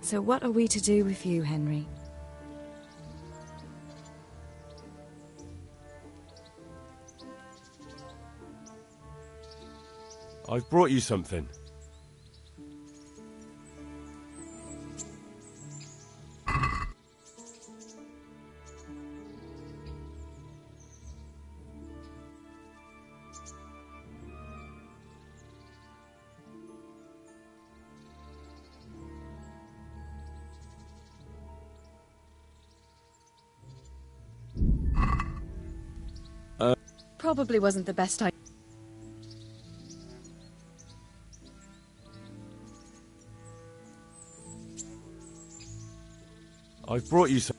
So what are we to do with you, Henry? I've brought you something. Probably wasn't the best idea. I've brought you some...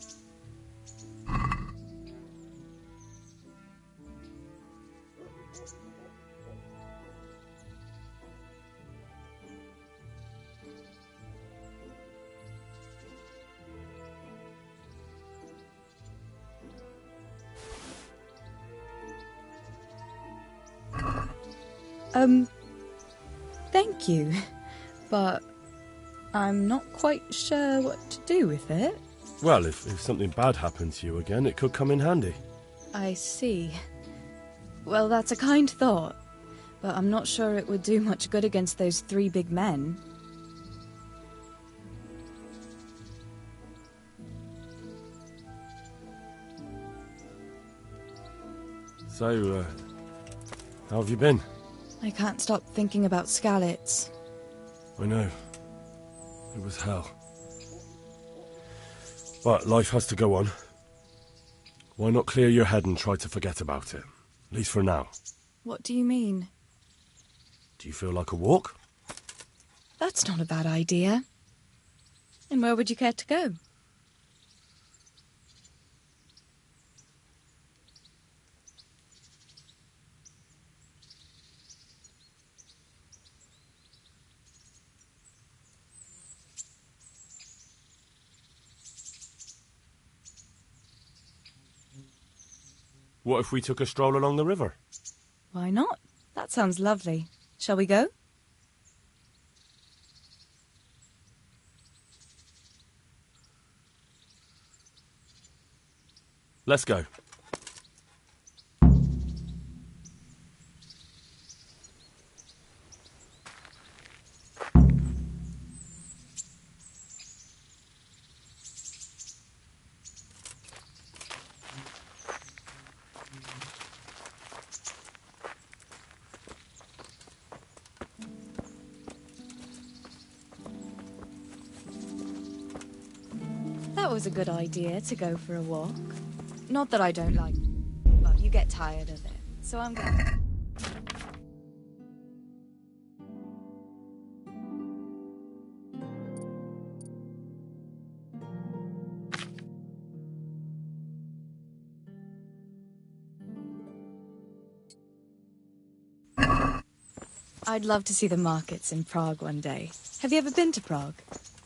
Thank you, but I'm not quite sure what to do with it. Well, if something bad happened to you again, it could come in handy. I see. Well, that's a kind thought, but I'm not sure it would do much good against those 3 big men. So, how have you been? I can't stop thinking about Skalitz. I know. It was hell. But life has to go on. Why not clear your head and try to forget about it? At least for now. What do you mean? Do you feel like a walk? That's not a bad idea. And where would you care to go? What if we took a stroll along the river? Why not? That sounds lovely. Shall we go? Let's go. That was a good idea, to go for a walk. Not that I don't like it, but you get tired of it, so I'm glad. I'd love to see the markets in Prague one day. Have you ever been to Prague?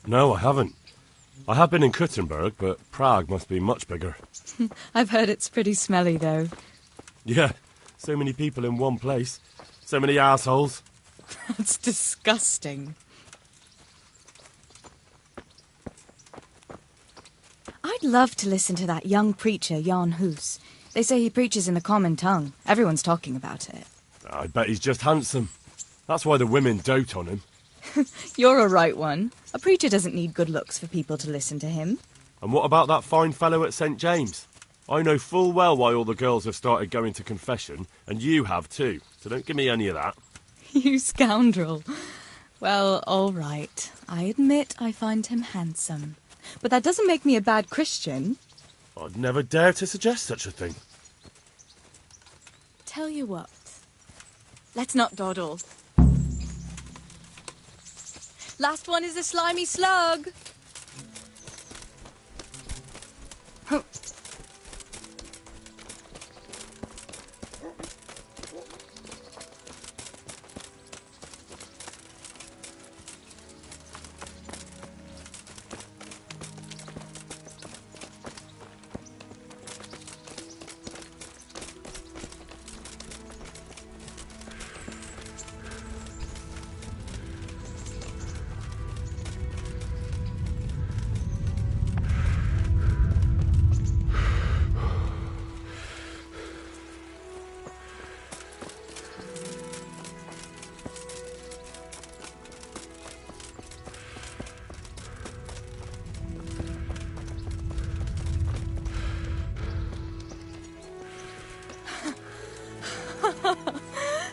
No, I haven't. I have been in Kuttenberg, but Prague must be much bigger. I've heard it's pretty smelly, though. Yeah, so many people in one place. So many assholes. That's disgusting. I'd love to listen to that young preacher, Jan Hus. They say he preaches in the common tongue. Everyone's talking about it. I bet he's just handsome. That's why the women dote on him. You're a right one. A preacher doesn't need good looks for people to listen to him. And what about that fine fellow at St. James? I know full well why all the girls have started going to confession, and you have too, so don't give me any of that. You scoundrel. Well, all right. I admit I find him handsome. But that doesn't make me a bad Christian. I'd never dare to suggest such a thing. Tell you what. Let's not dawdle. Last one is a slimy slug.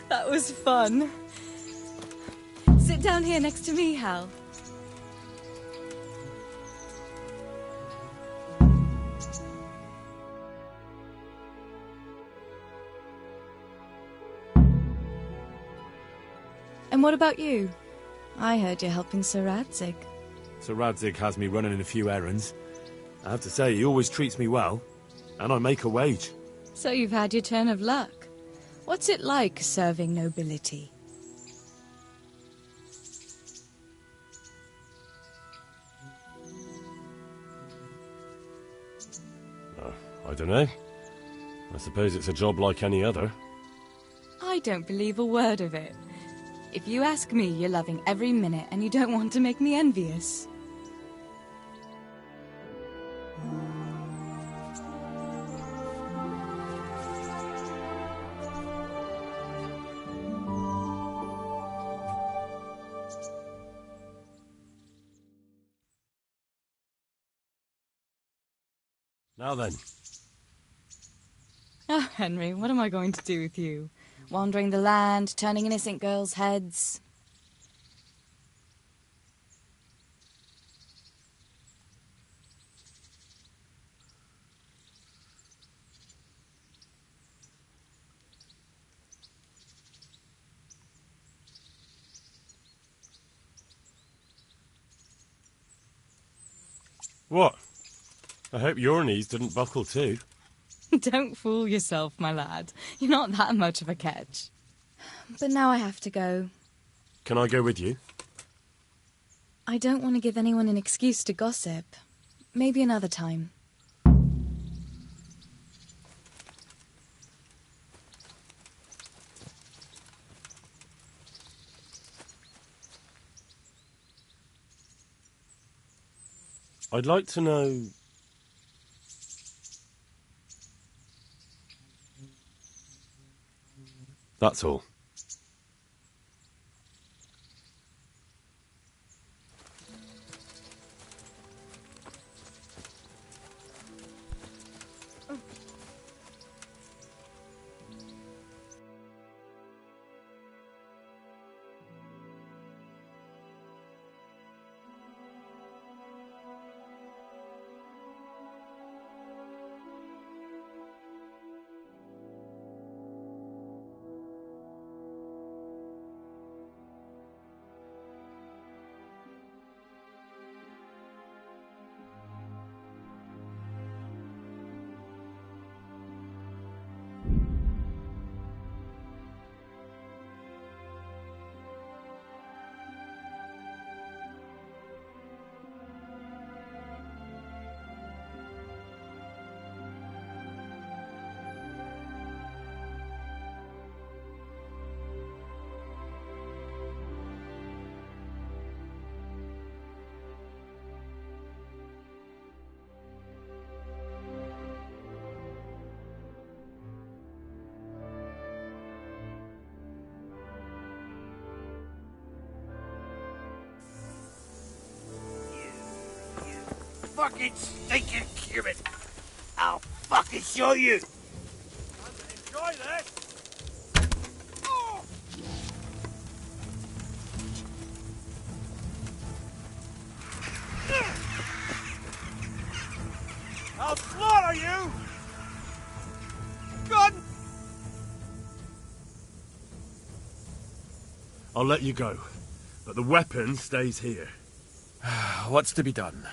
That was fun. Sit down here next to me, Hal. And what about you? I heard you're helping Sir Radzig. Sir Radzig has me running a few errands. I have to say, he always treats me well, and I make a wage. So you've had your turn of luck. What's it like serving nobility? I don't know. I suppose it's a job like any other. I don't believe a word of it. If you ask me, you're loving every minute and you don't want to make me envious. Now then. Oh, Henry, what am I going to do with you? Wandering the land, turning innocent girls' heads. What? I hope your knees didn't buckle too. Don't fool yourself, my lad. You're not that much of a catch. But now I have to go. Can I go with you? I don't want to give anyone an excuse to gossip. Maybe another time. I'd like to know... That's all. Fucking stinking cumin! I'll fucking show you! Enjoy this! Oh. I'll slaughter you! God! I'll let you go, but the weapon stays here. What's to be done?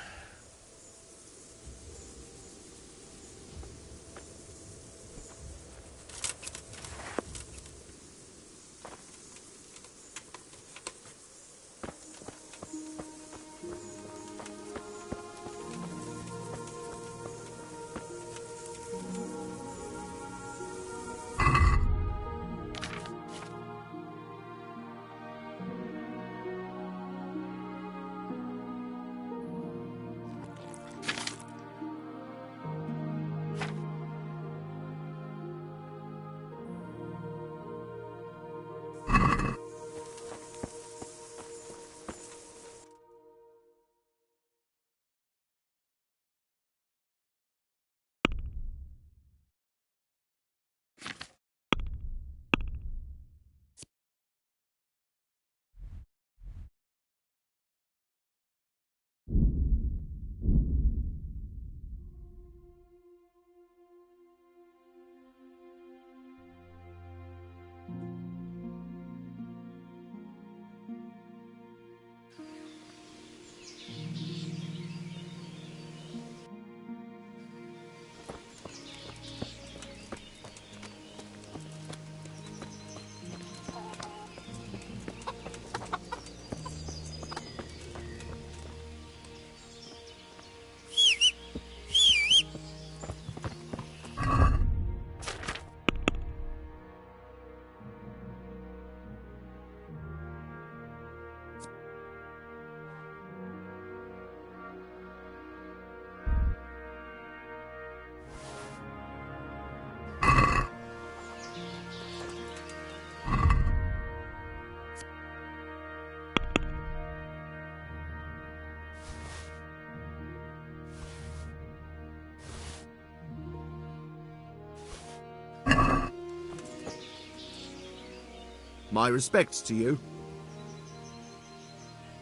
My respects to you.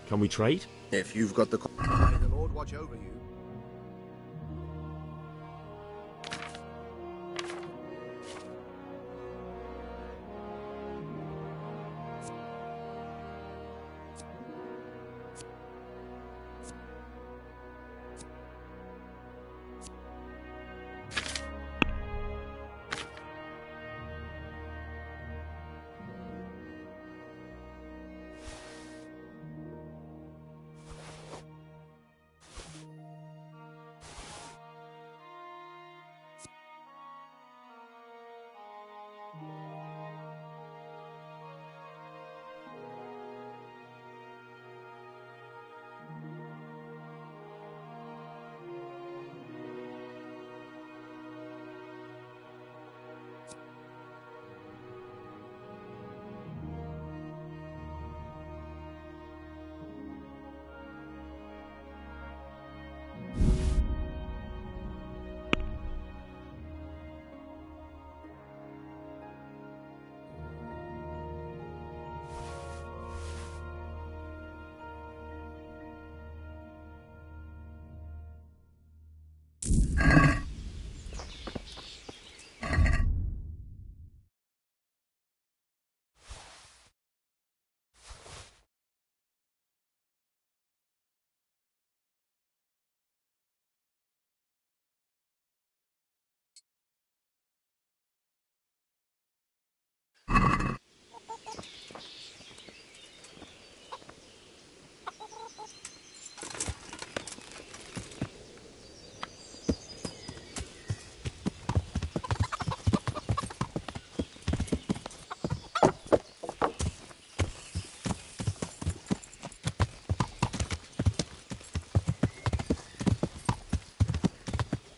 Can we trade? If you've got the... May the Lord watch over you.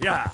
Yeah.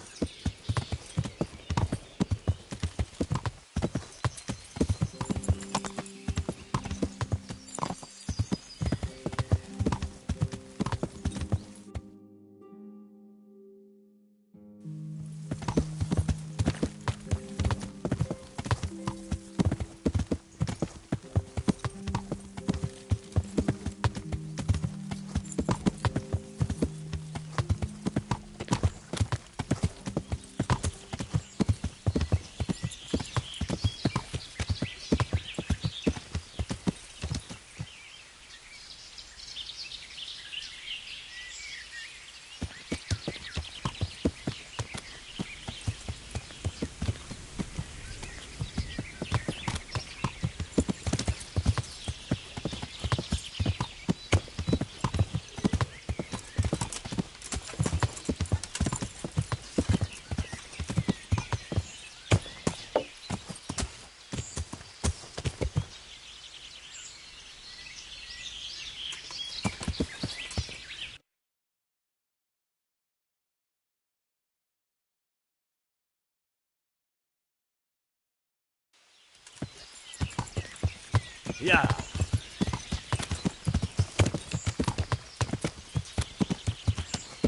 Yeah.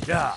Yeah.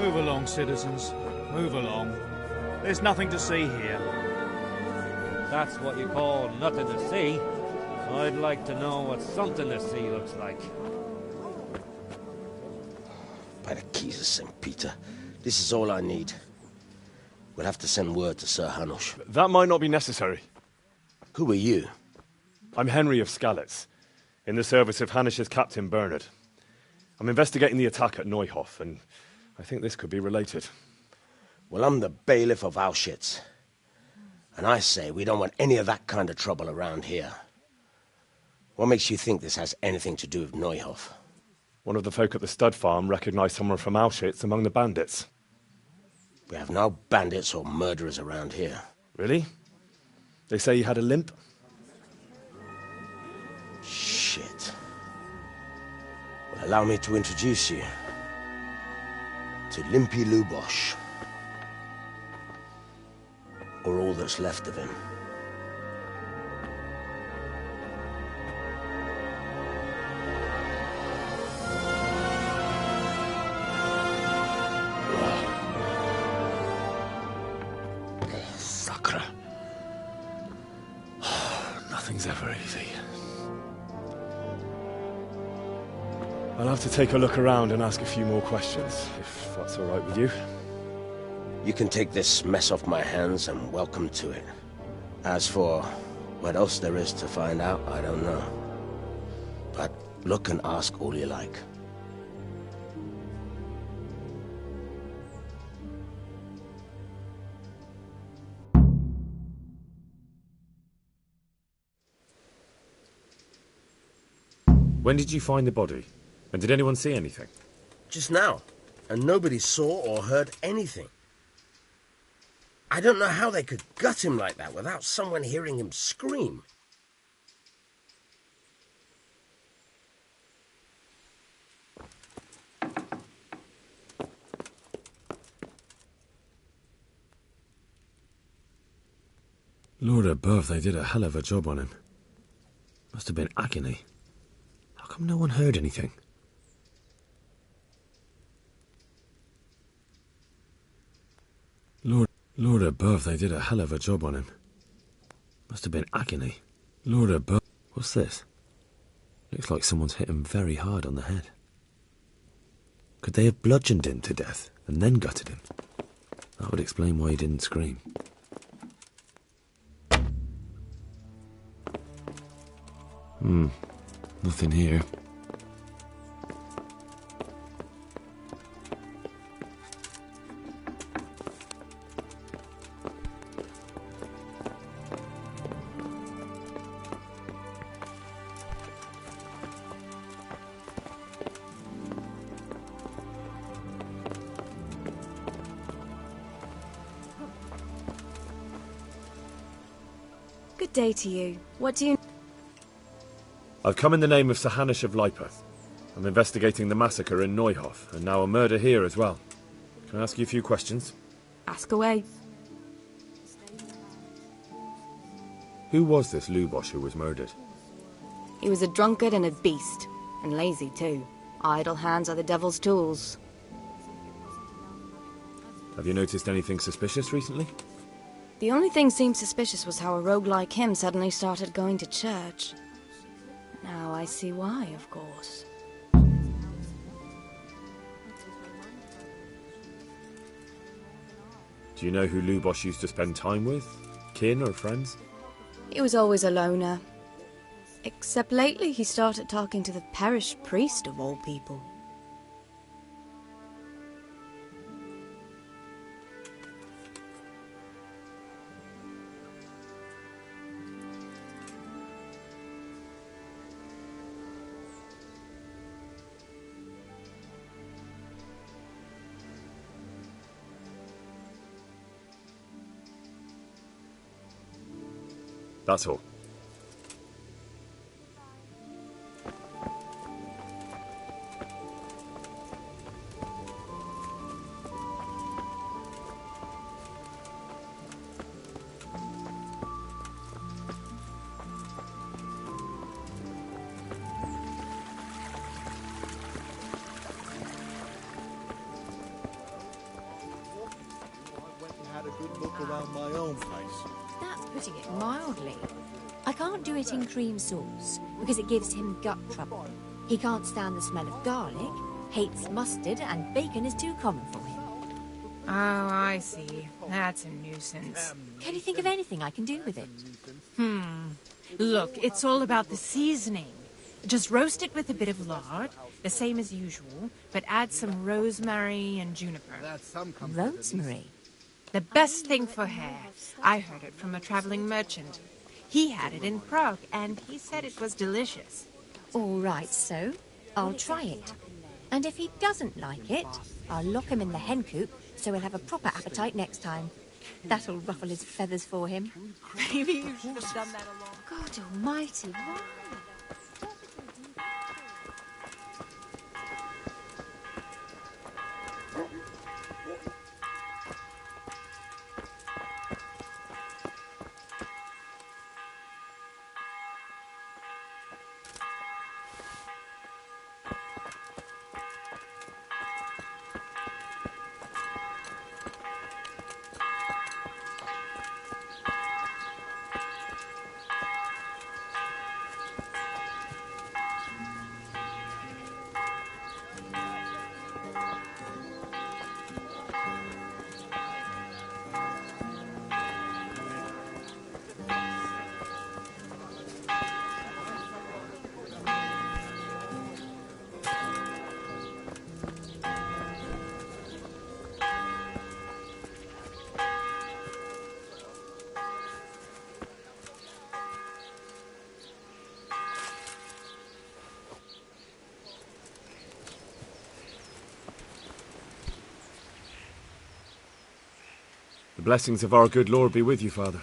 Move along, citizens. Move along. There's nothing to see here. That's what you call nothing to see. I'd like to know what something to see looks like. By the keys of St. Peter, this is all I need. We'll have to send word to Sir Hanush. That might not be necessary. Who are you? I'm Henry of Skalitz, in the service of Hanush's Captain Bernard. I'm investigating the attack at Neuhof, and I think this could be related. Well, I'm the bailiff of Auschwitz. And I say we don't want any of that kind of trouble around here. What makes you think this has anything to do with Neuhof? One of the folk at the stud farm recognized someone from Auschwitz among the bandits. We have no bandits or murderers around here. Really? They say he had a limp? Shit. Well, allow me to introduce you to Limpy Lubosh. Or all that's left of him. Sakra. Nothing's ever easy. I'll have to take a look around and ask a few more questions, if that's all right with you. You can take this mess off my hands and welcome to it. As for what else there is to find out, I don't know. But look and ask all you like. When did you find the body? And did anyone see anything? Just now. And nobody saw or heard anything. I don't know how they could gut him like that without someone hearing him scream. Lord above, they did a hell of a job on him. Must have been agony. How come no one heard anything? Lord above, they did a hell of a job on him. Must have been agony. Lord above. What's this? Looks like someone's hit him very hard on the head. Could they have bludgeoned him to death and then gutted him? That would explain why he didn't scream. Nothing here. Good day to you. What do you... I've come in the name of Sir Hanush of Lipa. I'm investigating the massacre in Neuhof, and now a murder here as well. Can I ask you a few questions? Ask away. Who was this Lubosh who was murdered? He was a drunkard and a beast. And lazy, too. Idle hands are the devil's tools. Have you noticed anything suspicious recently? The only thing seemed suspicious was how a rogue like him suddenly started going to church. Now I see why, of course. Do you know who Lubosh used to spend time with? Kin or friends? He was always a loner. Except lately he started talking to the parish priest of all people. That's all. walk around my own place. That's putting it mildly. I can't do it in cream sauce, because it gives him gut trouble. He can't stand the smell of garlic, hates mustard, and bacon is too common for him. Oh, I see. That's a nuisance. Can you think of anything I can do with it? Look, it's all about the seasoning. Just roast it with a bit of lard, the same as usual, but add some rosemary and juniper. Rosemary? The best thing for hair. I heard it from a traveling merchant. He had it in Prague, and he said it was delicious. All right, so I'll try it. And if he doesn't like it, I'll lock him in the hen coop so he'll have a proper appetite next time. That'll ruffle his feathers for him. Maybe you should have done that a long God almighty, why? The blessings of our good Lord be with you, Father.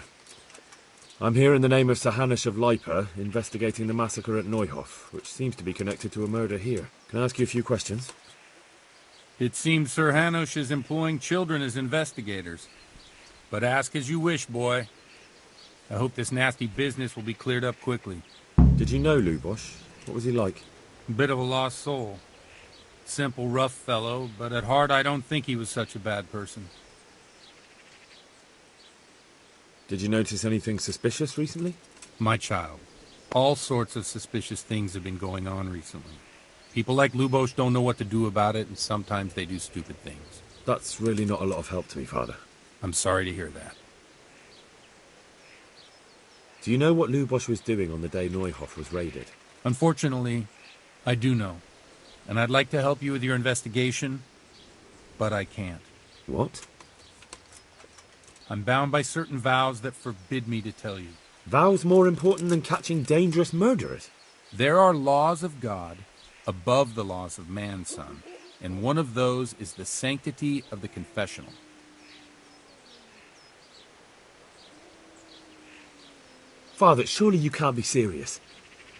I'm here in the name of Sir Hanush of Lipa, investigating the massacre at Neuhof, which seems to be connected to a murder here. Can I ask you a few questions? It seems Sir Hanush is employing children as investigators. But ask as you wish, boy. I hope this nasty business will be cleared up quickly. Did you know Lubosh? What was he like? A bit of a lost soul. Simple, rough fellow, but at heart I don't think he was such a bad person. Did you notice anything suspicious recently? My child, all sorts of suspicious things have been going on recently. People like Lubosh don't know what to do about it, and sometimes they do stupid things. That's really not a lot of help to me, Father. I'm sorry to hear that. Do you know what Lubosh was doing on the day Neuhof was raided? Unfortunately, I do know. And I'd like to help you with your investigation, but I can't. What? I'm bound by certain vows that forbid me to tell you. Vows more important than catching dangerous murderers? There are laws of God above the laws of man, son, and one of those is the sanctity of the confessional. Father, surely you can't be serious.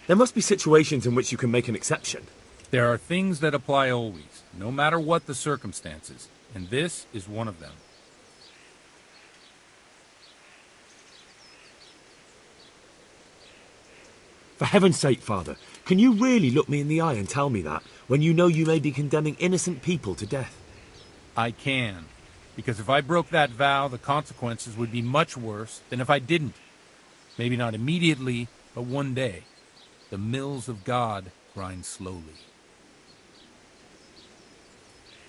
There must be situations in which you can make an exception. There are things that apply always, no matter what the circumstances, and this is one of them. For heaven's sake, Father, can you really look me in the eye and tell me that, when you know you may be condemning innocent people to death? I can, because if I broke that vow, the consequences would be much worse than if I didn't. Maybe not immediately, but one day. The mills of God grind slowly.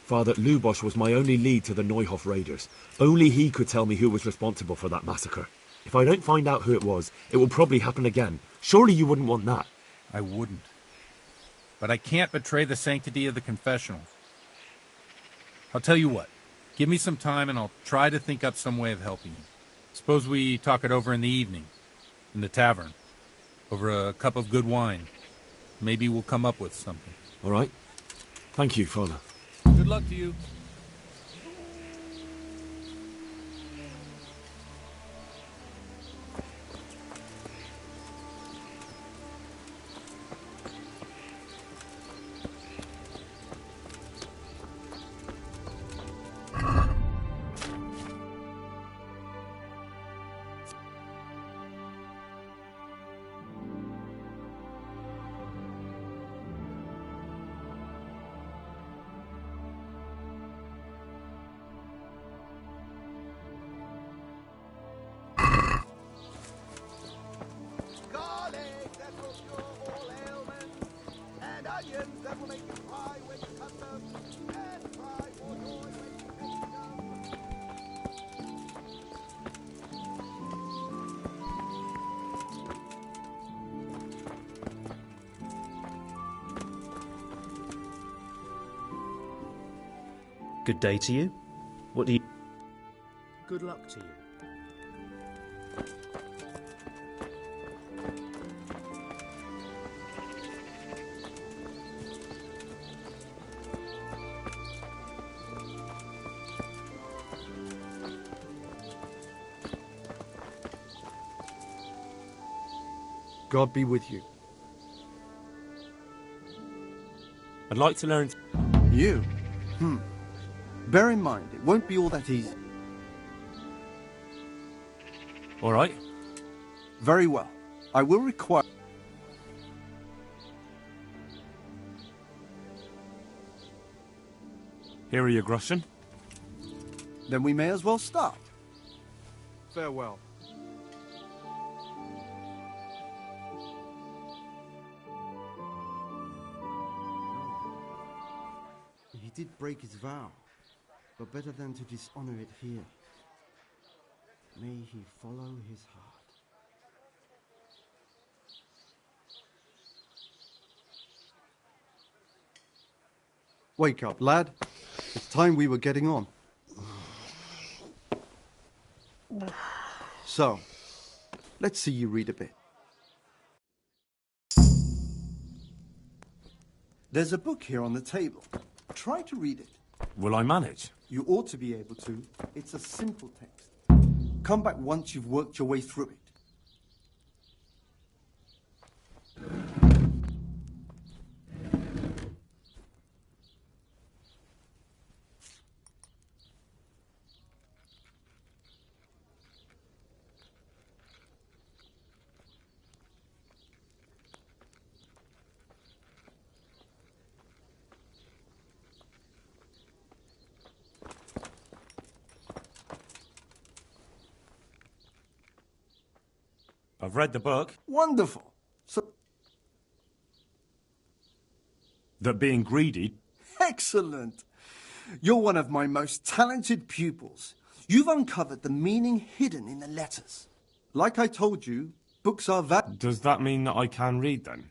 Father, Lubosh was my only lead to the Neuhof raiders. Only he could tell me who was responsible for that massacre. If I don't find out who it was, it will probably happen again. Surely you wouldn't want that. I wouldn't. But I can't betray the sanctity of the confessional. I'll tell you what. Give me some time and I'll try to think up some way of helping you. Suppose we talk it over in the evening, in the tavern, over a cup of good wine. Maybe we'll come up with something. All right. Thank you, Father. Good luck to you. Champions that will make you cry when you cut them, and cry for joy when you catch them. Good day to you. What do you... Good luck to you. God be with you. I'd like to learn... You? Bear in mind, it won't be all that easy. All right. Very well. I will require... Here are your groschen. Then we may as well start. Farewell. He did break his vow, but better than to dishonor it here. May he follow his heart. Wake up, lad. It's time we were getting on. So, let's see you read a bit. There's a book here on the table. Try to read it. Will I manage? You ought to be able to. It's a simple text. Come back once you've worked your way through it. I've read the book. Wonderful. So, That being greedy... excellent. You're one of my most talented pupils. You've uncovered the meaning hidden in the letters. Like I told you, books are Does that mean that I can read then?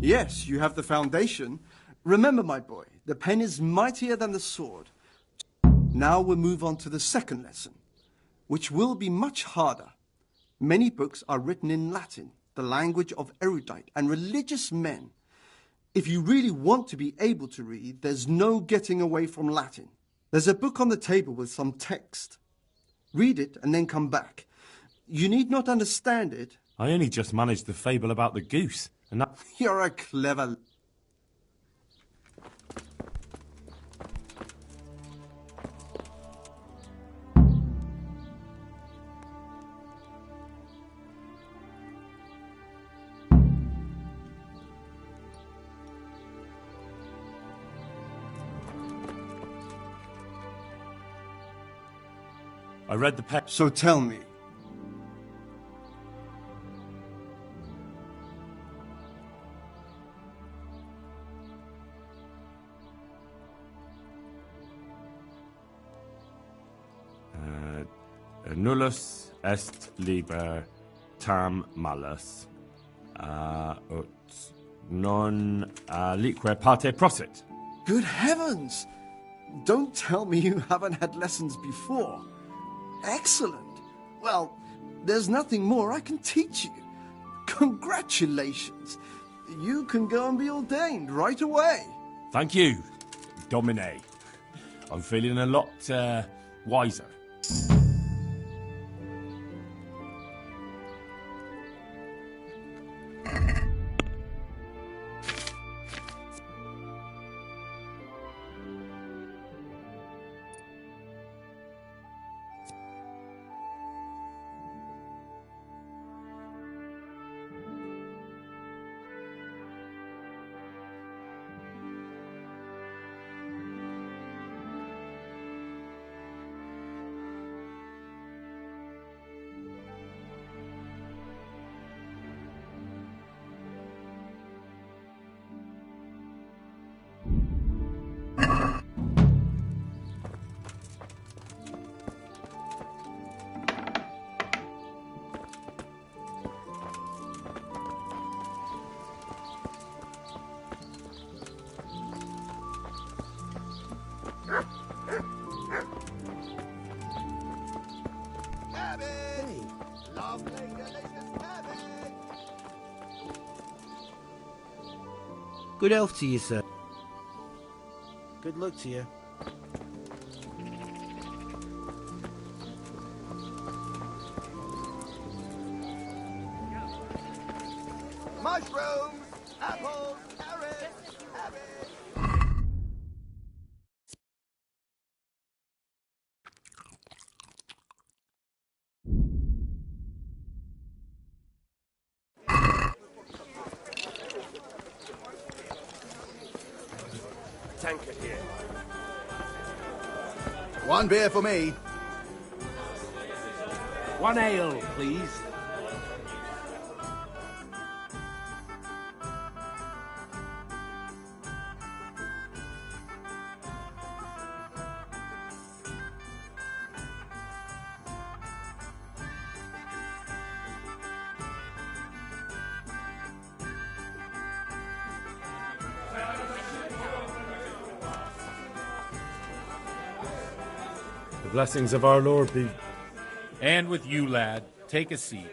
Yes, you have the foundation. Remember, my boy, the pen is mightier than the sword. Now we'll move on to the second lesson, which will be much harder. Many books are written in Latin, the language of erudite and religious men. If you really want to be able to read, there's no getting away from Latin. There's a book on the table with some text. Read it and then come back. You need not understand it. I only just managed the fable about the goose, and that... You're a clever... I read the So tell me. Nullus est liber tam malus, ut non alique parte prosit. Good heavens! Don't tell me you haven't had lessons before. Excellent. Well, there's nothing more I can teach you. Congratulations. You can go and be ordained right away. Thank you, Domine. I'm feeling a lot wiser. Good health to you, sir. Good luck to you. Mushrooms, apples, carrots, Tankard here. One beer for me. One ale, please. The blessings of our Lord be... And with you, lad. Take a seat.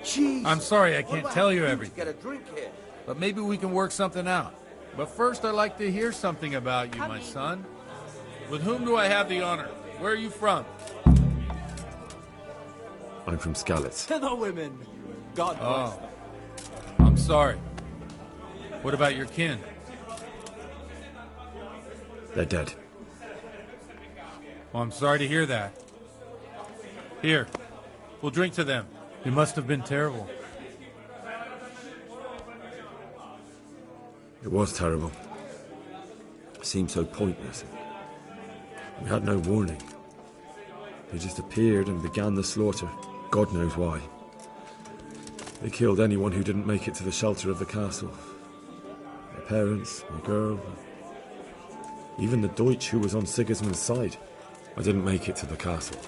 Jeez. I'm sorry I can't tell you everything, Get a drink here. but maybe we can work something out. But first, I'd like to hear something about you, my son. With whom do I have the honor? Where are you from? I'm from Skalitz. To the women. God bless them. I'm sorry. What about your kin? They're dead. Well, I'm sorry to hear that. Here, we'll drink to them. It must have been terrible. It was terrible. It seemed so pointless. We had no warning. They just appeared and began the slaughter. God knows why. They killed anyone who didn't make it to the shelter of the castle. My parents, my girl, even the Deutsch who was on Sigismund's side. I didn't make it to the castle.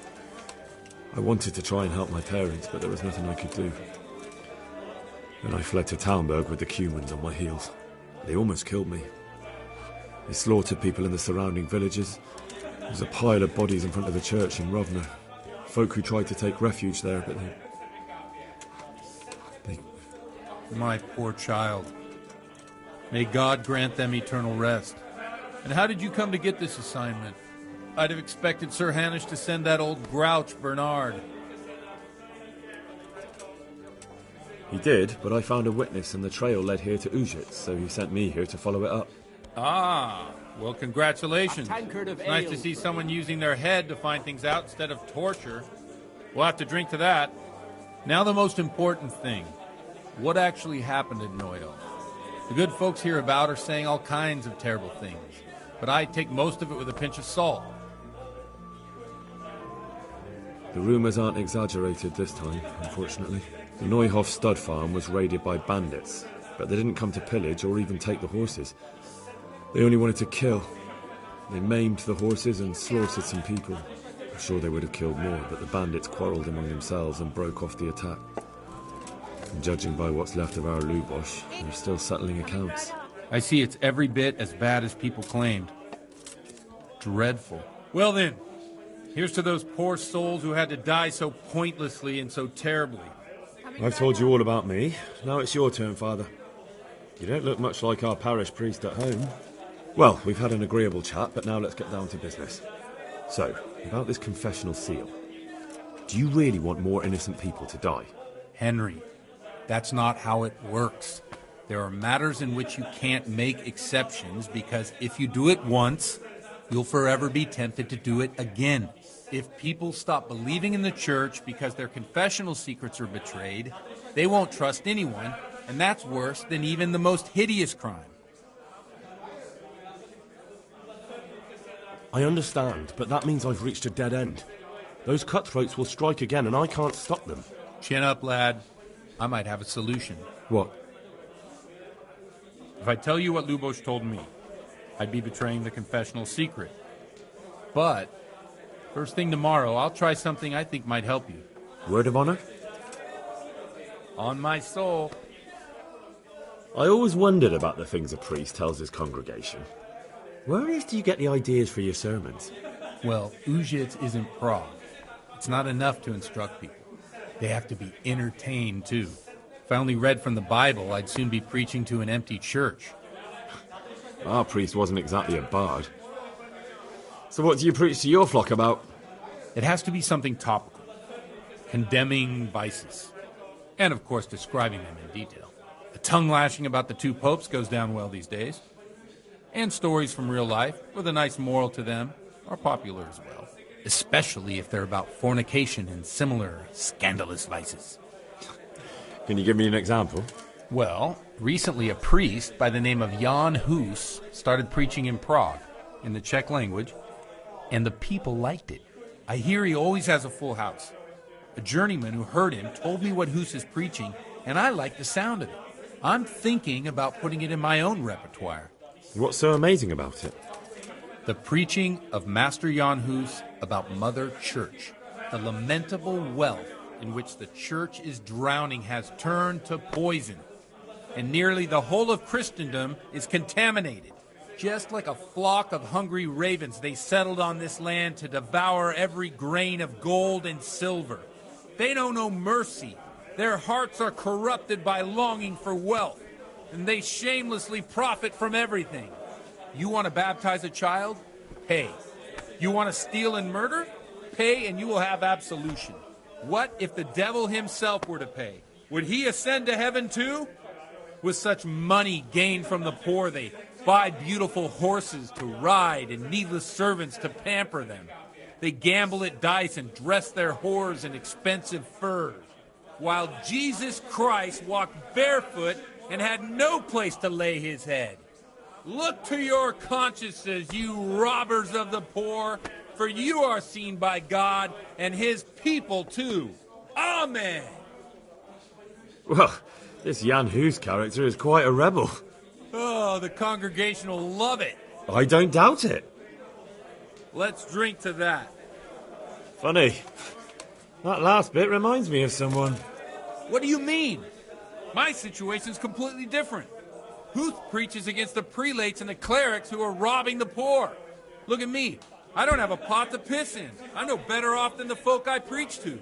I wanted to try and help my parents, but there was nothing I could do. Then I fled to Talmberg with the Cumans on my heels. They almost killed me. They slaughtered people in the surrounding villages. There was a pile of bodies in front of the church in Rovner. Folk who tried to take refuge there, but they... My poor child. May God grant them eternal rest. And how did you come to get this assignment? I'd have expected Sir Hanish to send that old grouch, Bernard. He did, but I found a witness and the trail led here to Ujit, so he sent me here to follow it up. Ah, well, congratulations. A tankard of It's nice ale, to see someone using their head to find things out instead of torture. We'll have to drink to that. Now the most important thing. What actually happened at Noyo? The good folks hereabout are saying all kinds of terrible things, but I take most of it with a pinch of salt. The rumours aren't exaggerated this time, unfortunately. The Neuhof stud farm was raided by bandits, but they didn't come to pillage or even take the horses. They only wanted to kill. They maimed the horses and slaughtered some people. I'm sure they would have killed more, but the bandits quarrelled among themselves and broke off the attack. And judging by what's left of our Lubosh, they're still settling accounts. I see it's every bit as bad as people claimed. Dreadful. Well then, here's to those poor souls who had to die so pointlessly and so terribly. I've told you all about me. Now it's your turn, Father. You don't look much like our parish priest at home. Well, we've had an agreeable chat, but now let's get down to business. So, about this confessional seal. Do you really want more innocent people to die? Henry, that's not how it works. There are matters in which you can't make exceptions because if you do it once, you'll forever be tempted to do it again. If people stop believing in the church because their confessional secrets are betrayed, they won't trust anyone, and that's worse than even the most hideous crime. I understand, but that means I've reached a dead end. Those cutthroats will strike again, and I can't stop them. Chin up, lad. I might have a solution. What? If I tell you what Lubosh told me, I'd be betraying the confessional secret. But, first thing tomorrow, I'll try something I think might help you. Word of honor? On my soul. I always wondered about the things a priest tells his congregation. Where on earth do you get the ideas for your sermons? Well, Ujits isn't Prague. It's not enough to instruct people. They have to be entertained, too. If I only read from the Bible, I'd soon be preaching to an empty church. Our priest wasn't exactly a bard. So what do you preach to your flock about? It has to be something topical, condemning vices, and of course describing them in detail. The tongue-lashing about the two popes goes down well these days. And stories from real life, with a nice moral to them, are popular as well. Especially if they're about fornication and similar scandalous vices. Can you give me an example? Well, recently a priest by the name of Jan Hus started preaching in Prague, in the Czech language, and the people liked it. I hear he always has a full house. A journeyman who heard him told me what Hus is preaching, and I like the sound of it. I'm thinking about putting it in my own repertoire. What's so amazing about it? The preaching of Master Jan Hus about Mother Church. The lamentable wealth in which the church is drowning has turned to poison, and nearly the whole of Christendom is contaminated. Just like a flock of hungry ravens, they settled on this land to devour every grain of gold and silver. They know no mercy. Their hearts are corrupted by longing for wealth, and they shamelessly profit from everything. You want to baptize a child? Pay. You want to steal and murder? Pay and you will have absolution. What if the devil himself were to pay? Would he ascend to heaven too? With such money gained from the poor, they buy beautiful horses to ride and needless servants to pamper them. They gamble at dice and dress their whores in expensive furs, while Jesus Christ walked barefoot and had no place to lay his head. Look to your consciences, you robbers of the poor, for you are seen by God and his people too. Amen. Well, this Jan Hus character is quite a rebel. Oh, the congregation will love it. I don't doubt it. Let's drink to that. Funny. That last bit reminds me of someone. What do you mean? My situation's completely different. Huth preaches against the prelates and the clerics who are robbing the poor. Look at me. I don't have a pot to piss in. I'm no better off than the folk I preach to.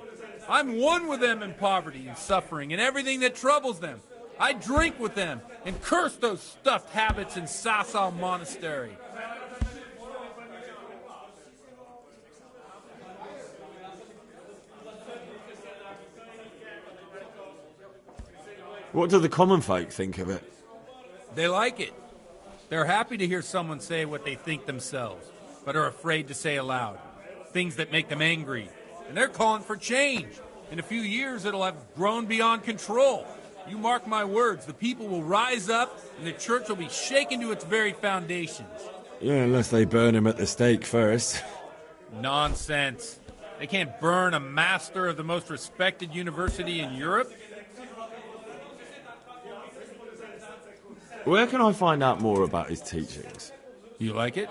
I'm one with them in poverty and suffering and everything that troubles them. I drink with them and curse those stuffed habits in Sasau Monastery. What do the common folk think of it? They like it. They're happy to hear someone say what they think themselves, but are afraid to say aloud. Things that make them angry. And they're calling for change. In a few years, it'll have grown beyond control. You mark my words, the people will rise up, and the church will be shaken to its very foundations. Yeah, unless they burn him at the stake first. Nonsense. They can't burn a master of the most respected university in Europe. Where can I find out more about his teachings? You like it?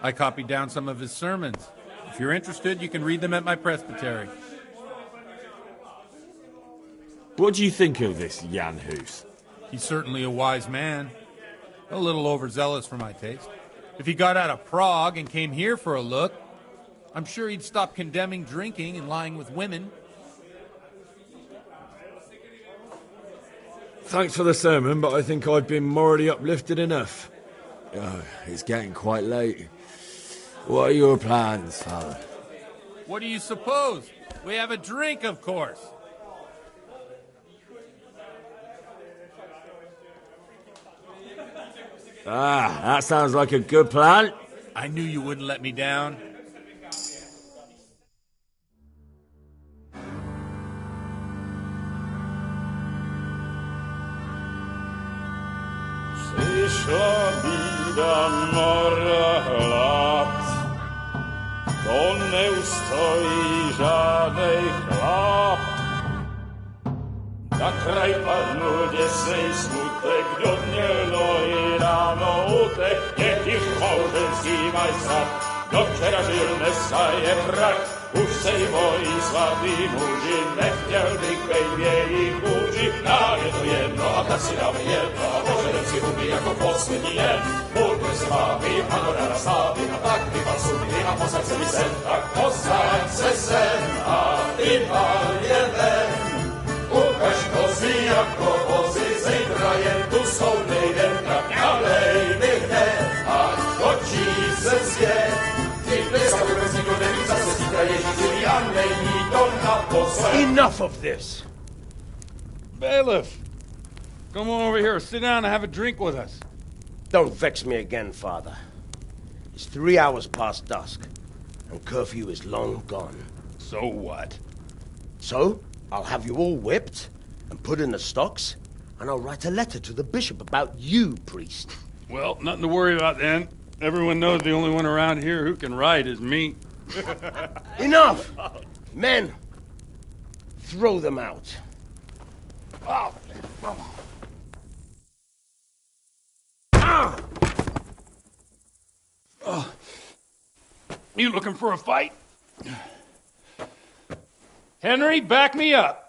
I copied down some of his sermons. If you're interested, you can read them at my presbytery. What do you think of this Jan Hus? He's certainly a wise man. A little overzealous for my taste. If he got out of Prague and came here for a look, I'm sure he'd stop condemning drinking and lying with women. Thanks for the sermon, but I think I've been morally uplifted enough. Oh, it's getting quite late. What are your plans, Father? What do you suppose? We have a drink, of course. Ah, that sounds like a good plan. I knew you wouldn't let me down. Przyszła bida mora lat, to nie ustoi żadnej chlap. Na kraj panuje sej smutek, do dnielo i rano utek, niech ich małżeństwi majsat, do wczera żylne staje prak, Už sej moji svatý muži, nechtěl bych bejt v jejich kůži. Nám je to jedno a tak si dáme jedno a požerem si huby jako poslední den. Můžeme se bavit a do rána stávit a tak vypal sudy a posaď se mi sem. Tak posaď se sem a vypal je ven. Ukaž kozy jako vozy, zítra jen tu jsou nejdem, tak nalej mi hned, ať točí se svět. Ty dneska vůbec nikdo neví, zase zítra Ježíši a není to naposled. Enough of this! Bailiff! Come on over here, sit down and have a drink with us. Don't vex me again, Father. It's 3 hours past dusk, and curfew is long gone. So what? So, I'll have you all whipped and put in the stocks, and I'll write a letter to the bishop about you, priest. Well, nothing to worry about then. Everyone knows the only one around here who can write is me. Enough! Men, throw them out. Oh. Oh. You looking for a fight? Henry, back me up.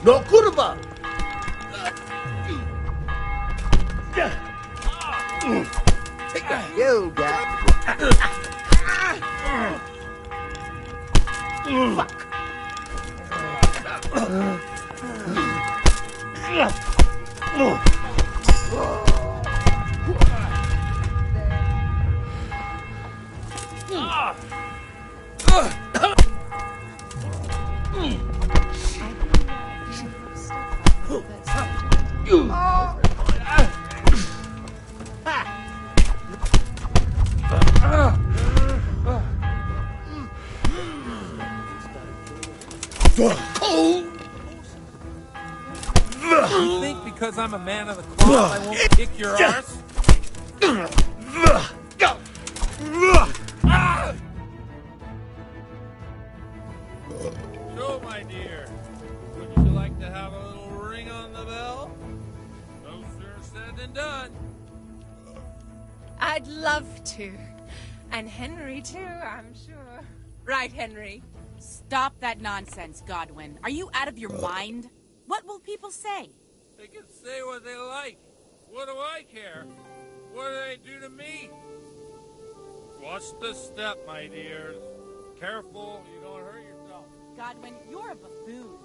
No kurwa! You got fuck. You think because I'm a man of the cloth I won't kick your arse? So, my dear, would you like to have a little ring on the bell? No sooner said than done. I'd love to. And Henry, too, I'm sure. Right, Henry? Stop that nonsense, Godwin. Are you out of your mind? What will people say? They can say what they like. What do I care? What do they do to me? Watch the step, my dears. Careful, you don't hurt yourself. Godwin, you're a buffoon.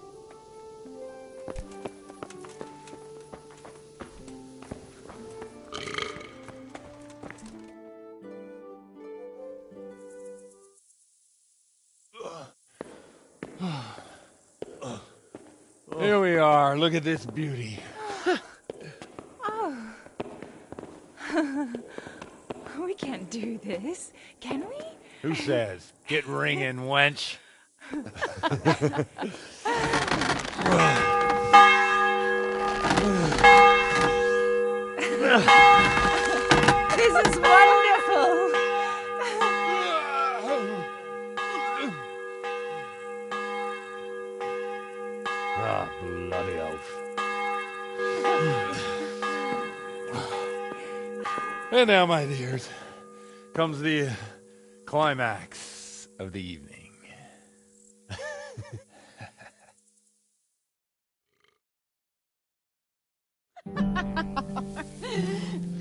Here we are. Look at this beauty. Oh. We can't do this, can we? Who says? Get ringing, wench. This is wonderful. Ah, bloody oath. And now, my dears, comes the climax of the evening.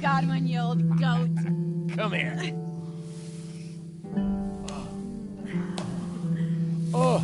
Godwin, you old goat. Come here. Oh.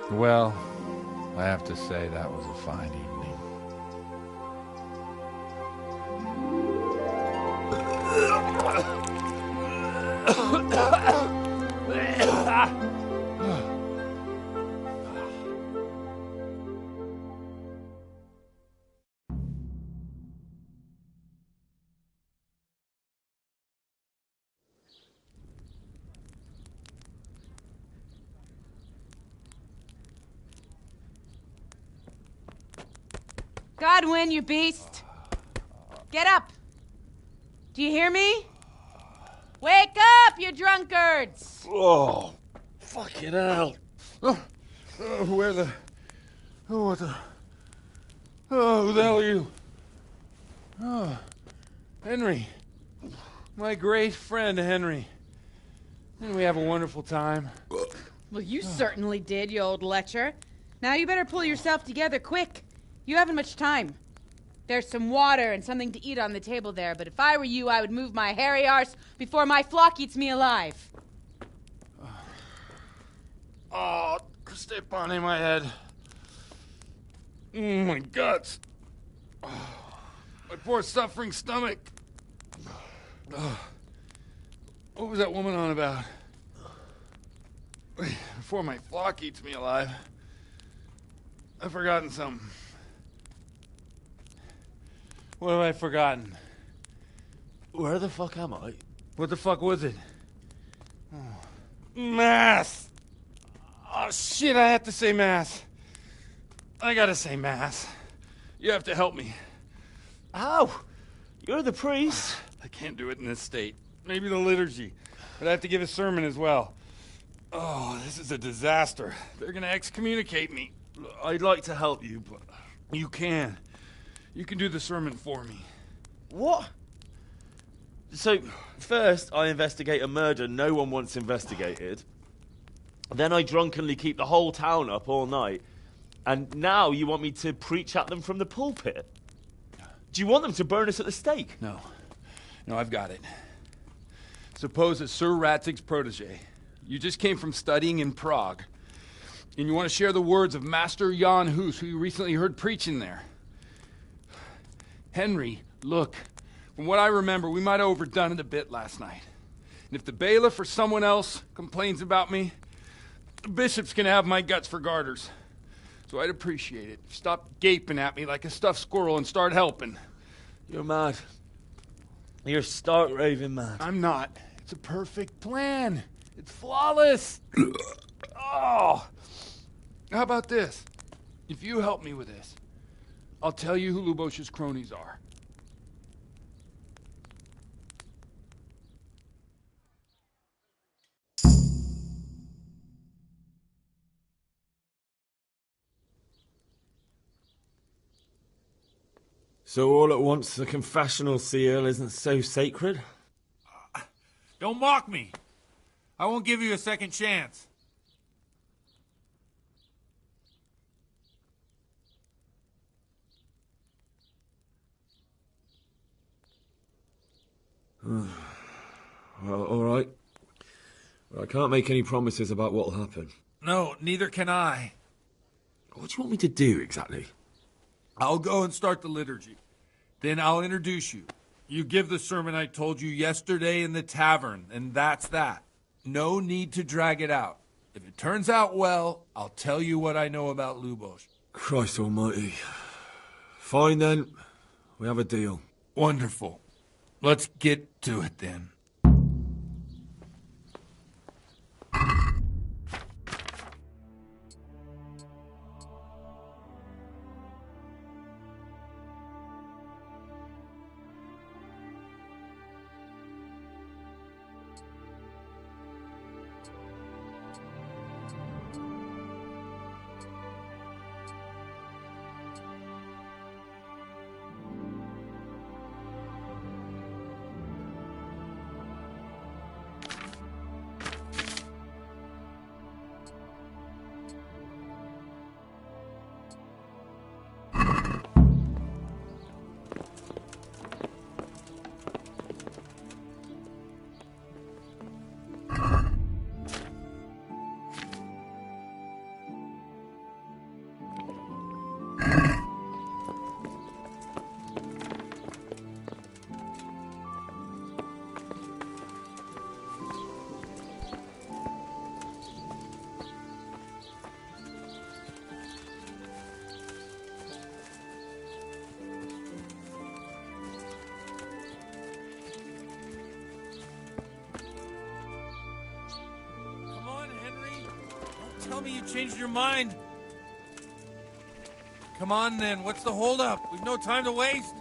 Well, I have to say that was a fine evening. Godwin, you beast! Get up! Do you hear me? Wake up, you drunkards! Oh, fucking hell. Where the... Oh, what the... Oh, who the hell are you? Oh, Henry. My great friend, Henry. Didn't we have a wonderful time? Well, you certainly did, you old lecher. Now you better pull yourself together quick. You haven't much time. There's some water and something to eat on the table there, but if I were you, I would move my hairy arse before my flock eats me alive. Oh, step on my head. My guts. My poor suffering stomach. What was that woman on about? Before my flock eats me alive. I've forgotten something. What have I forgotten? Where the fuck am I? What the fuck was it? Oh. Mass! Oh shit, I have to say mass. I gotta say mass. You have to help me. How? You're the priest. I can't do it in this state. Maybe the liturgy. But I have to give a sermon as well. Oh, this is a disaster. They're gonna excommunicate me. I'd like to help you, but... You can. You can do the sermon for me. What? So, first I investigate a murder no one wants investigated. Then I drunkenly keep the whole town up all night. And now you want me to preach at them from the pulpit? Do you want them to burn us at the stake? No. No, I've got it. Suppose that Sir Ratzig's protege. You just came from studying in Prague. And you want to share the words of Master Jan Hus, who you recently heard preaching there. Henry, look. From what I remember, we might have overdone it a bit last night. And if the bailiff or someone else complains about me, the bishop's gonna have my guts for garters. So I'd appreciate it. Stop gaping at me like a stuffed squirrel and start helping. You're mad. You're stark raving mad. I'm not. It's a perfect plan. It's flawless. Oh. How about this? If you help me with this, I'll tell you who Lubosh's cronies are. So all at once the confessional seal isn't so sacred? Don't mock me. I won't give you a second chance. Well, all right. Well, I can't make any promises about what'll happen. No, neither can I. What do you want me to do exactly? I'll go and start the liturgy. Then I'll introduce you. You give the sermon I told you yesterday in the tavern, and that's that. No need to drag it out. If it turns out well, I'll tell you what I know about Lubosh. Christ almighty. Fine then. We have a deal. Wonderful. Let's get to it then. Tell me you changed your mind. Come on then, what's the holdup? We've no time to waste.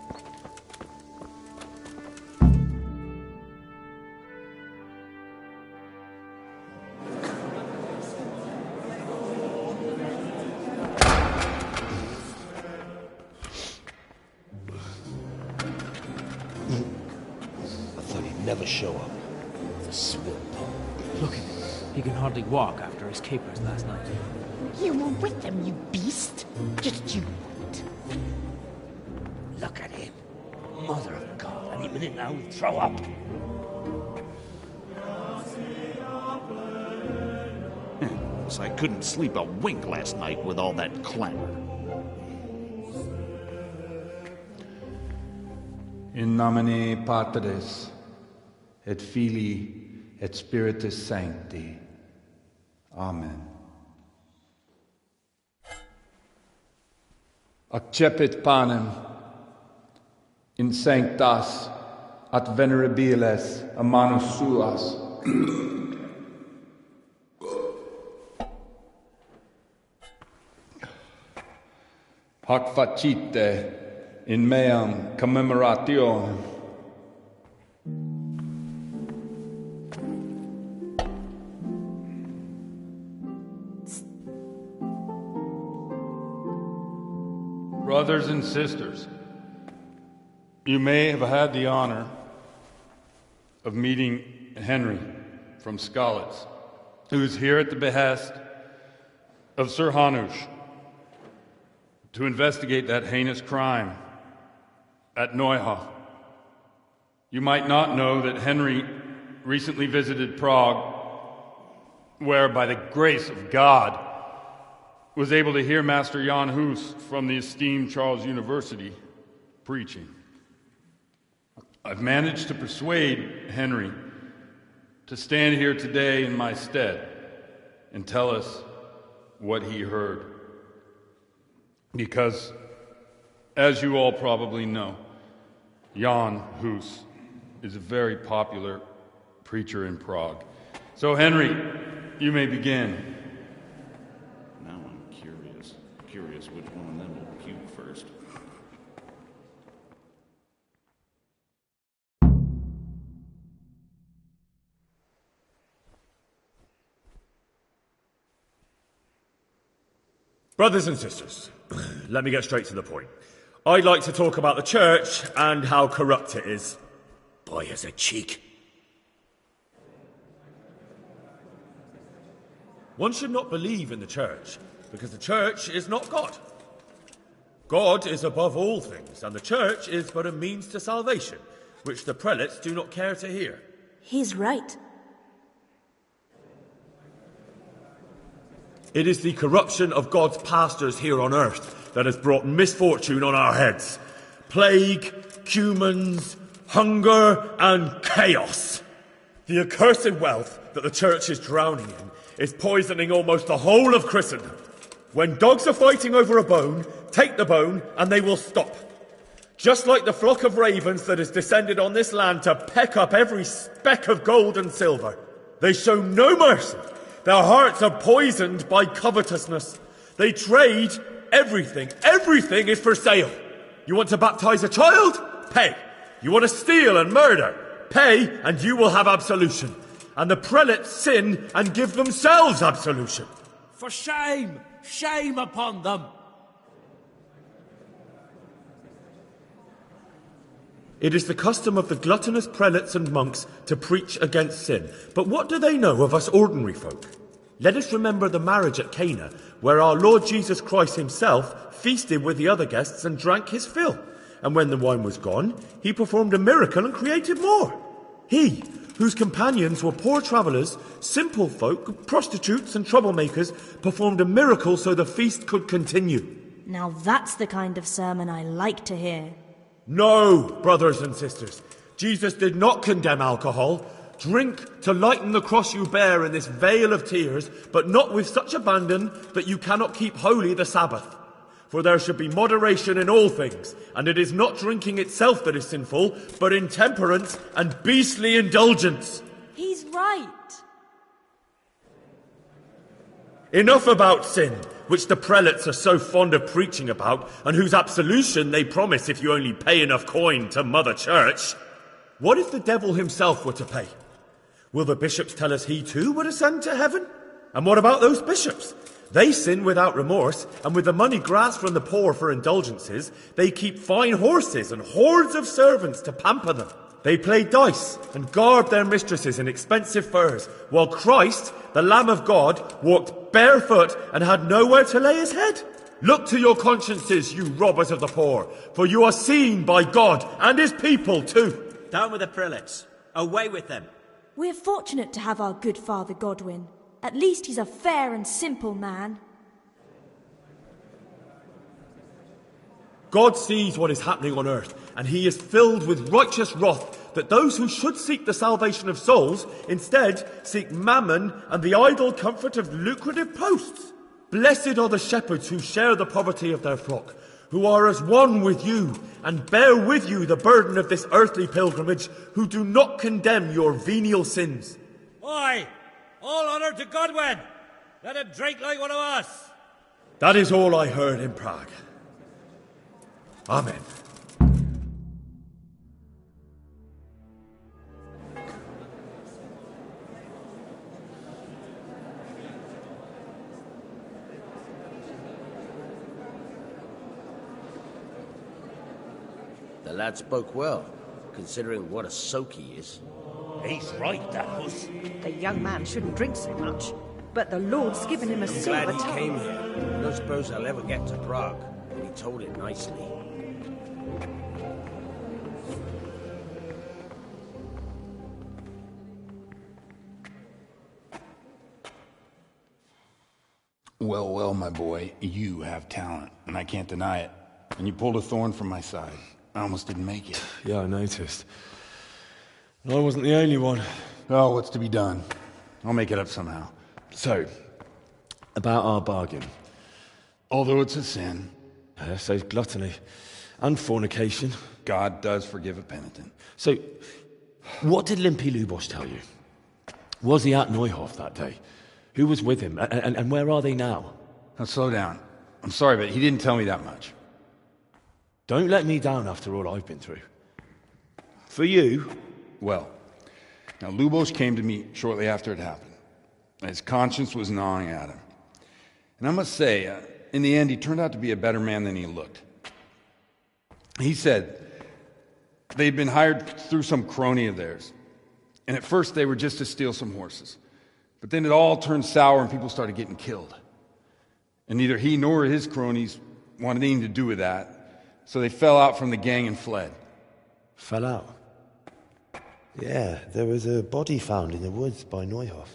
I thought he'd never show up. The swill pole. Look at him. He can hardly walk after his capers last night. You were with them, you beast. Just you wait. Look at him. Mother of God, any minute now he'll throw up. So I couldn't sleep a wink last night with all that clamor. In nomine Patris, et Filii, et Spiritus Sancti. Amen. Accepit panem in sanctas at venerabiles a manus suas. Hac facite in meam commemorationem. Brothers and sisters, you may have had the honor of meeting Henry from Skalitz, who is here at the behest of Sir Hanush to investigate that heinous crime at Neuhof. You might not know that Henry recently visited Prague, where, by the grace of God, was able to hear Master Jan Hus from the esteemed Charles University preaching. I've managed to persuade Henry to stand here today in my stead and tell us what he heard. Because, as you all probably know, Jan Hus is a very popular preacher in Prague. So, Henry, you may begin. Now I'm curious which one of them will puke first. Brothers and sisters, let me get straight to the point. I'd like to talk about the church and how corrupt it is. Boy has a cheek. One should not believe in the church, because the church is not God. God is above all things, and the church is but a means to salvation, which the prelates do not care to hear. He's right. It is the corruption of God's pastors here on earth that has brought misfortune on our heads. Plague, cumens, hunger, and chaos. The accursed wealth that the church is drowning in is poisoning almost the whole of Christendom. When dogs are fighting over a bone, take the bone and they will stop. Just like the flock of ravens that has descended on this land to peck up every speck of gold and silver. They show no mercy. Their hearts are poisoned by covetousness. They trade everything. Everything is for sale. You want to baptize a child? Pay. You want to steal and murder? Pay, and you will have absolution. And the prelates sin and give themselves absolution. For shame! Shame upon them! It is the custom of the gluttonous prelates and monks to preach against sin. But what do they know of us ordinary folk? Let us remember the marriage at Cana, where our Lord Jesus Christ himself feasted with the other guests and drank his fill. And when the wine was gone, he performed a miracle and created more. He, whose companions were poor travellers, simple folk, prostitutes and troublemakers, performed a miracle so the feast could continue. Now that's the kind of sermon I like to hear. No, brothers and sisters. Jesus did not condemn alcohol. Drink to lighten the cross you bear in this vale of tears, but not with such abandon that you cannot keep holy the Sabbath. For there should be moderation in all things, and it is not drinking itself that is sinful, but intemperance and beastly indulgence. He's right. Enough about sin, which the prelates are so fond of preaching about, and whose absolution they promise if you only pay enough coin to Mother Church. What if the devil himself were to pay? Will the bishops tell us he too would ascend to heaven? And what about those bishops? They sin without remorse, and with the money grasped from the poor for indulgences, they keep fine horses and hordes of servants to pamper them. They play dice and garb their mistresses in expensive furs, while Christ, the Lamb of God, walked barefoot and had nowhere to lay his head. Look to your consciences, you robbers of the poor, for you are seen by God and his people too. Down with the prelates. Away with them. We're fortunate to have our good Father Godwin. At least he's a fair and simple man. God sees what is happening on earth, and he is filled with righteous wrath that those who should seek the salvation of souls instead seek mammon and the idle comfort of lucrative posts. Blessed are the shepherds who share the poverty of their flock, who are as one with you and bear with you the burden of this earthly pilgrimage, who do not condemn your venial sins. Why? All honour to Godwin! Let him drink like one of us! That is all I heard in Prague. Amen. The lad spoke well, considering what a soak he is. He's right, that was. The young man shouldn't drink so much, but the Lord's given him a I'm silver glad he tongue. came here. I don't suppose I'll ever get to Prague, but he told it nicely. Well, well, my boy, you have talent, and I can't deny it. And you pulled a thorn from my side. I almost didn't make it. Yeah, I noticed. And I wasn't the only one. Oh, what's to be done? I'll make it up somehow. So, about our bargain. Although it's a sin. So gluttony. And fornication. God does forgive a penitent. So, what did Limpy Lubosh tell you? Was he at Neuhof that day? Who was with him? And where are they now? Now, slow down. I'm sorry, but he didn't tell me that much. Don't let me down after all I've been through. For you... Well, now Lubosh came to me shortly after it happened. His conscience was gnawing at him. And I must say, in the end, he turned out to be a better man than he looked. He said they'd been hired through some crony of theirs. And at first they were just to steal some horses. But then it all turned sour and people started getting killed. And neither he nor his cronies wanted anything to do with that. So they fell out from the gang and fled. Fell out? Yeah, there was a body found in the woods by Neuhof.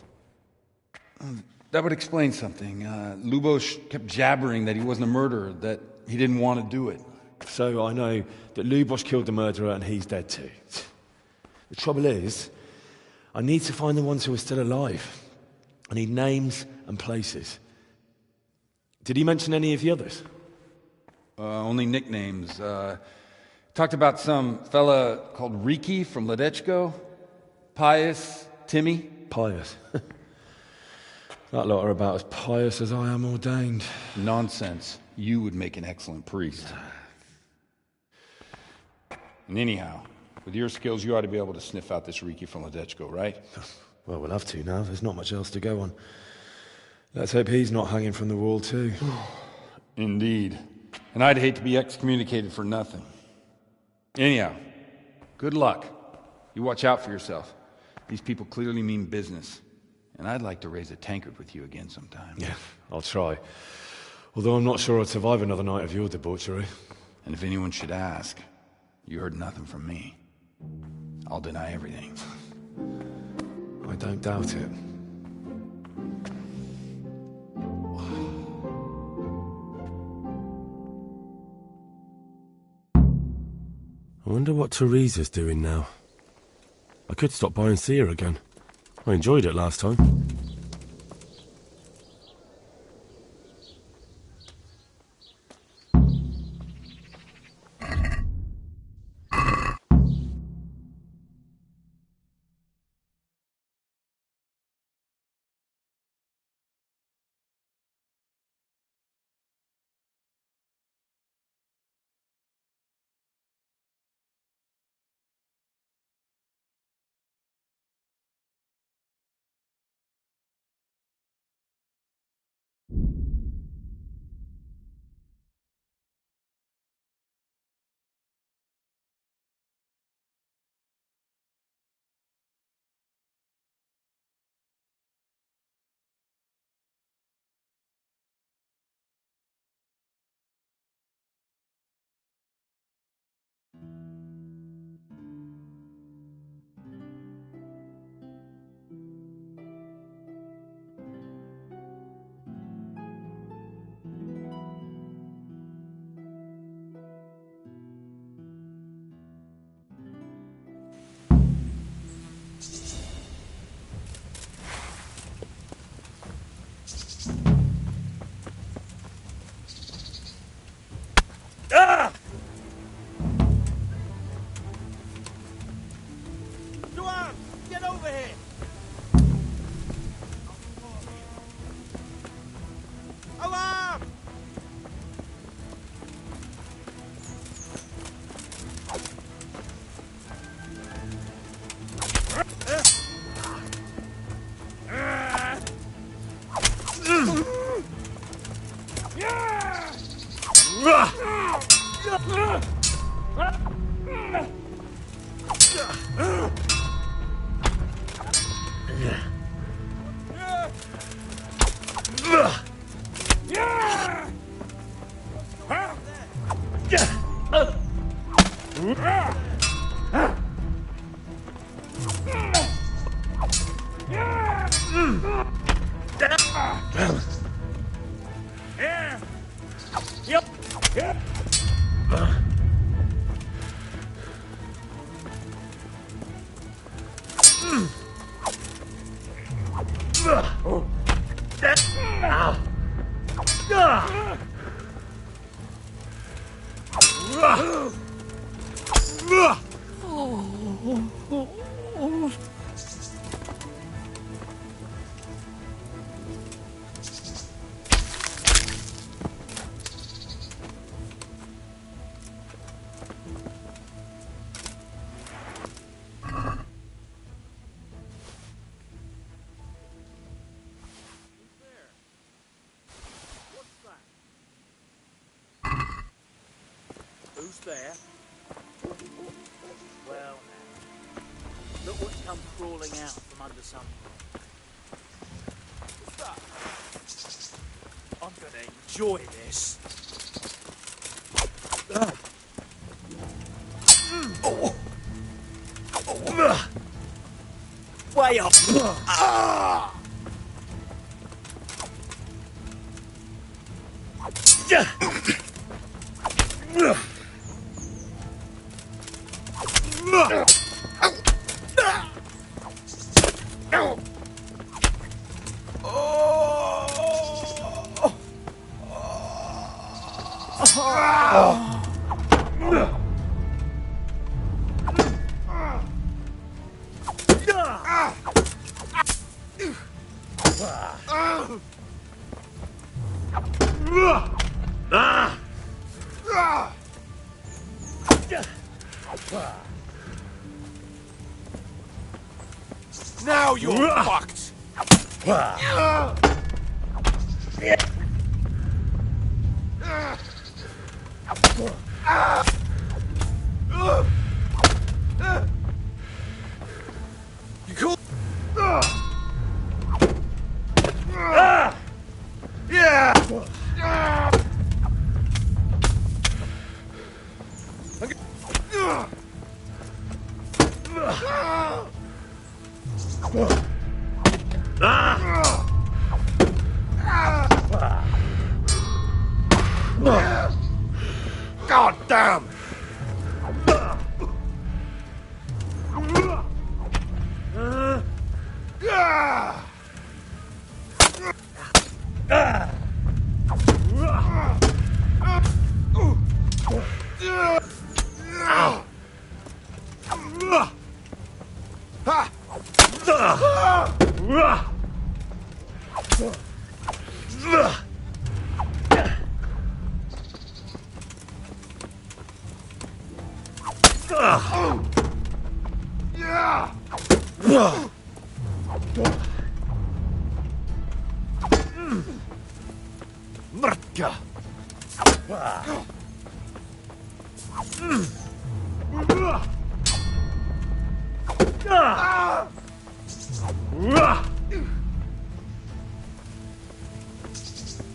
That would explain something. Lubosh kept jabbering that he wasn't a murderer, that he didn't want to do it. So I know that Lubosh killed the murderer and he's dead too. The trouble is, I need to find the ones who are still alive. I need names and places. Did he mention any of the others? Only nicknames. Talked about some fella called Riki from Ledechko, Pius, Timmy. Pius. That lot are about as pious as I am ordained. Nonsense. You would make an excellent priest. And anyhow, with your skills, you ought to be able to sniff out this Riki from Ledechko, right? Well, we'll have to now. There's not much else to go on. Let's hope he's not hanging from the wall too. Indeed. And I'd hate to be excommunicated for nothing. Anyhow, good luck. You watch out for yourself. These people clearly mean business. And I'd like to raise a tankard with you again sometime. Yeah, I'll try. Although I'm not sure I'd survive another night of your debauchery. And if anyone should ask, you heard nothing from me. I'll deny everything. I don't doubt it. I wonder what Teresa's doing now. I could stop by and see her again. I enjoyed it last time. Who's there? Well, now, look what's come crawling out from under some rock. What's that? I'm gonna enjoy this. Way up! Now you're fucked! You cool? Yeah! God damn!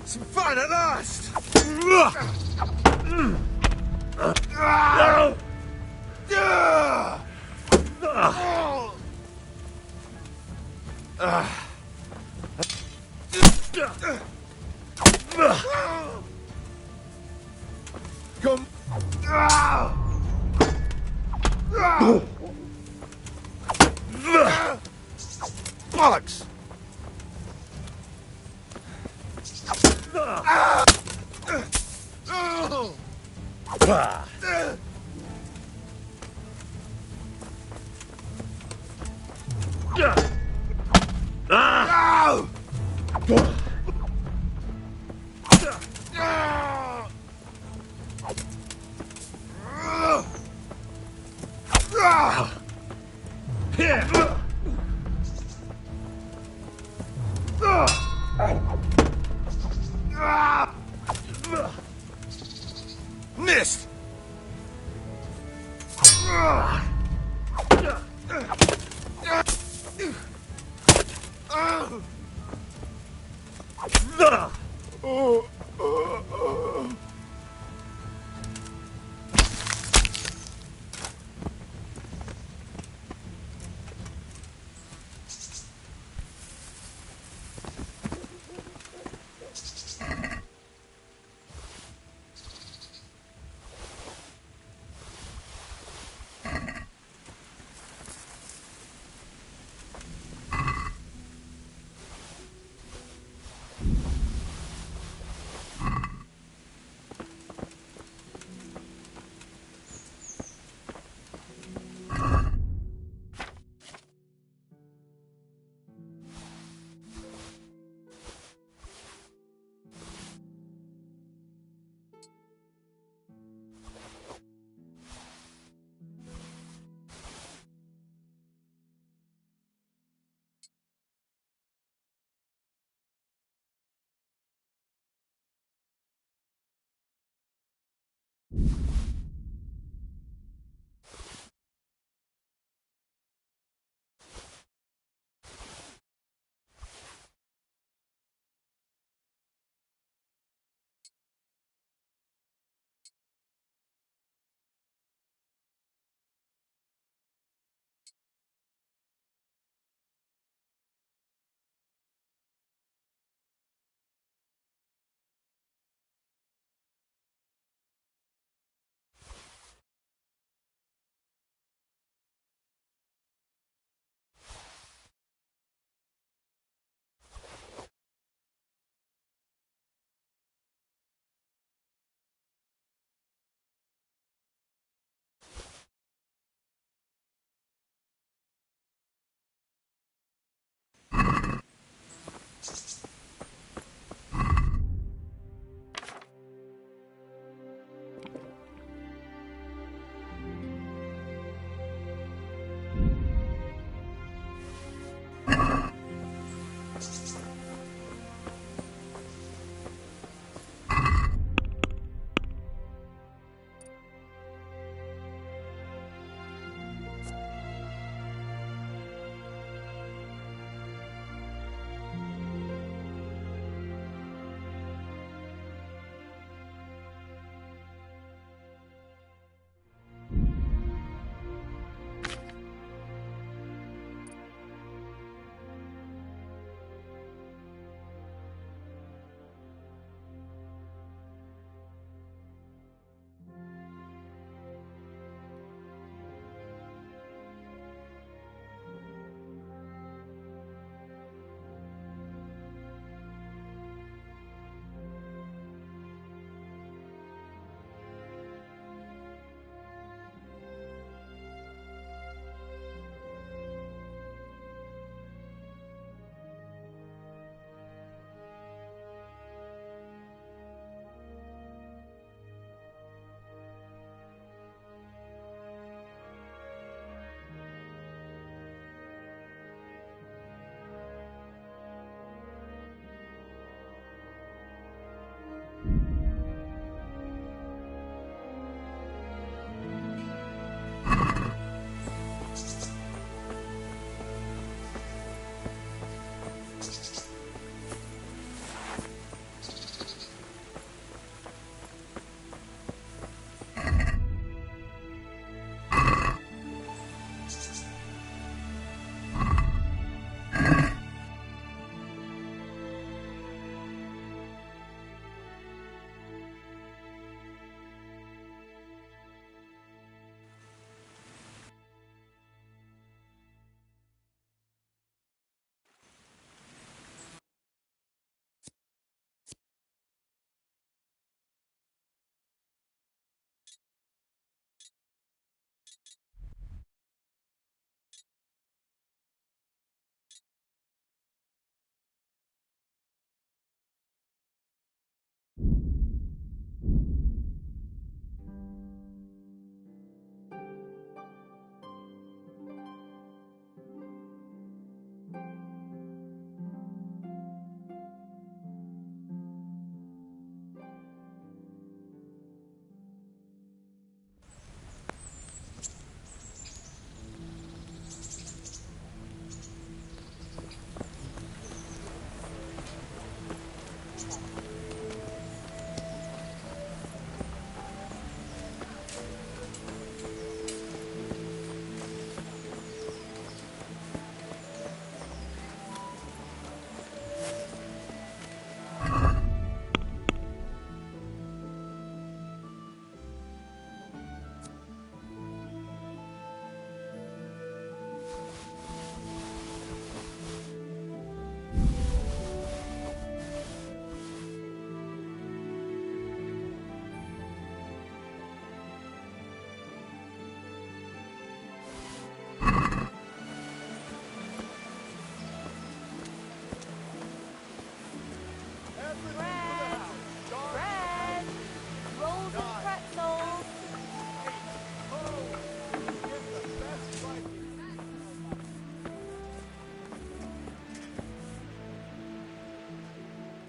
Some fun at last! Come. Bollocks! Missed!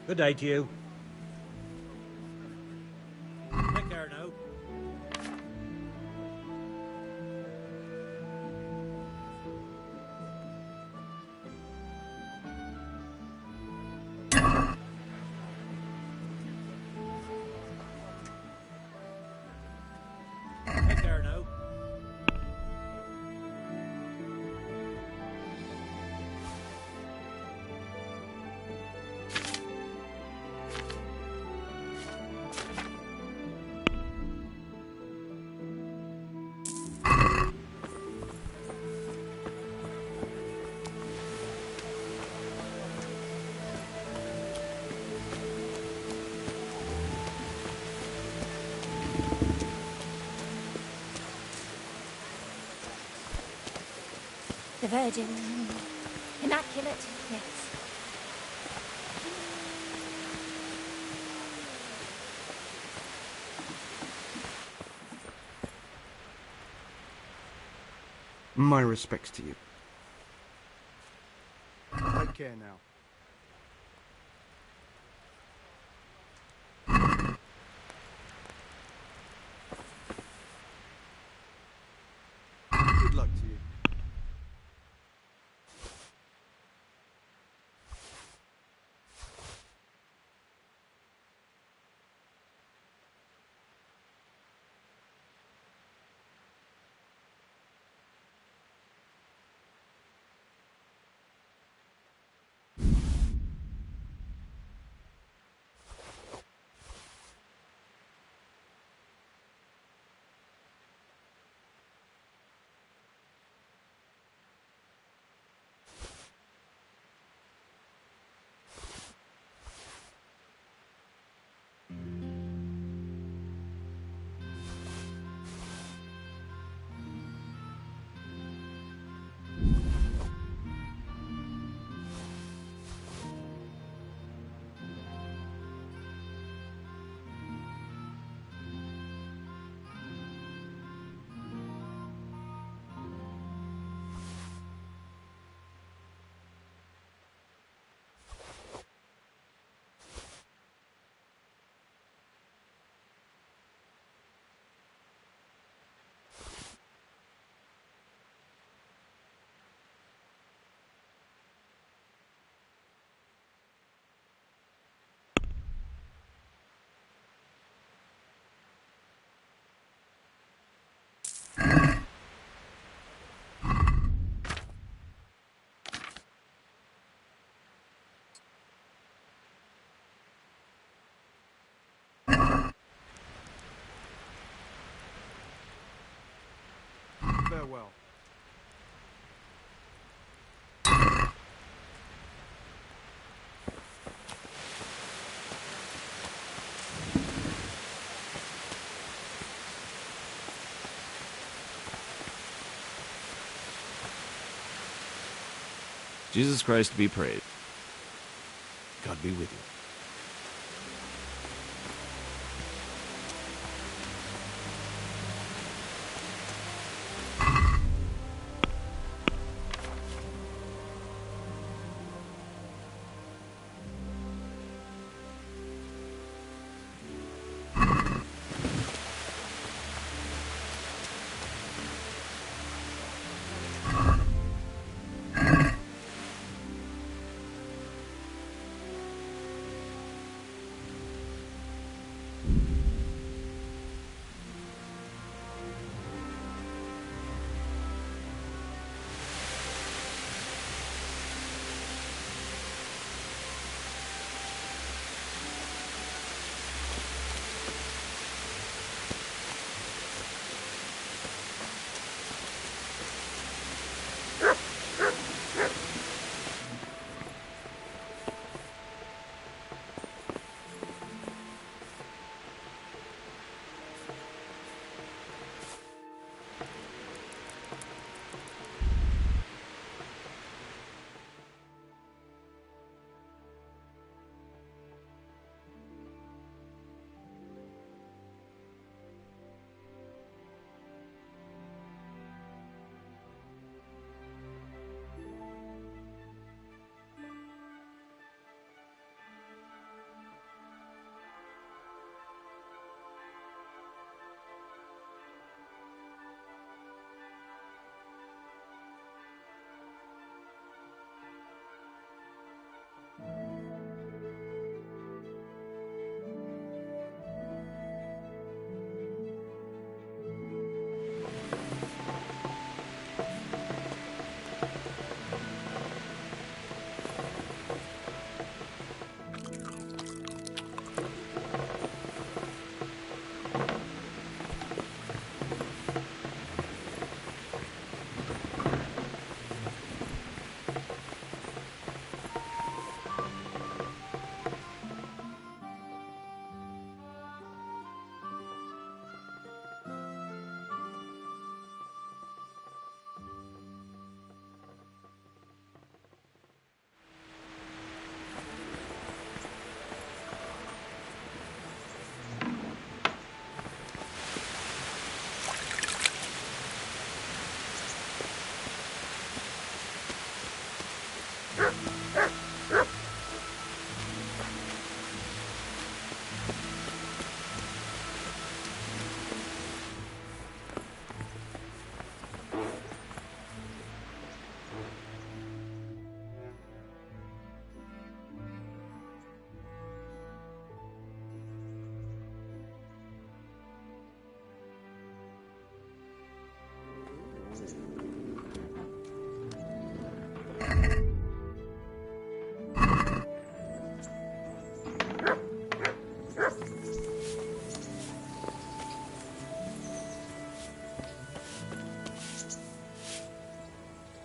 Good day to you. Take care now. Take care now. The Virgin. Immaculate, yes. My respects to you. Take care now. Good luck to you. Farewell. Jesus Christ be praised. God be with you.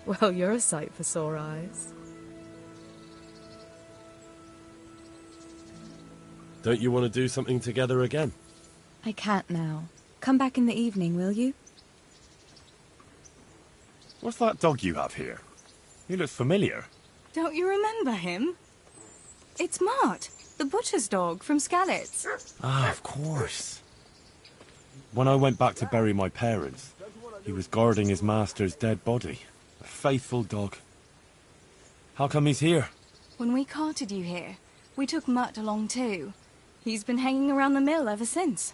Well, you're a sight for sore eyes. Don't you want to do something together again? I can't now. Come back in the evening, will you? What's that dog you have here? He looks familiar. Don't you remember him? It's Mart, the butcher's dog from Skalitz. Ah, of course. When I went back to bury my parents, he was guarding his master's dead body. A faithful dog. How come he's here? When we carted you here, we took Mutt along too. He's been hanging around the mill ever since.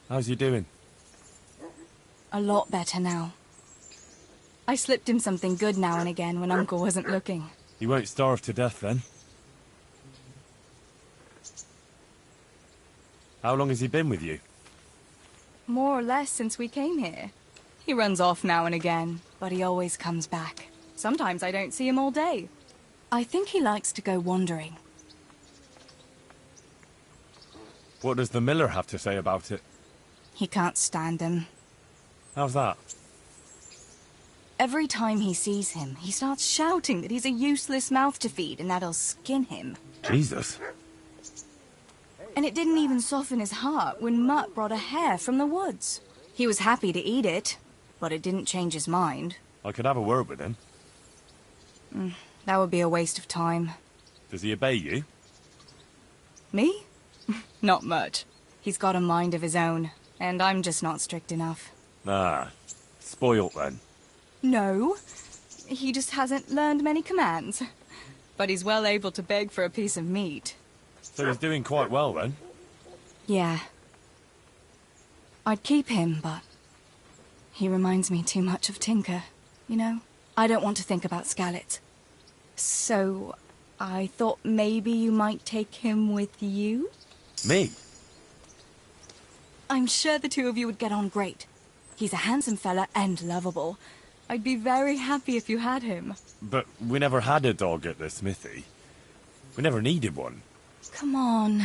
How's he doing? A lot better now. I slipped him something good now and again when Uncle wasn't looking. He won't starve to death then. How long has he been with you? More or less since we came here. He runs off now and again, but he always comes back. Sometimes I don't see him all day. I think he likes to go wandering. What does the miller have to say about it? He can't stand him. How's that? Every time he sees him, he starts shouting that he's a useless mouth to feed and that'll skin him. Jesus. And it didn't even soften his heart when Mutt brought a hare from the woods. He was happy to eat it, but it didn't change his mind. I could have a word with him. That would be a waste of time. Does he obey you? Me? Not much. He's got a mind of his own, and I'm just not strict enough. Ah, spoilt then. No, he just hasn't learned many commands. But he's well able to beg for a piece of meat. So he's doing quite well then? Yeah. I'd keep him, but he reminds me too much of Tinker, you know? I don't want to think about Skalitz. So I thought maybe you might take him with you? Me? I'm sure the two of you would get on great. He's a handsome fella and lovable. I'd be very happy if you had him. But we never had a dog at the smithy. We never needed one. Come on.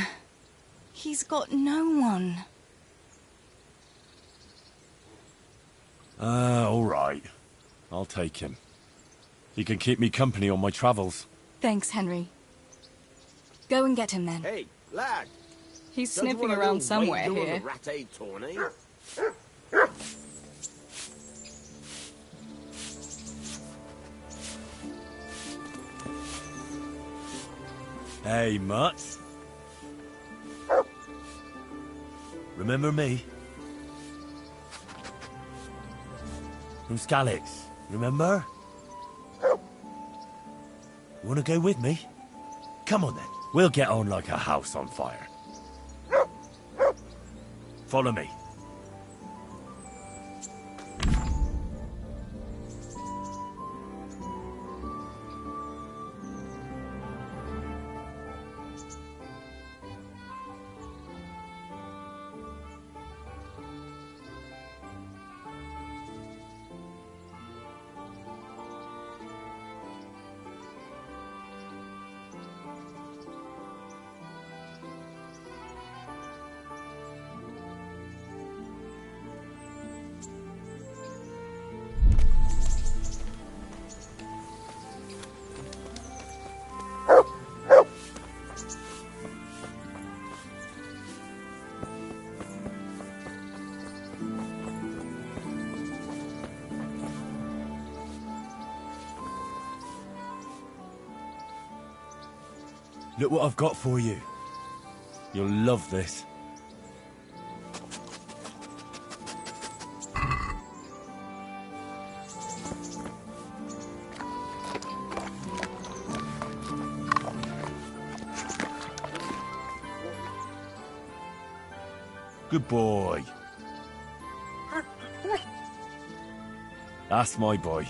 He's got no one. All right. I'll take him. He can keep me company on my travels. Thanks, Henry. Go and get him then. Hey, lad. He's Don't you sniffing want a around little somewhere wager on here. the rat-aid tourney? Hey, Mutt. Remember me? From Skalitz, remember? Wanna go with me? Come on then, we'll get on like a house on fire. Follow me. Look what I've got for you. You'll love this. Good boy. That's my boy.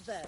then.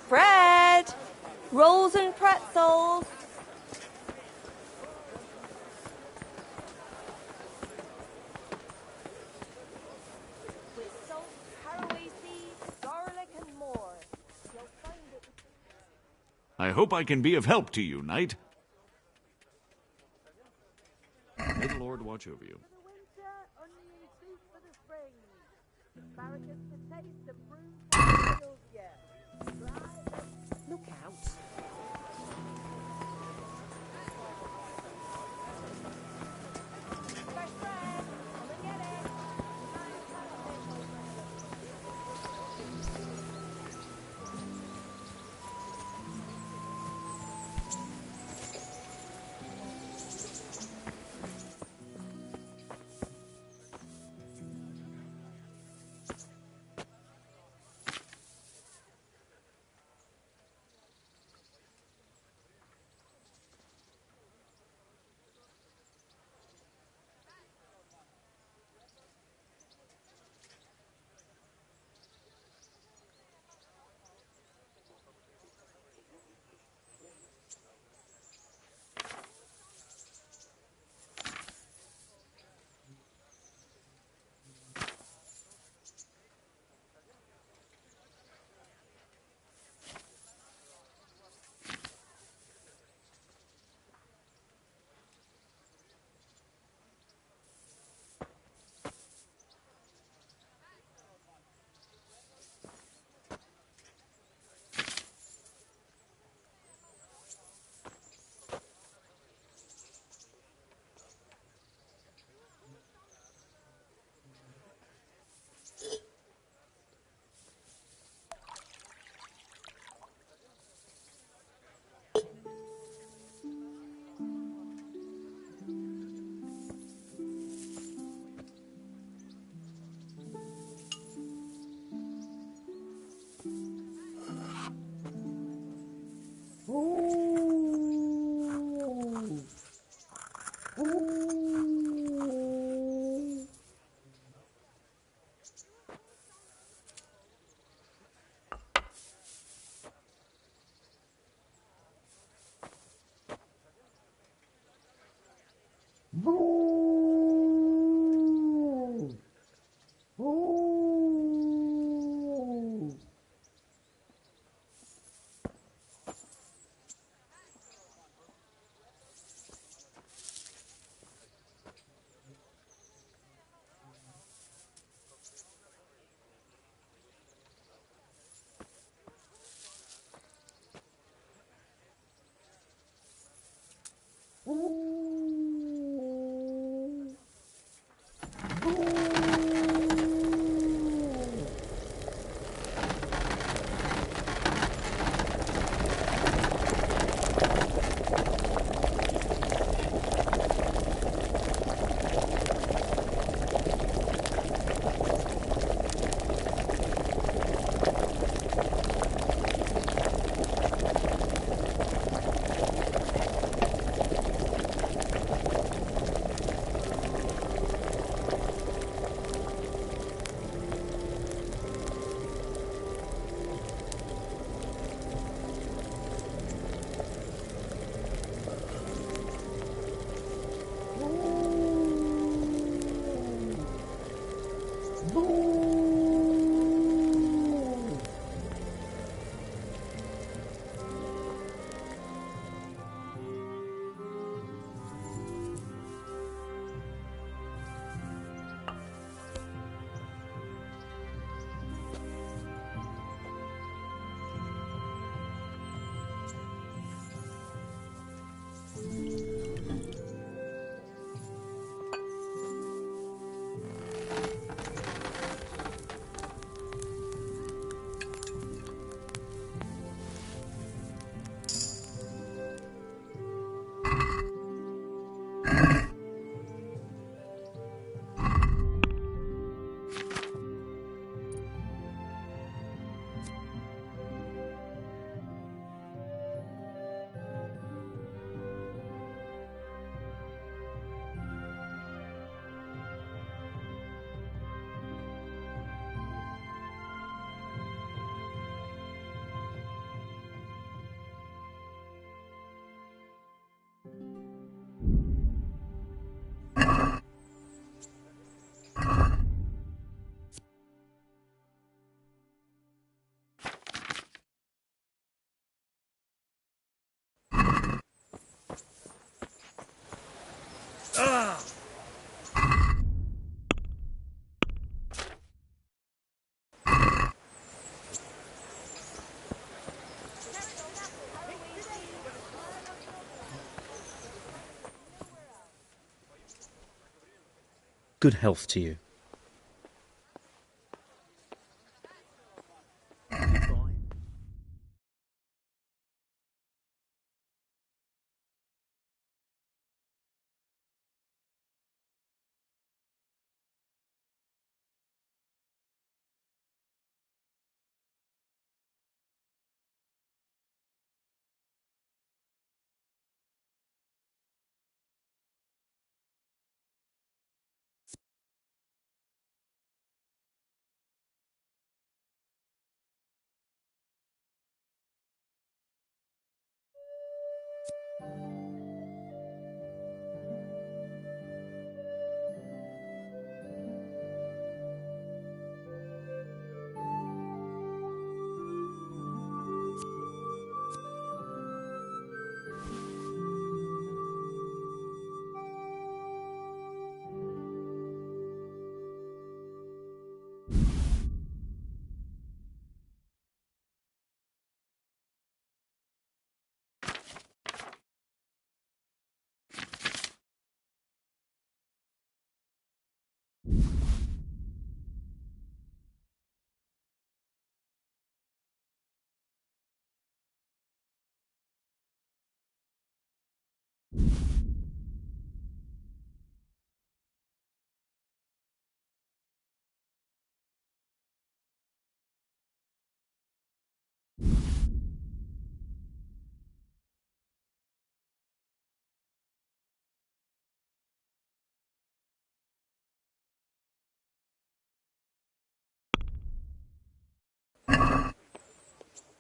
Bread! Rolls and pretzels! With salt, caraway seeds, garlic and more. You'll find it... I hope I can be of help to you, knight. May the Lord watch over you. Look out. Good health to you.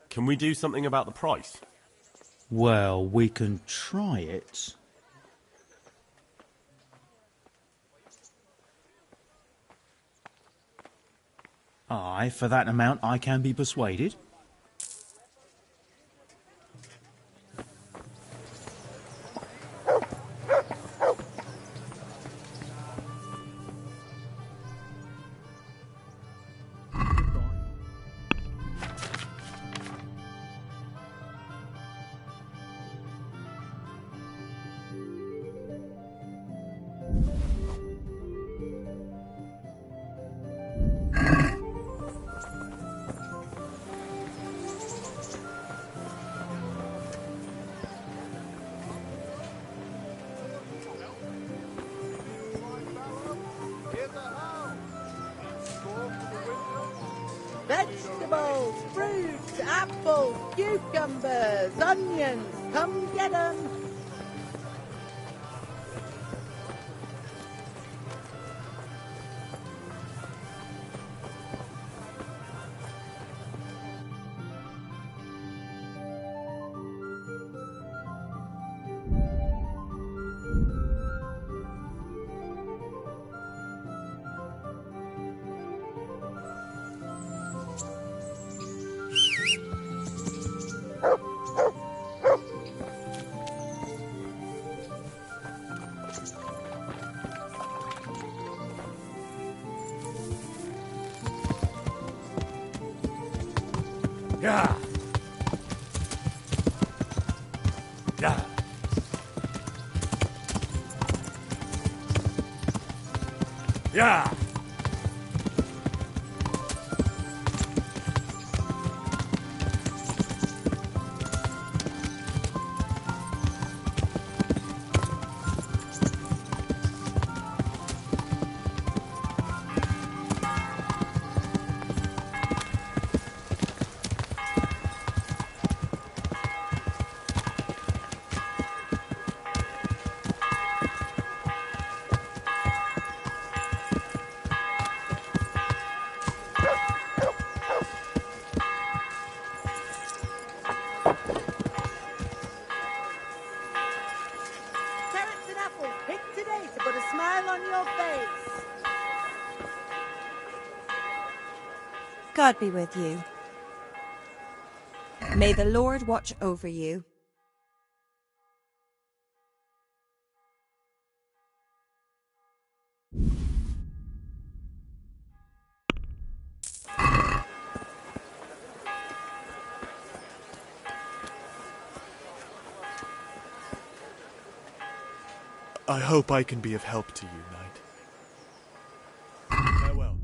Can we do something about the price? Well, we can try it. Aye, for that amount I can be persuaded. Vegetables, fruits, apples, cucumbers, onions. Come get 'em. Yeah. Yeah. Yeah. Carrots and apples picked today to put a smile on your face. God be with you. May the Lord watch over you. I hope I can be of help to you, Knight. Farewell.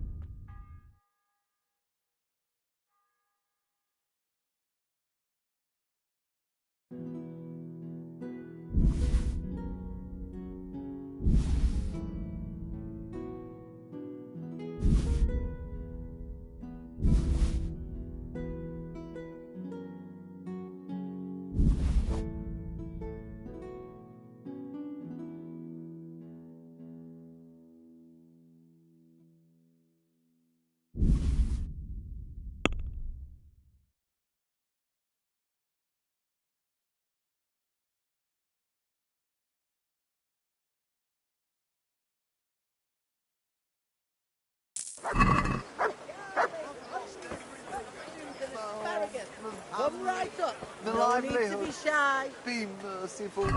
Come right up. The No need to livelihood. be shy. Be merciful.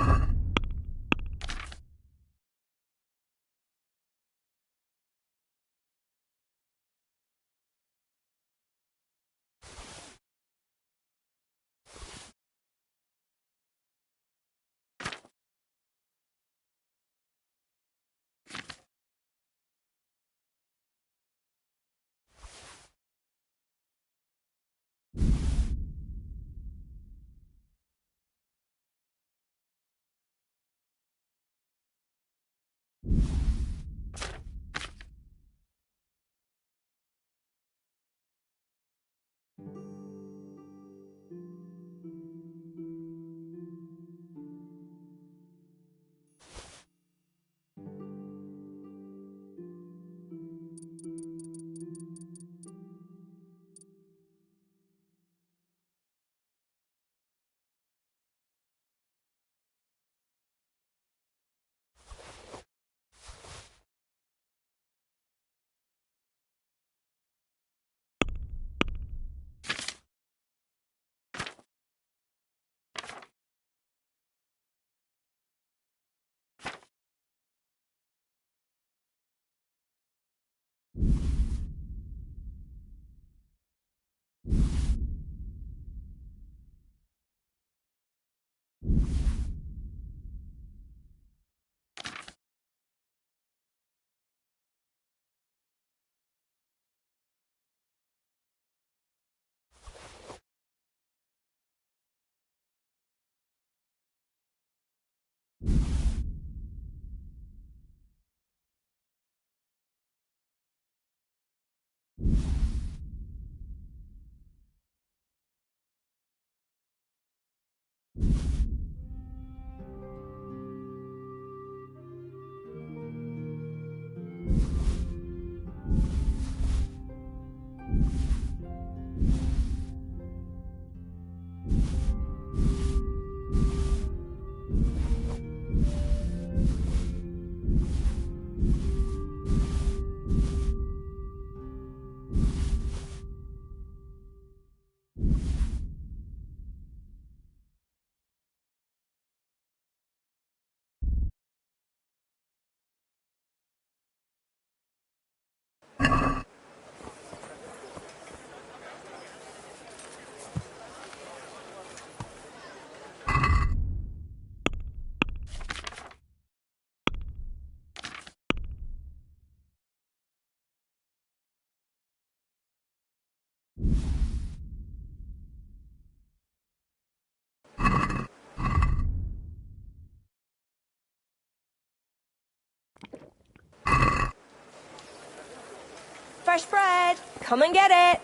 Fresh bread! Come and get it!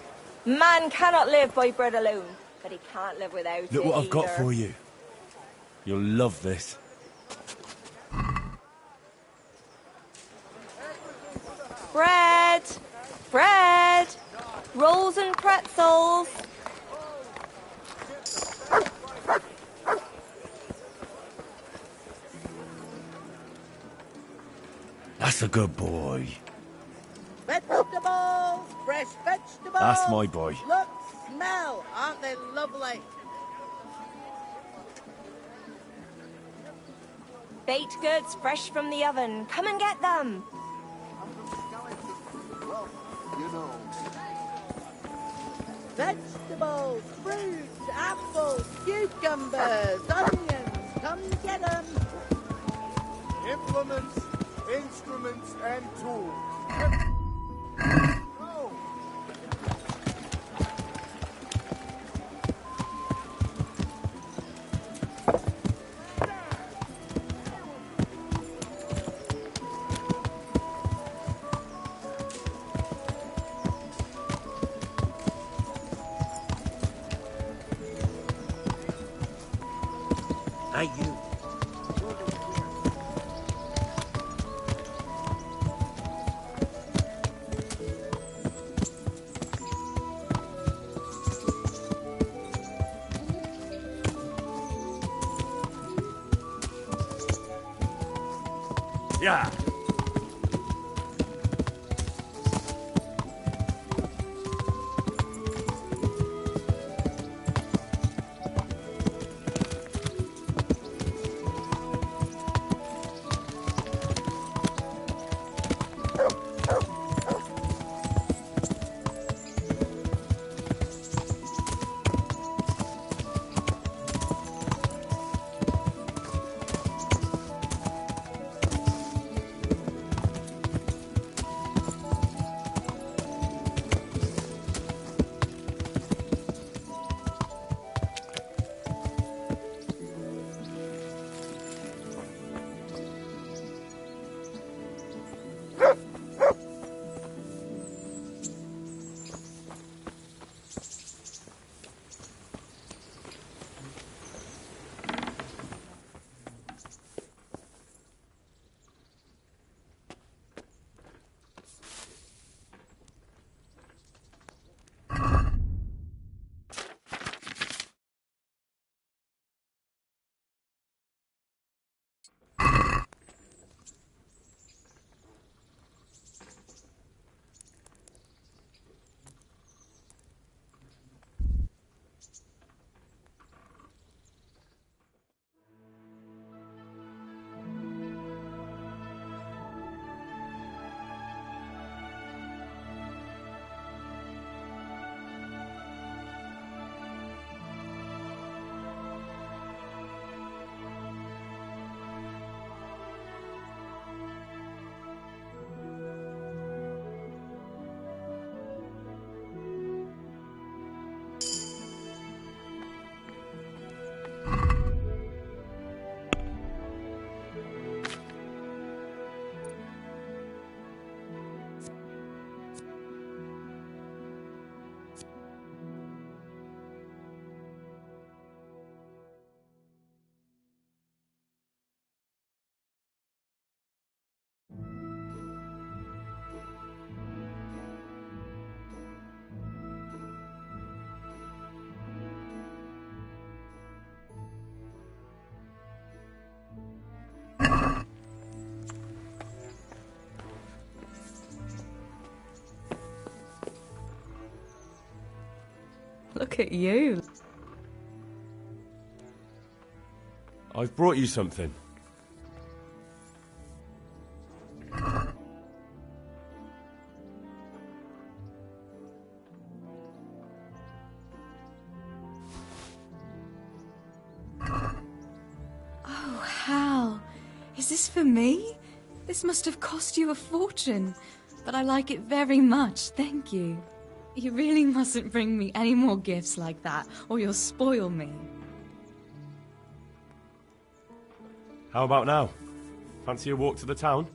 Man cannot live by bread alone, but he can't live without it Look what I've got either. for you. You'll love this. Bread! Bread! Rolls and pretzels! That's a good boy. Vegetables! Fresh vegetables! That's my boy. Look, smell! Aren't they lovely? Baked goods fresh from the oven. Come and get them! Well, you know. Vegetables, fruits, apples, cucumbers, onions. Come get them! Implements, instruments, and tools. Oh. Hey, you. Yeah. Look at you. I've brought you something. Oh, Hal. Is this for me? This must have cost you a fortune. But I like it very much, thank you. You really mustn't bring me any more gifts like that, or you'll spoil me. How about now? Fancy a walk to the town?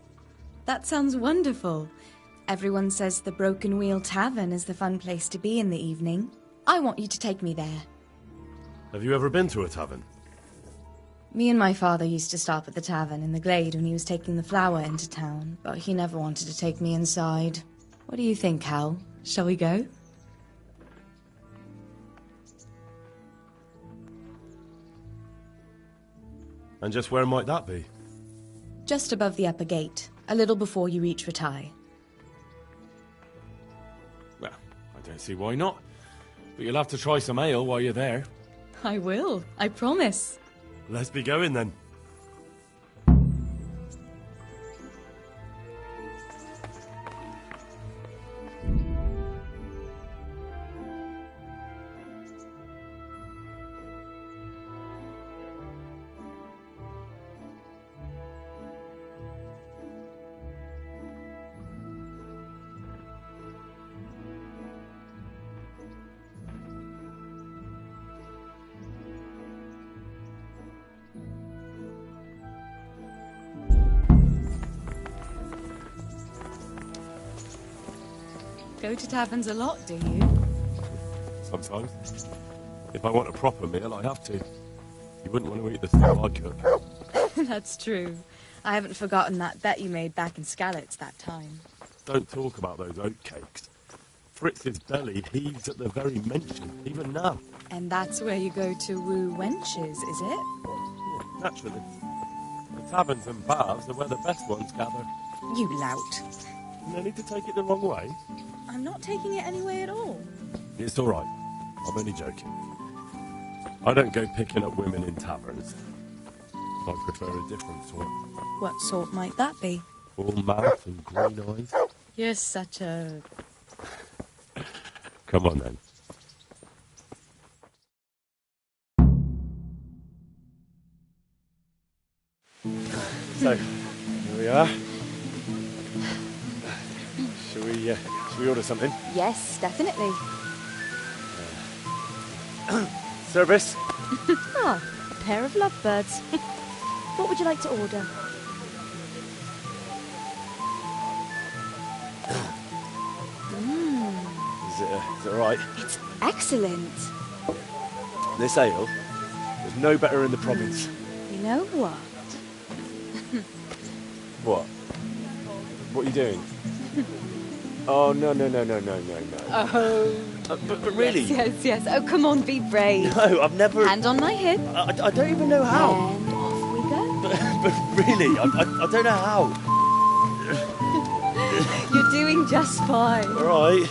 That sounds wonderful. Everyone says the Broken Wheel Tavern is the fun place to be in the evening. I want you to take me there. Have you ever been to a tavern? Me and my father used to stop at the tavern in the glade when he was taking the flour into town, but he never wanted to take me inside. What do you think, Hal? Shall we go? And just where might that be? Just above the upper gate, a little before you reach Ratai. Well, I don't see why not. But you'll have to try some ale while you're there. I will, I promise. Let's be going then. Go to taverns a lot, do you? Sometimes. If I want a proper meal, I have to. You wouldn't want to eat the stuff I cook. That's true. I haven't forgotten that bet you made back in Skalitz that time. Don't talk about those oatcakes. Fritz's belly heaves at the very mention, even now. And that's where you go to woo wenches, is it? Yeah, naturally. The taverns and baths are where the best ones gather. You lout. No need to take it the wrong way. I'm not taking it any way at all. It's all right. I'm only joking. I don't go picking up women in taverns. I prefer a different sort. What sort might that be? All mouth and green eyes. You're such a... Come on then. So, here we are. Shall we order something? Yes, definitely. Service? Ah, a pair of lovebirds. What would you like to order? Is it alright? It's excellent. This ale was no better in the province. You know what? What? What are you doing? Oh, no. Oh. But really? Yes. Oh, come on, be brave. No, I've never... Hand on my hip. I don't even know how. And off we go. But really, I don't know how. You're doing just fine. All right.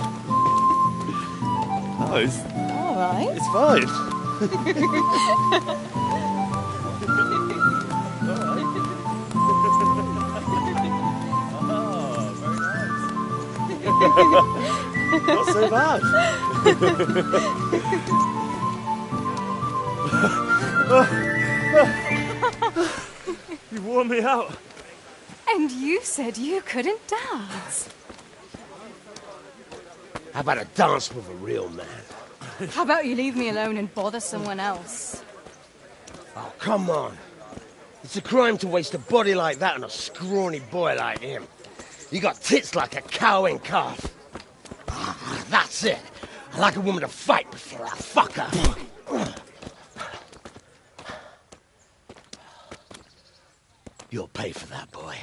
No, it's... All right. It's fine. Not so bad. You wore me out. And you said you couldn't dance. How about a dance with a real man? How about you leave me alone and bother someone else? Oh, come on. It's a crime to waste a body like that on a scrawny boy like him. You got tits like a cow in calf. That's it. I like a woman to fight before I fuck her. You'll pay for that, boy.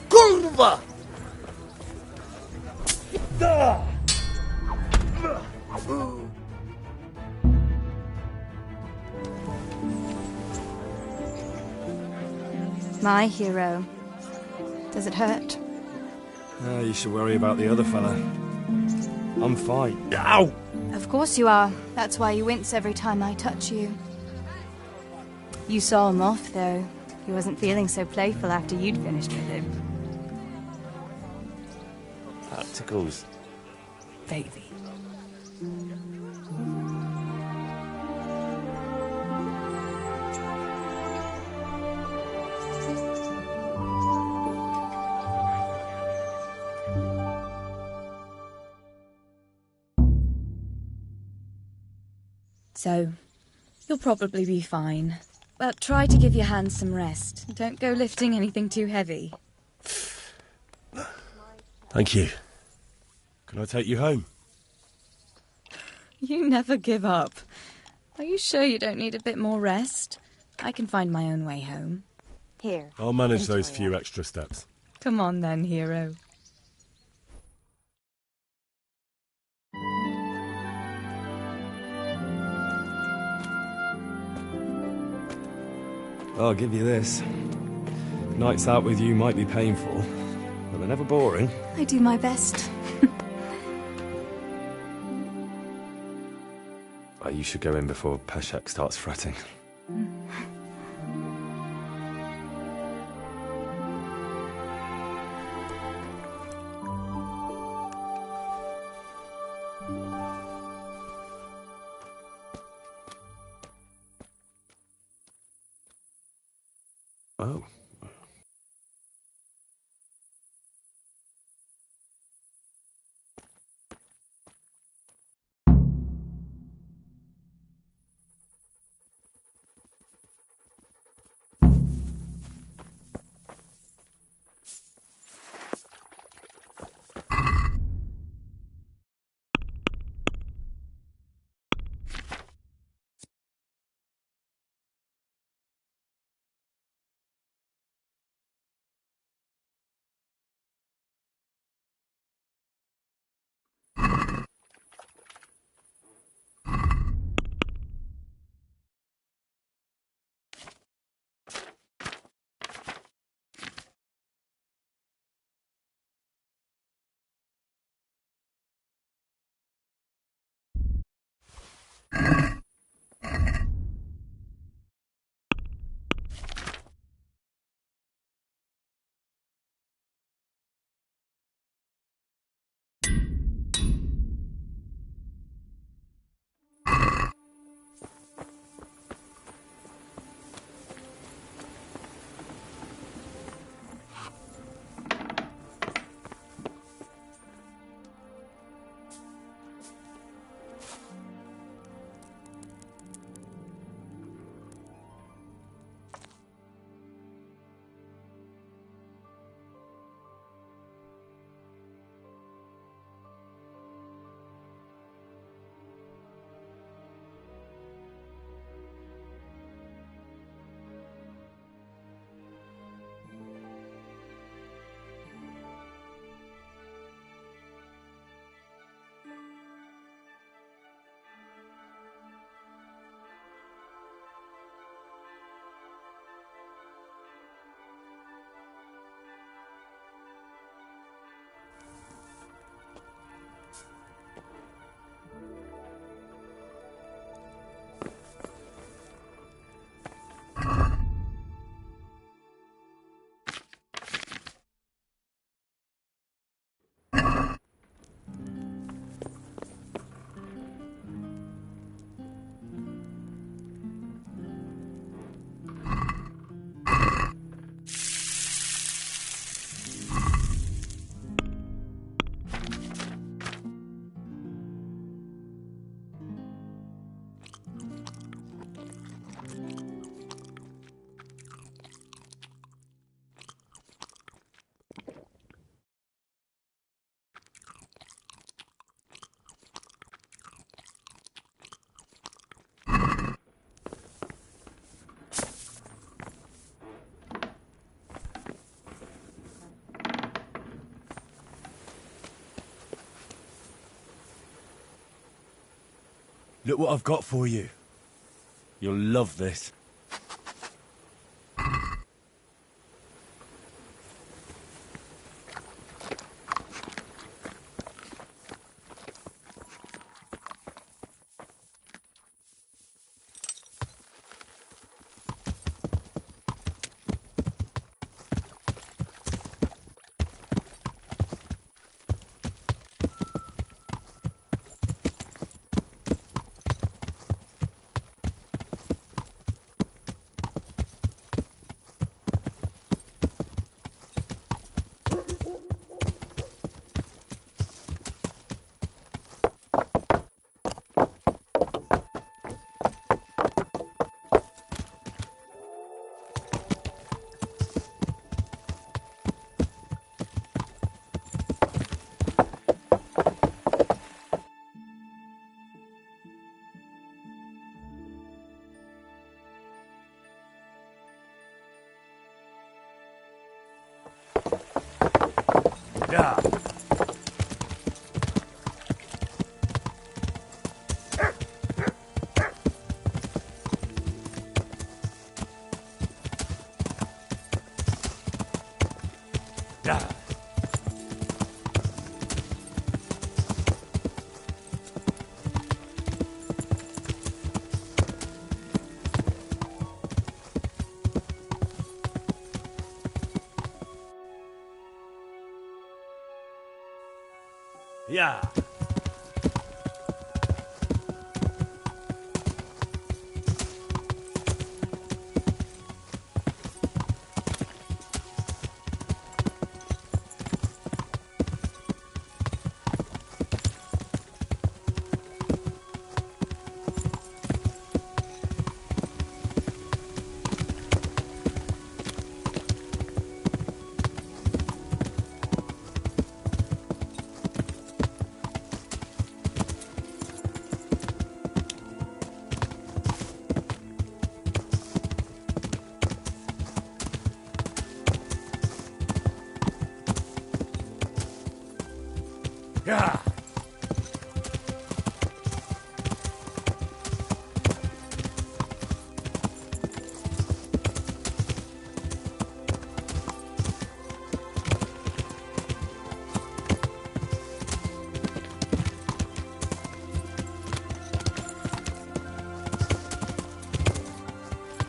Kurwa! My hero. Does it hurt? You should worry about the other fella. I'm fine. Ow! Of course you are. That's why you wince every time I touch you. You saw him off, though. He wasn't feeling so playful after you'd finished with him. That tickles. Baby. So, you'll probably be fine. But try to give your hands some rest. Don't go lifting anything too heavy. Thank you. Can I take you home? You never give up. Are you sure you don't need a bit more rest? I can find my own way home. Here. I'll manage those few extra steps. Come on then, hero. I'll give you this. Nights out with you might be painful, but they're never boring. I do my best. You should go in before Peshek starts fretting. Oh. Look what I've got for you. You'll love this. Yeah. Yeah. Yeah. Yeah.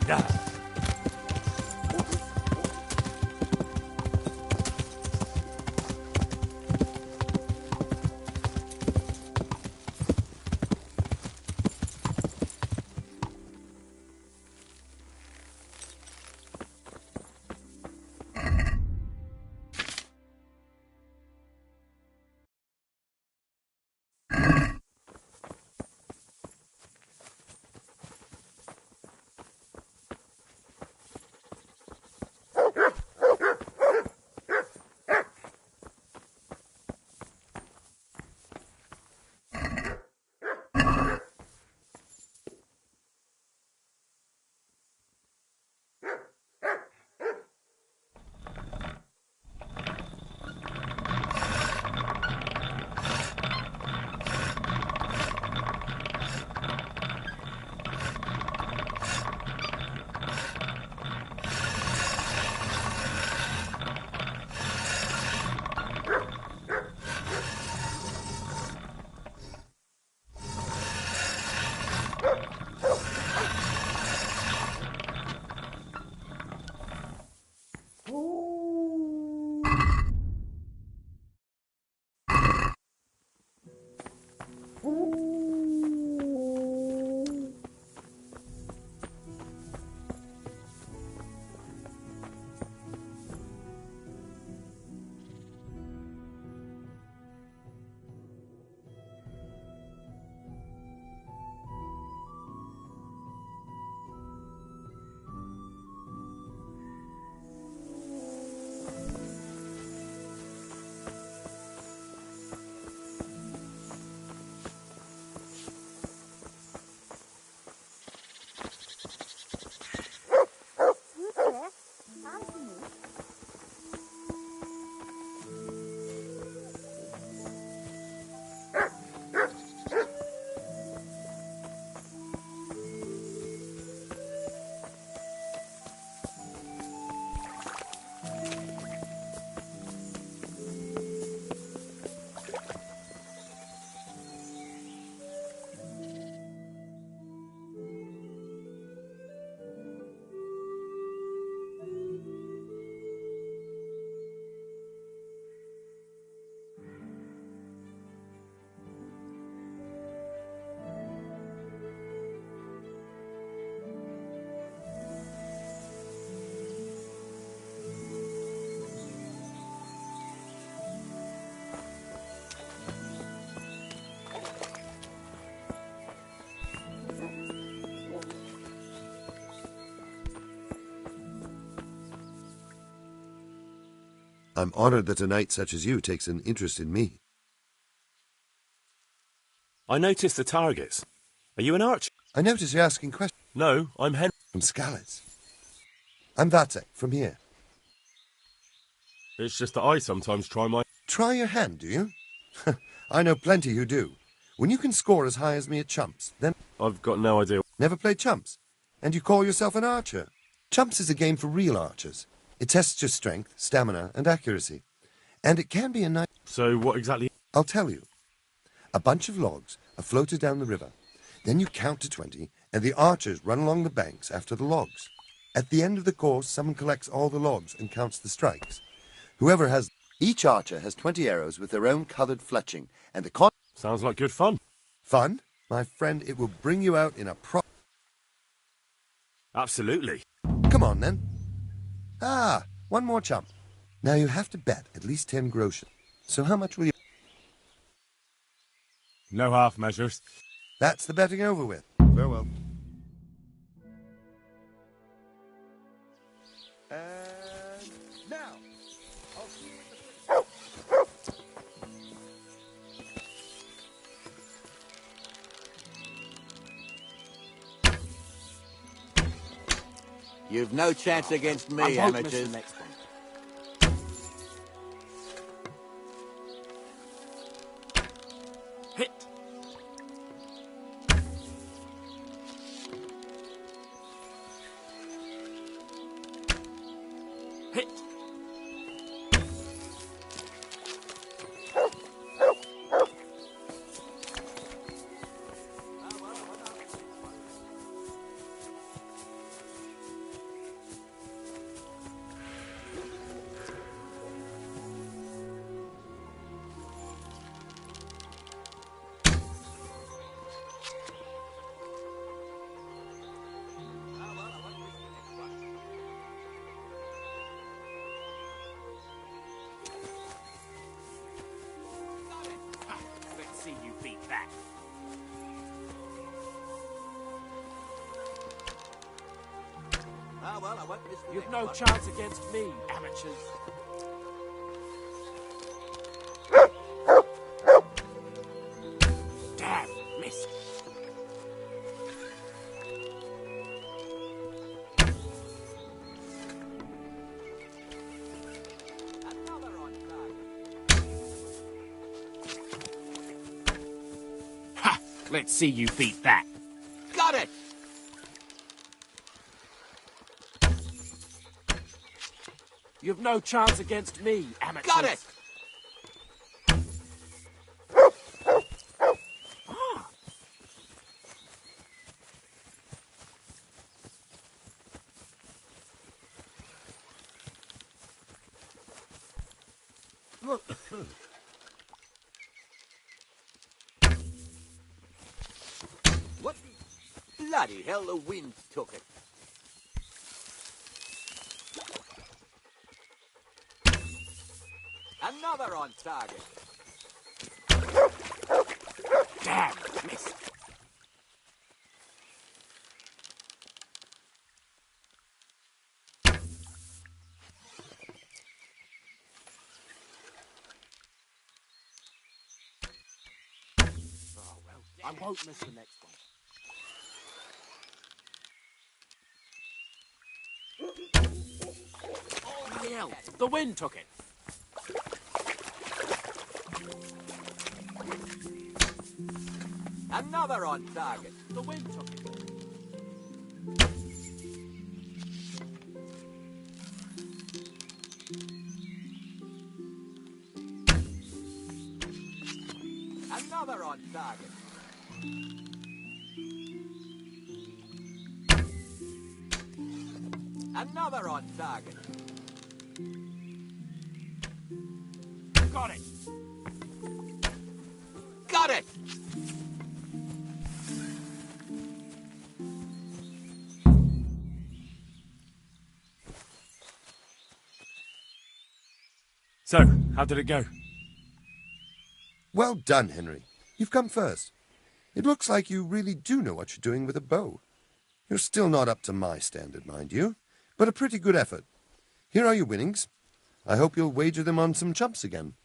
Yeah. Who's there? Answer me. I'm honored that a knight such as you takes an interest in me. I noticed the targets. Are you an archer? I notice you're asking questions. No, I'm Henry. From Skalitz. I'm Vatek, from here. It's just that I sometimes try my... try your hand, do you? I know plenty who do. When you can score as high as me at chumps, then... I've got no idea. Never played chumps? And you call yourself an archer? Chumps is a game for real archers. It tests your strength, stamina, and accuracy. And it can be a nice... So what exactly... I'll tell you. A bunch of logs are floated down the river. Then you count to 20, and the archers run along the banks after the logs. At the end of the course, someone collects all the logs and counts the strikes. Whoever has... Each archer has 20 arrows with their own coloured fletching, and the Sounds like good fun. Fun? My friend, it will bring you out in a Absolutely. Come on, then. Ah, one more chump. Now you have to bet at least 10 groschen. So how much will you... No half measures. That's the betting over with. Farewell. And now, I'll see you at the... You've no chance against me, amateurs. Hit. Hit. Let's see you beat that. Ah, well, I won't miss the You've next no one. chance against me, amateurs. Damn, missed. Another on target. Ha! Let's see you beat that. Got it! You've no chance against me, amateurs. Got it! Ah. What the bloody hell, the wind took it. Another on target. Damn, missed. Oh, well, I won't miss the next one. Oh, hell, the wind took it. Another on target. The wind took it. Another on target. Another on target. Got it. Got it! So, how did it go? Well done, Henry. You've come first. It looks like you really do know what you're doing with a bow. You're still not up to my standard, mind you, but a pretty good effort. Here are your winnings. I hope you'll wager them on some chumps again.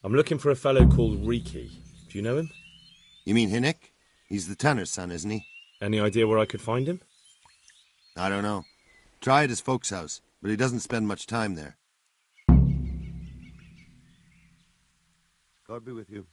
I'm looking for a fellow called Riki. Do you know him? You mean Hinnick? He's the tanner's son, isn't he? Any idea where I could find him? I don't know. Try at his folks' house, but he doesn't spend much time there. God be with you.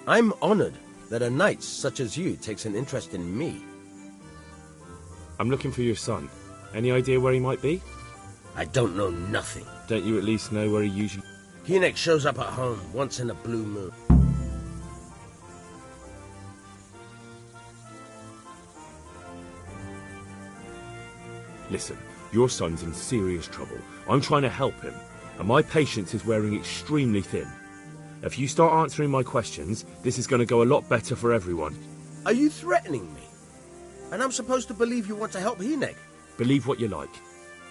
I'm honored that a knight such as you takes an interest in me. I'm looking for your son. Any idea where he might be? I don't know nothing. Don't you at least know where he usually... Hynek shows up at home once in a blue moon. Listen, your son's in serious trouble. I'm trying to help him, and my patience is wearing extremely thin. If you start answering my questions, this is going to go a lot better for everyone. Are you threatening me? And I'm supposed to believe you want to help Hynek? Believe what you like.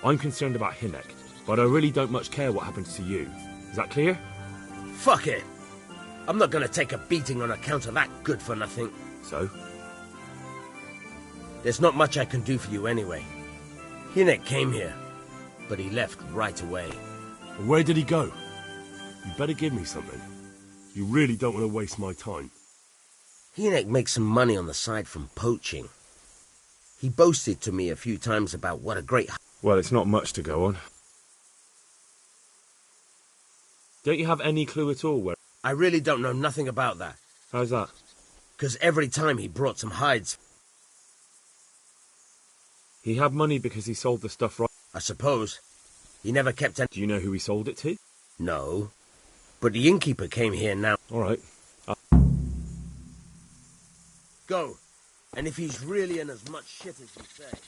I'm concerned about Hynek, but I really don't much care what happens to you. Is that clear? Fuck it! I'm not going to take a beating on account of that good-for-nothing. So? There's not much I can do for you anyway. Hynek came here, but he left right away. Where did he go? You better give me something. You really don't want to waste my time. Hynek makes some money on the side from poaching. He boasted to me a few times about what a great... Well, it's not much to go on. Don't you have any clue at all where... I really don't know nothing about that. How's that? 'Cause every time he brought some hides... He had money because he sold the stuff right... I suppose. He never kept any... Do you know who he sold it to? No. But the innkeeper came here now. All right. Go. And if he's really in as much shit as you say...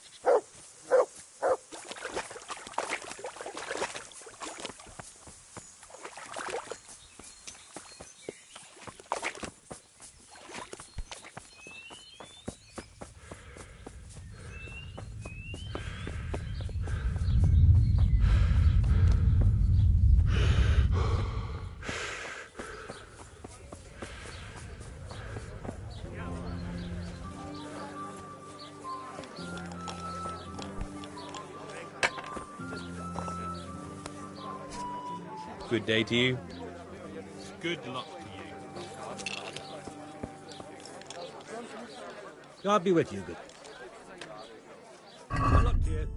Good day to you. Good luck to you. God be with you, good. Good luck to you.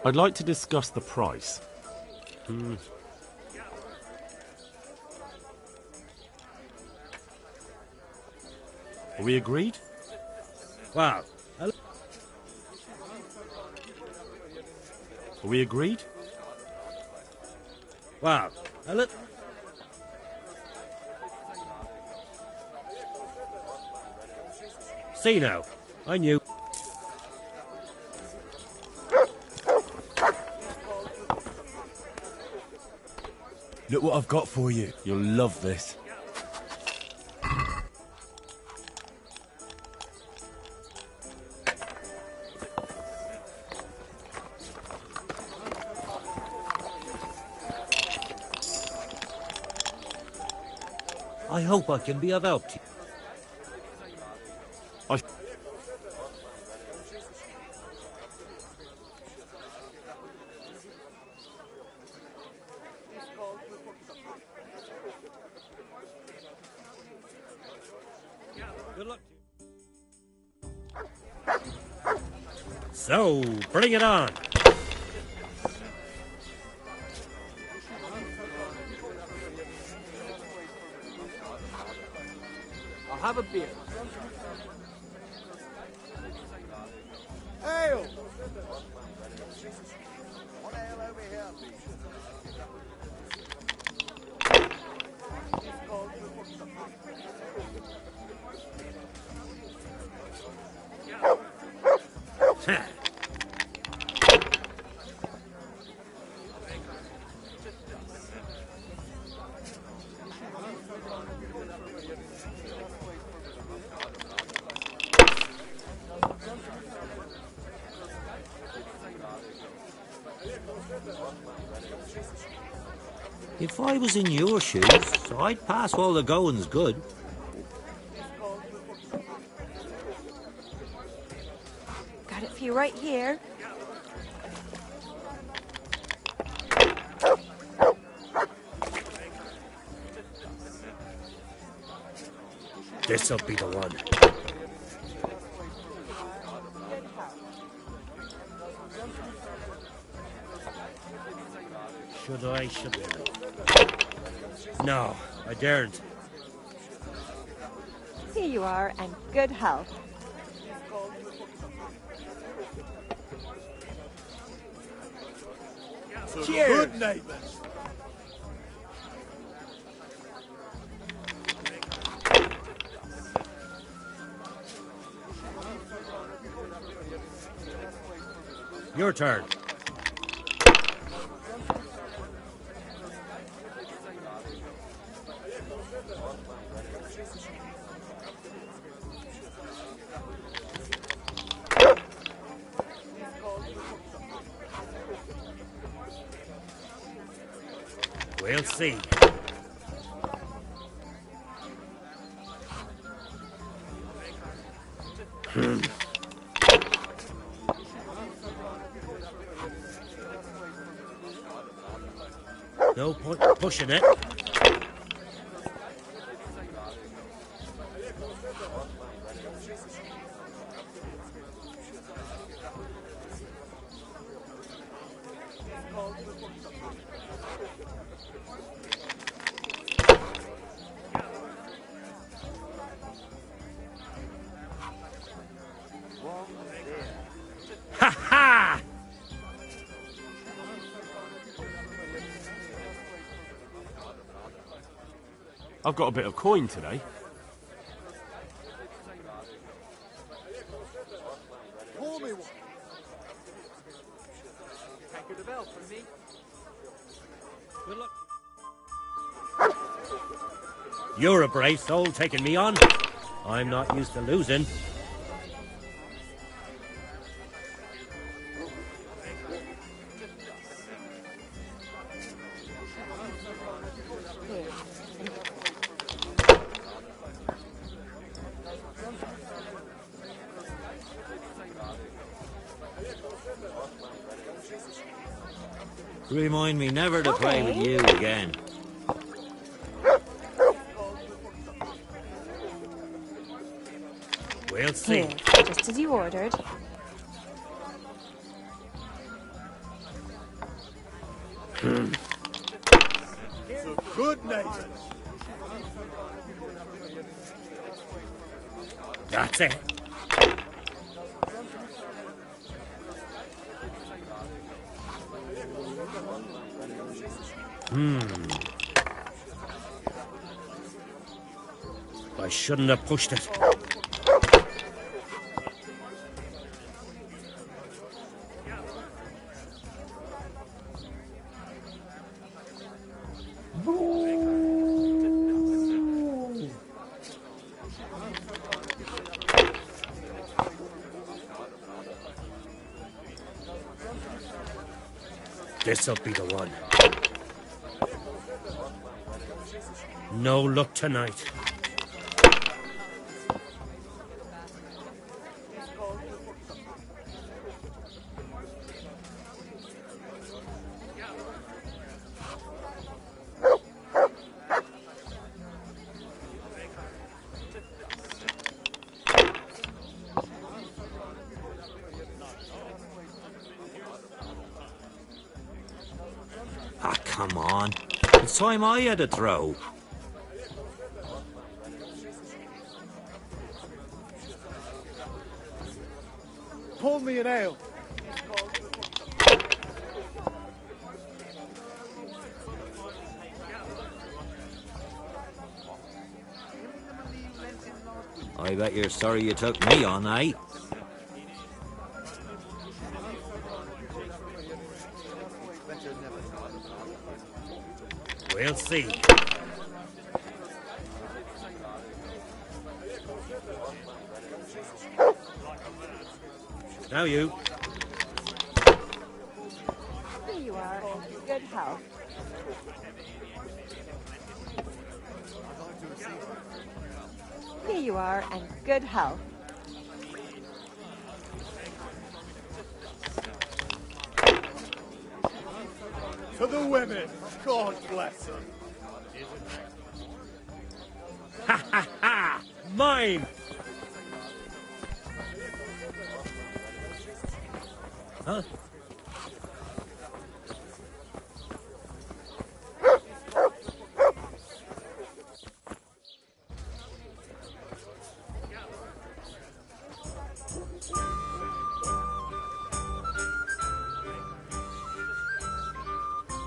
I'd like to discuss the price. Are we agreed? Well, Are we agreed? well, see now, I knew. Look what I've got for you. You'll love this. I hope I can be of help to you. Good luck to you. So, bring it on. I'll have a beer. Ale! One ale over here, please. If I was in your shoes, I'd pass all the goings good. Got it for you right here. This'll be the one. Shouldn't I? No, I daren't. Here you are, and good health. Cheers. Good neighbours. Your turn. We'll see. No point pushing it. Ha ha! I've got a bit of coin today. Pour me one. Can't get a bell from me. Good luck. You're a brave soul taking me on. I'm not used to losing. Remind me never to play with you again. We'll see. Here, just as you ordered. Good neighbors. That's it. I shouldn't have pushed it. This'll be the one. No luck tonight. Ah, come on. It's time I had a throw. Pour me an ale. I bet you're sorry you took me on, eh? We'll see. Now you. Here you are in good health. Here you are in good health. To the women. God bless them. Ha ha ha! Mine! Huh?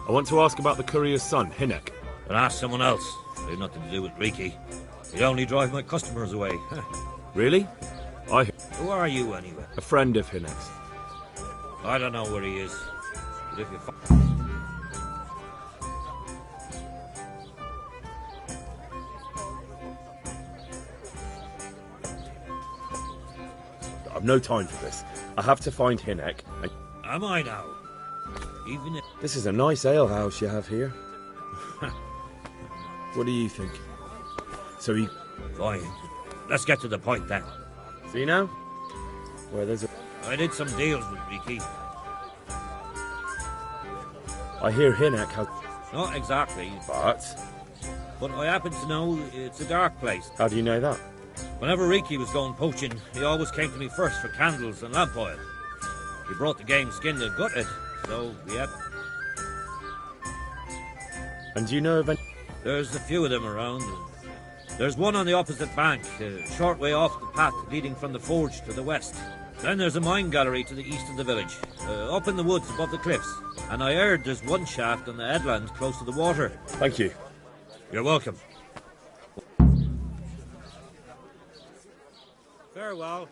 I want to ask about the courier's son, Hinek. But ask someone else. They have nothing to do with Riki. They only drive my customers away. Really? Who are you, anyway? A friend of Hinek's. I don't know where he is. But if you I've no time for this. I have to find Hinek. Am I now? Even if... This is a nice alehouse you have here. What do you think? So he... Fine. Let's get to the point then. See now? Where there's a... I did some deals with Riki. I hear Hinek has... Not exactly. But I happen to know it's a dark place. How do you know that? Whenever Riki was going poaching, he always came to me first for candles and lamp oil. He brought the game skinned and gutted, so we had... And do you know of any... There's a few of them around. There's one on the opposite bank, a short way off the path leading from the forge to the west. Then there's a mine gallery to the east of the village, up in the woods above the cliffs. And I heard there's one shaft on the headland close to the water. Thank you. You're welcome. Farewell.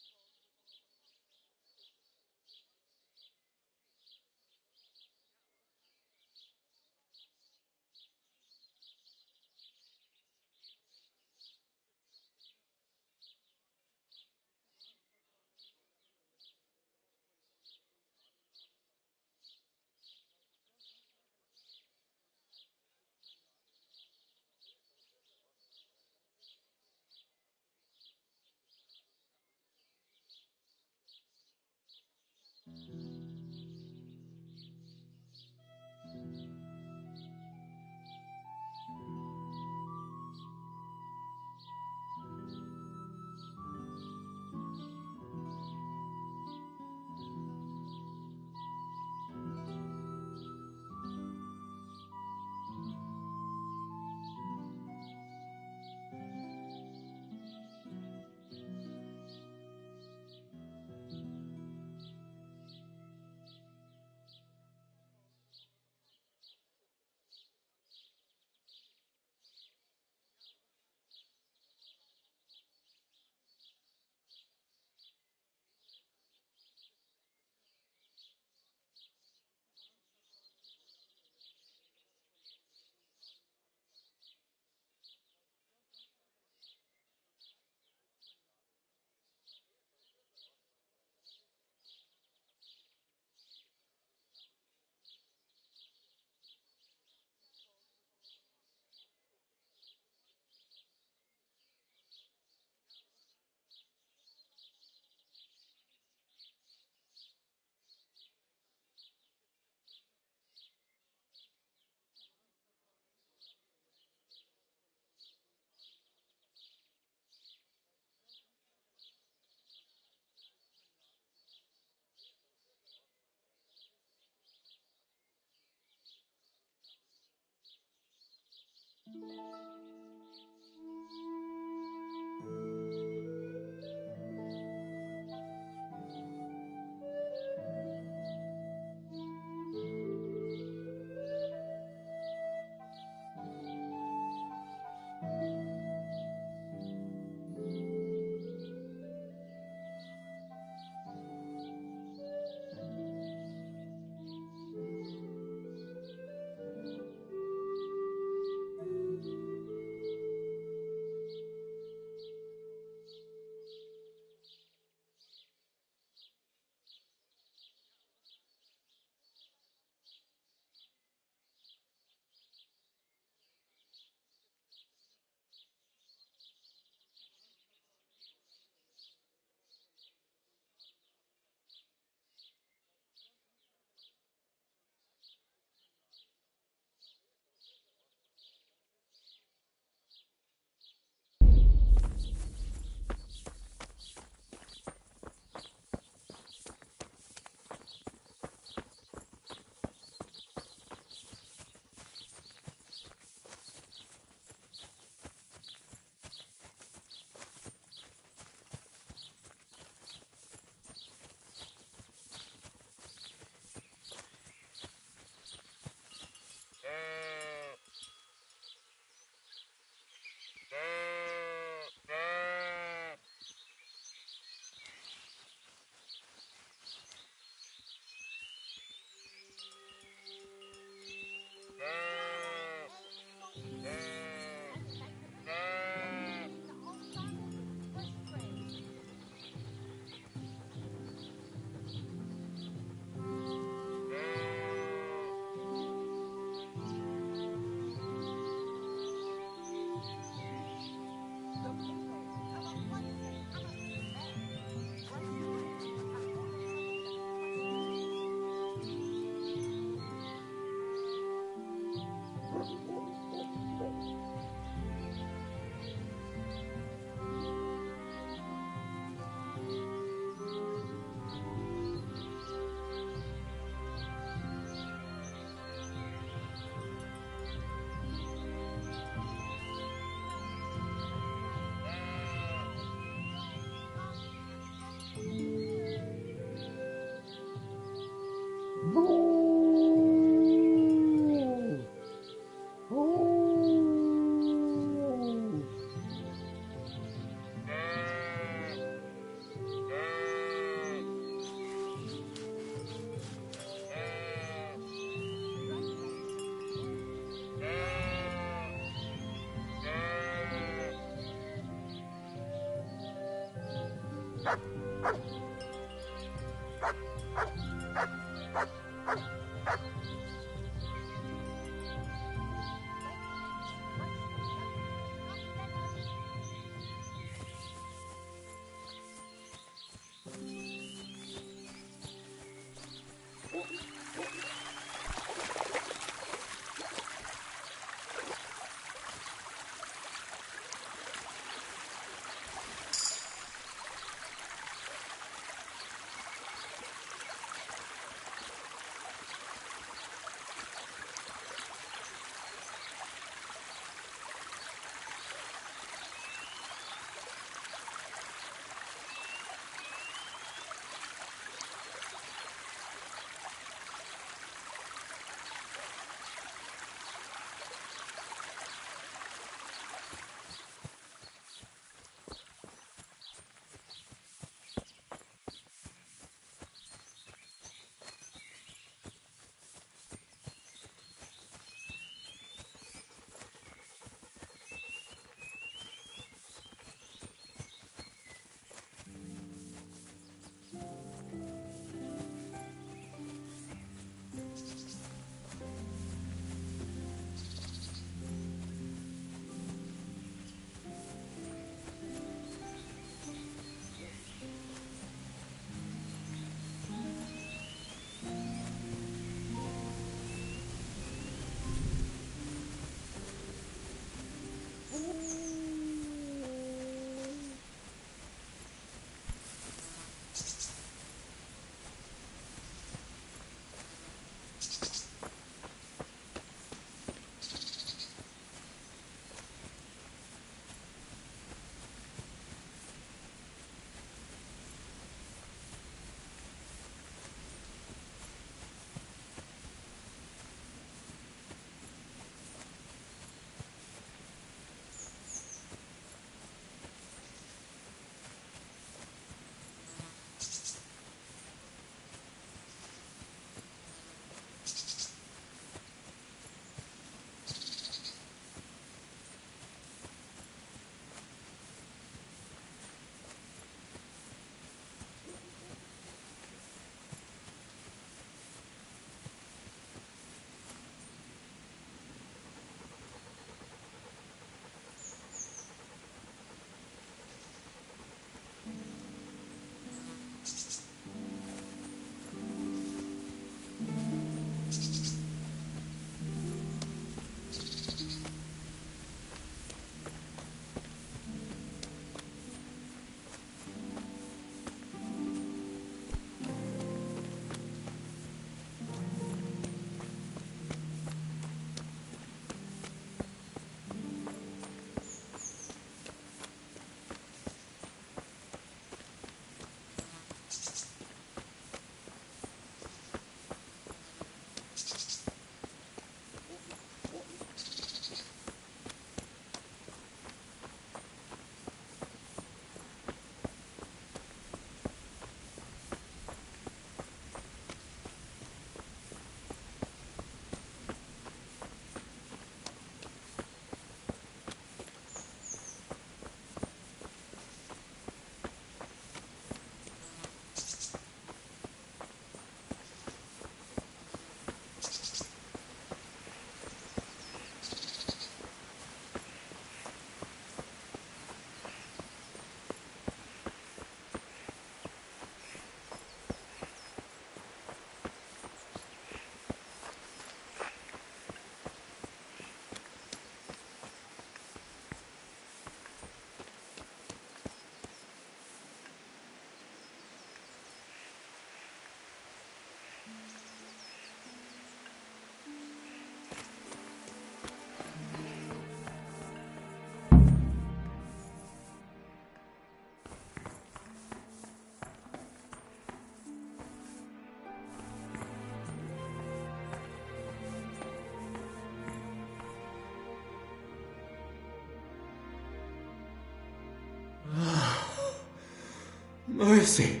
Mercy!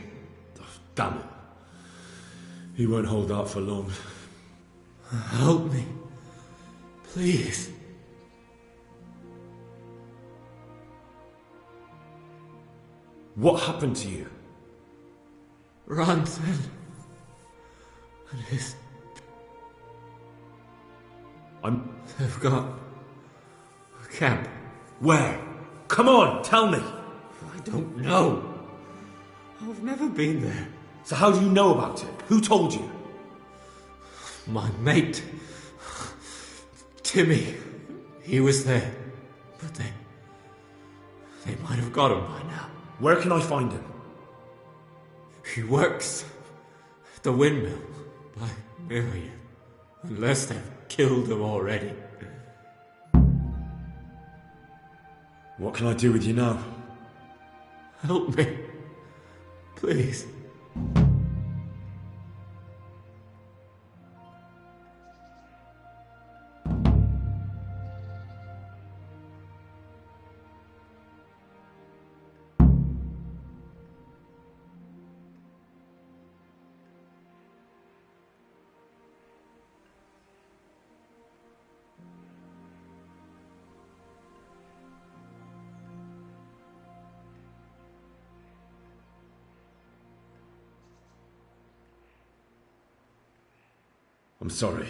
Oh, damn it. He won't hold out for long. Help me. Please. What happened to you? Ranson and his... They've got a camp. Where? Come on, tell me. I don't know. I've never been there. So how do you know about it? Who told you? My mate, Timmy. He was there. But they might have got him by now. Where can I find him? He works at the windmill by Miriam. Unless they've killed him already. What can I do with you now? Help me. Please. I'm sorry,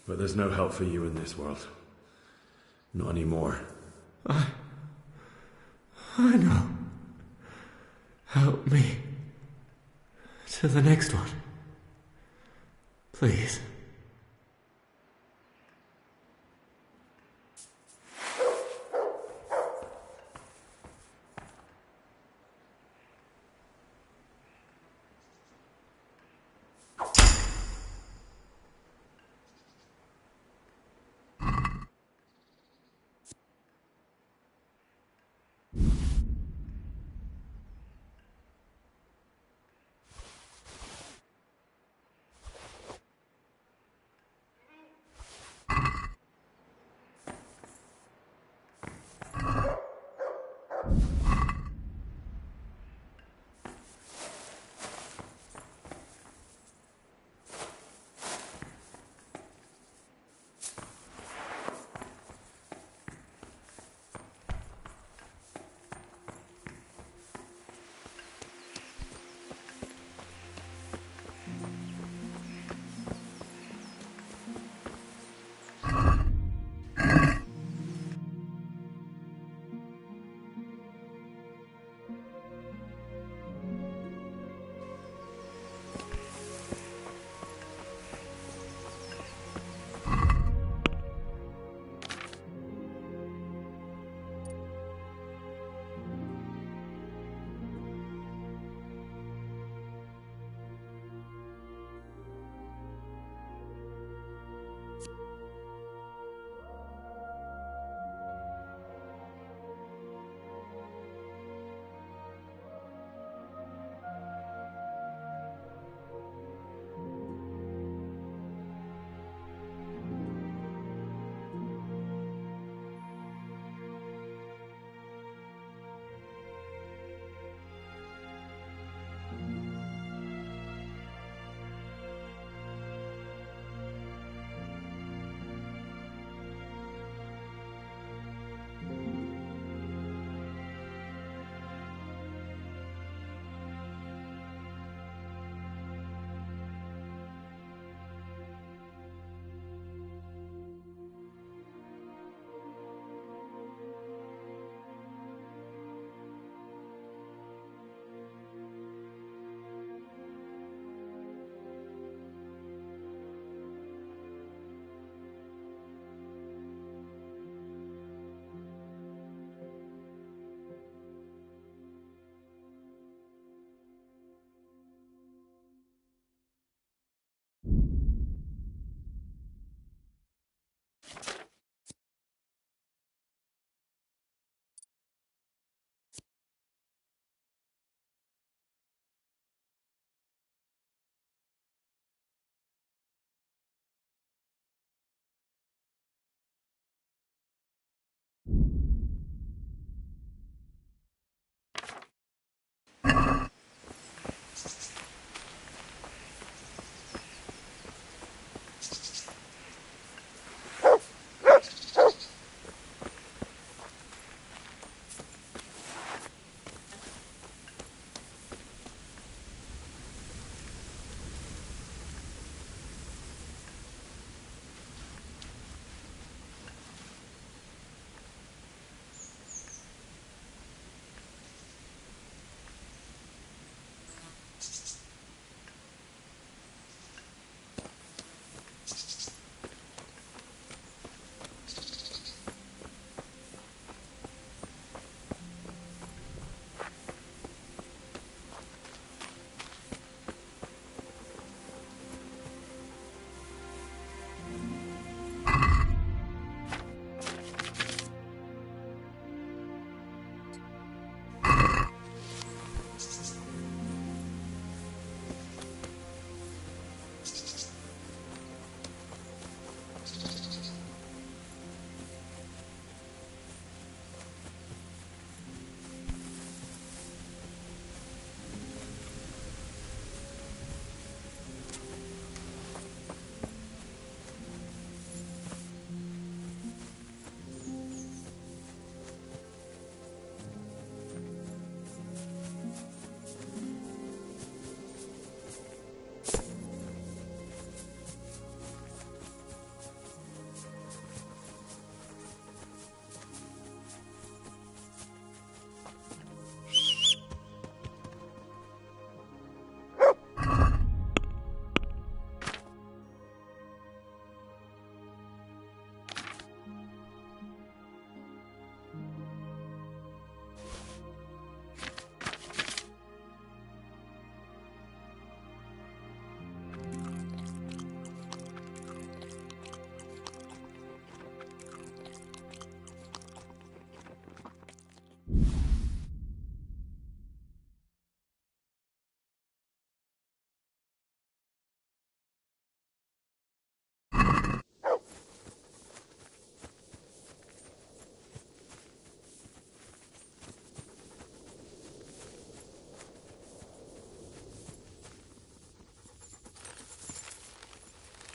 but there's no help for you in this world. Not anymore. I know. Help me. To the next one. Please.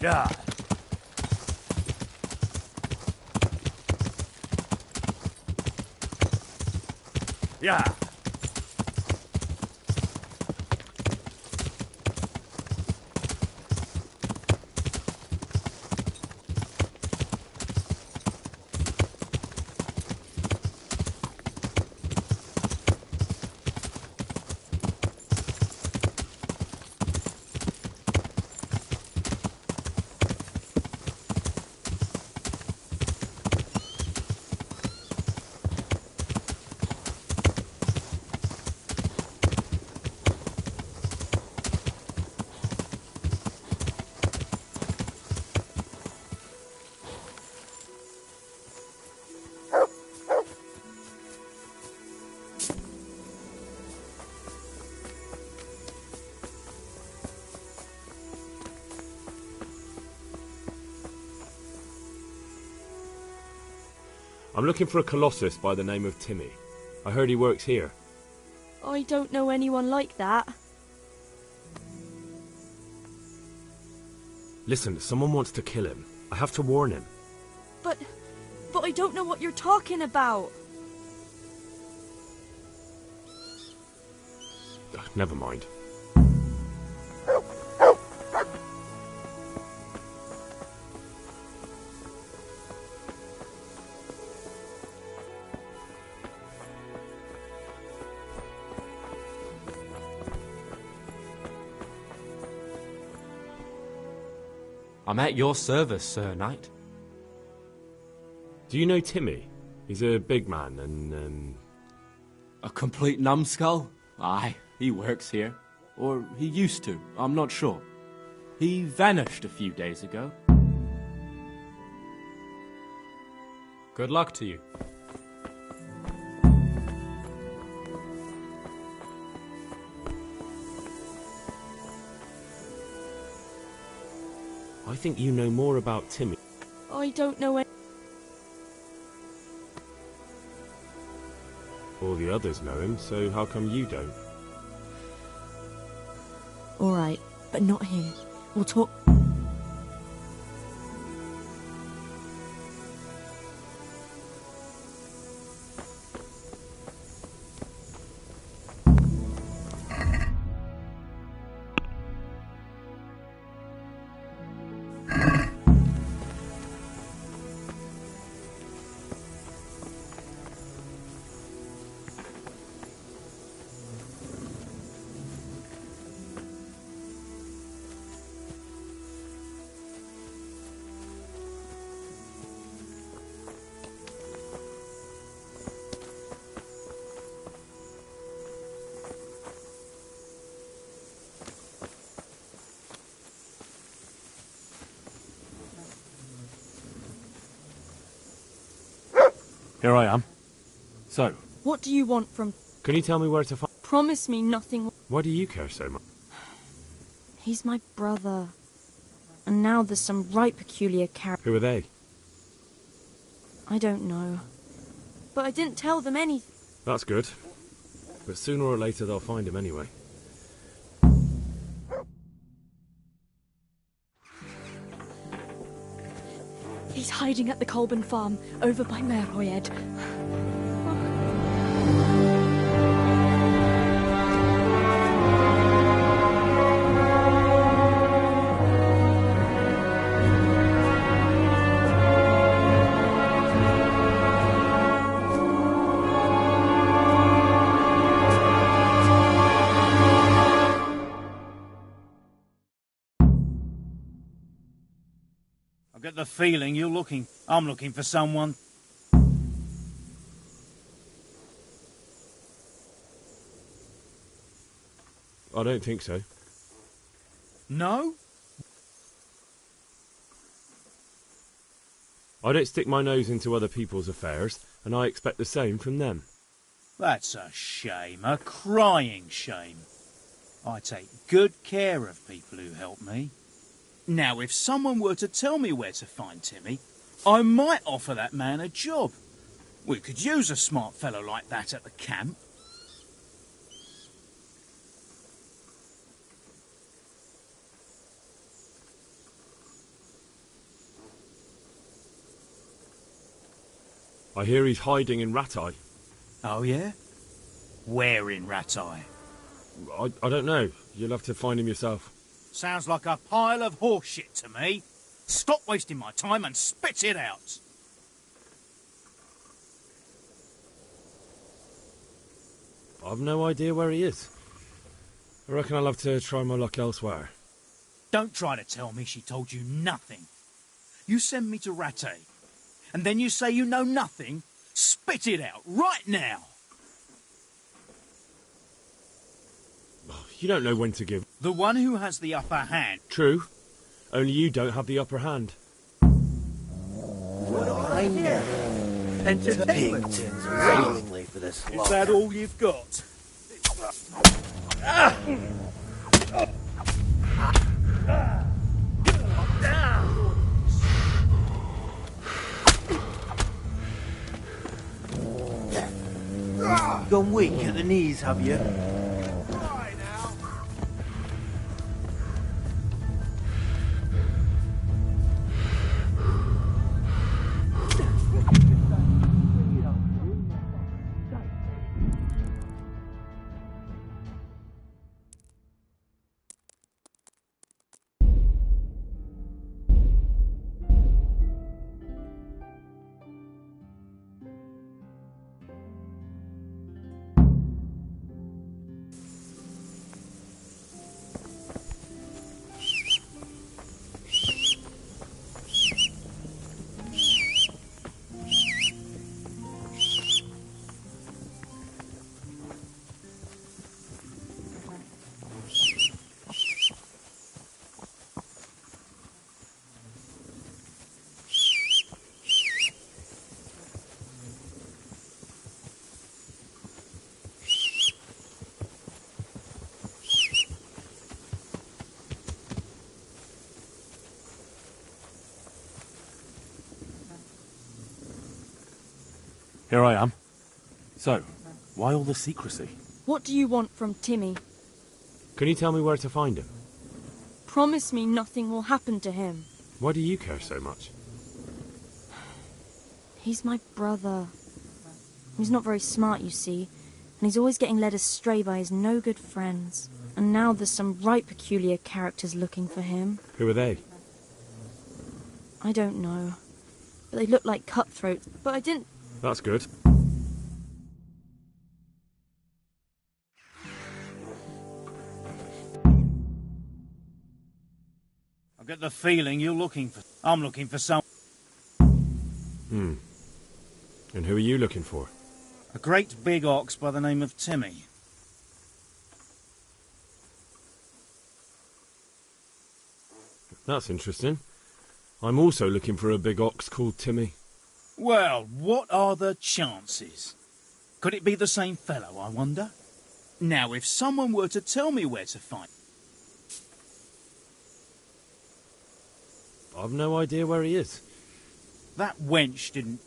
Yeah. Yeah. I'm looking for a colossus by the name of Timmy. I heard he works here. I don't know anyone like that. Listen, someone wants to kill him. I have to warn him. But I don't know what you're talking about. Ugh, never mind. I'm at your service, Sir Knight. Do you know Timmy? He's a big man and, A complete numbskull? Aye, he works here. Or he used to, I'm not sure. He vanished a few days ago. Good luck to you. I think you know more about Timmy. I don't know any... All the others know him, so how come you don't? All right, but not here. We'll talk... Here I am. So, What do you want from... can you tell me where to find... Promise me nothing... Why do you care so much? He's my brother. And now there's some right peculiar character... Who are they? I don't know. But I didn't tell them anything. That's good. But sooner or later they'll find him anyway. He's hiding at the Colburn farm, over by Merhoyed. I get the feeling you're looking... I'm looking for someone... I don't think so. No? I don't stick my nose into other people's affairs, and I expect the same from them. That's a shame, a crying shame. I take good care of people who help me. Now, if someone were to tell me where to find Timmy, I might offer that man a job. We could use a smart fellow like that at the camp. I hear he's hiding in Rattay. Oh, yeah? Where in Rattay? I don't know. You'll have to find him yourself. Sounds like a pile of horseshit to me. Stop wasting my time and spit it out. I've no idea where he is. I reckon I'll have to try my luck elsewhere. Don't try to tell me she told you nothing. You send me to Rattay, and then you say you know nothing? Spit it out, right now! You don't know when to give. The one who has the upper hand. True. Only you don't have the upper hand. Entertainment willingly for this Is that all you've got? Gone weak at the knees, have you? Here I am. So, why all the secrecy? What do you want from Timmy? Can you tell me where to find him? Promise me nothing will happen to him. Why do you care so much? He's my brother. He's not very smart, you see, and he's always getting led astray by his no-good friends. And now there's some right peculiar characters looking for him. Who are they? I don't know. But they look like cutthroats. But I didn't... That's good. I get the feeling you're looking for... I'm looking for some... And who are you looking for? A great big ox by the name of Timmy. That's interesting. I'm also looking for a big ox called Timmy. Well, what are the chances? Could it be the same fellow, I wonder? Now, if someone were to tell me where to find... I've no idea where he is. That wench didn't...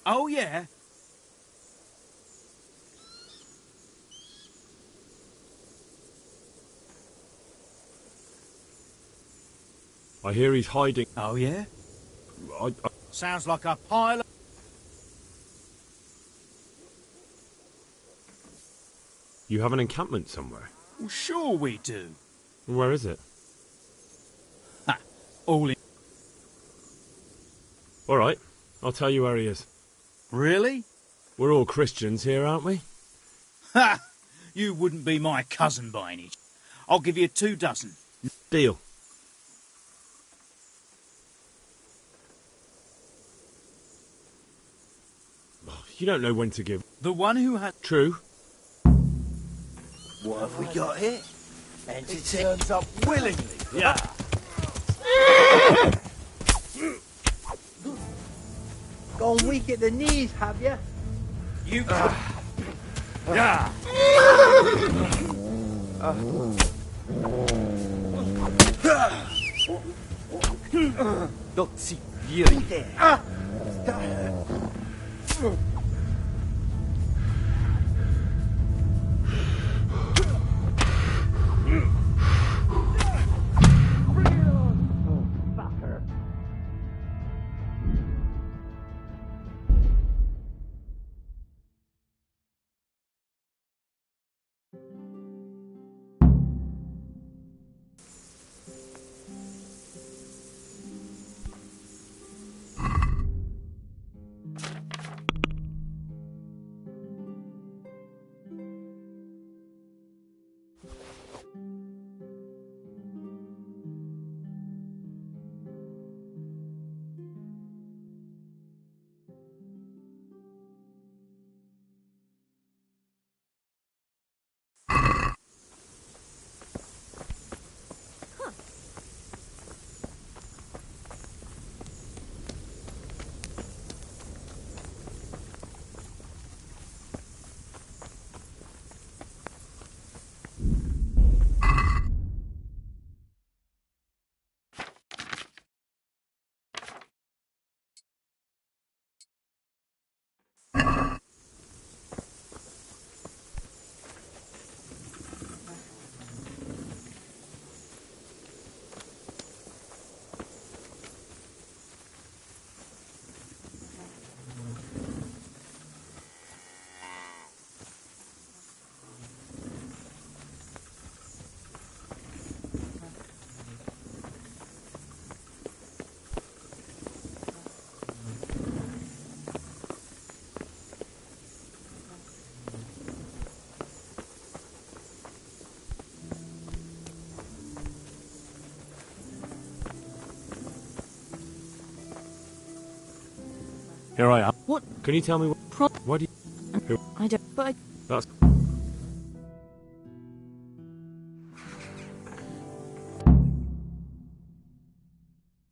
Oh, yeah? I hear he's hiding. Oh, yeah? I... Sounds like a pile of... You have an encampment somewhere? Well, sure we do. Where is it? Ha! All in... All right, I'll tell you where he is. Really? We're all Christians here, aren't we? Ha! You wouldn't be my cousin by any... I'll give you 2 dozen. Deal. You don't know when to give. The one who had... True. What have we got here? It turns up willingly. Yeah. Gone weak at the knees, have you? You... Yeah. Don't see really there. Here I am. What? Can you tell me what? Why do you? Who? I don't. But I. That's.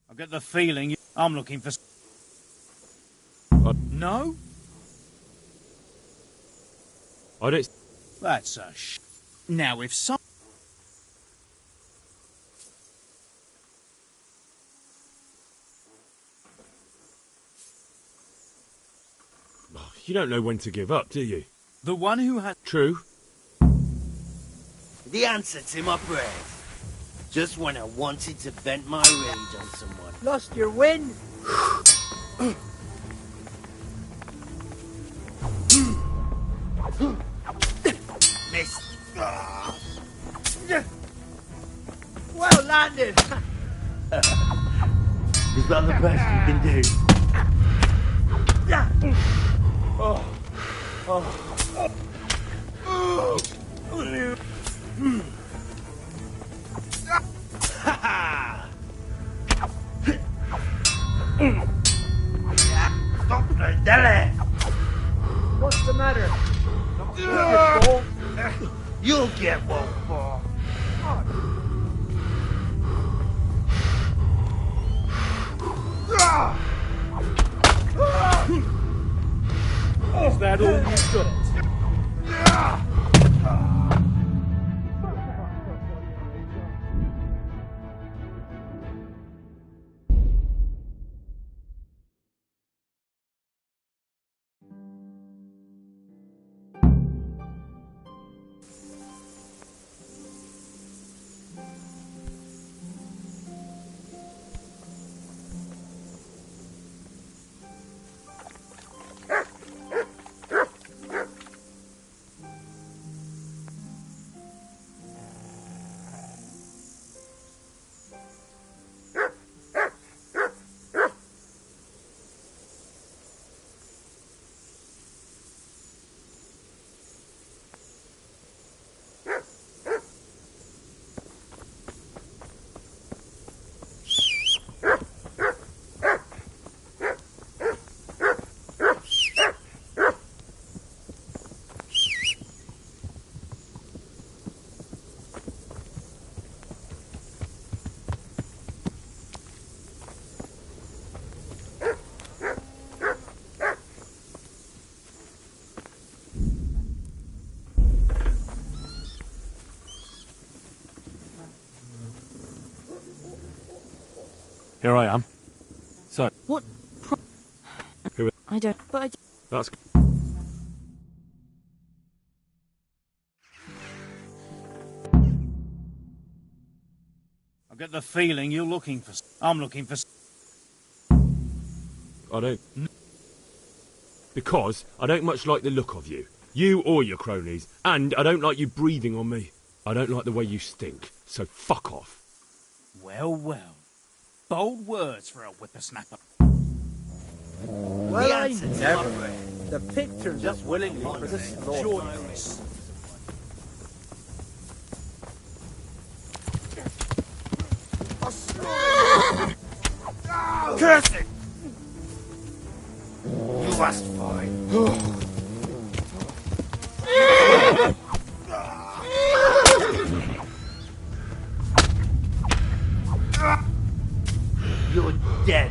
I get the feeling I'm looking for... No? I don't. That's a Now, if some... You don't know when to give up, do you? The one who had... True. The answer to my prayers. Just when I wanted to vent my rage on someone. Lost your wind? Missed. Well landed. Is that the best you can do? Oh. Stop the deli! What's the matter? You'll get one for. Is that all you've got? Here I am. So. What? Who? I don't. But I. That's. I get the feeling you're looking for... I'm looking for... I don't. Because I don't much like the look of you. You or your cronies. And I don't like you breathing on me. I don't like the way you stink. So fuck off. Well, well. Bold words for a whippersnapper. Well, I never. The pictures Just willingly for the slaughter. Joyous. Curse it! You asked for it. You're dead.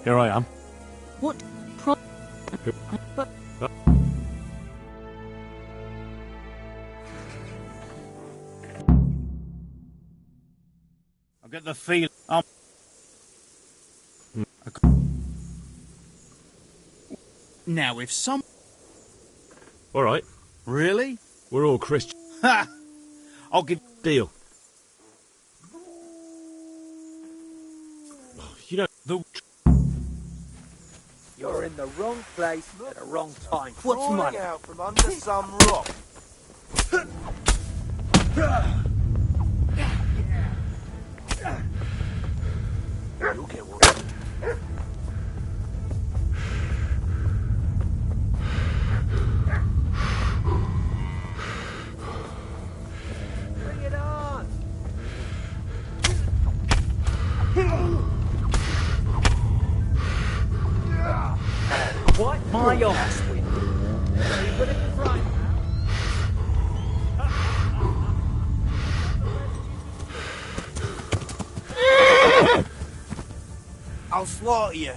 Here I am. What pro... But... I get the feeling I'm... Now, if some... All right. Really? We're all Christian. Ha! I'll give... Deal. You know... The... You're in the wrong place at the wrong time. What's Crawling money? out from under some rock. You'll get what. Bring it on! What? My ass with you. You put it in front. I'll slaughter you.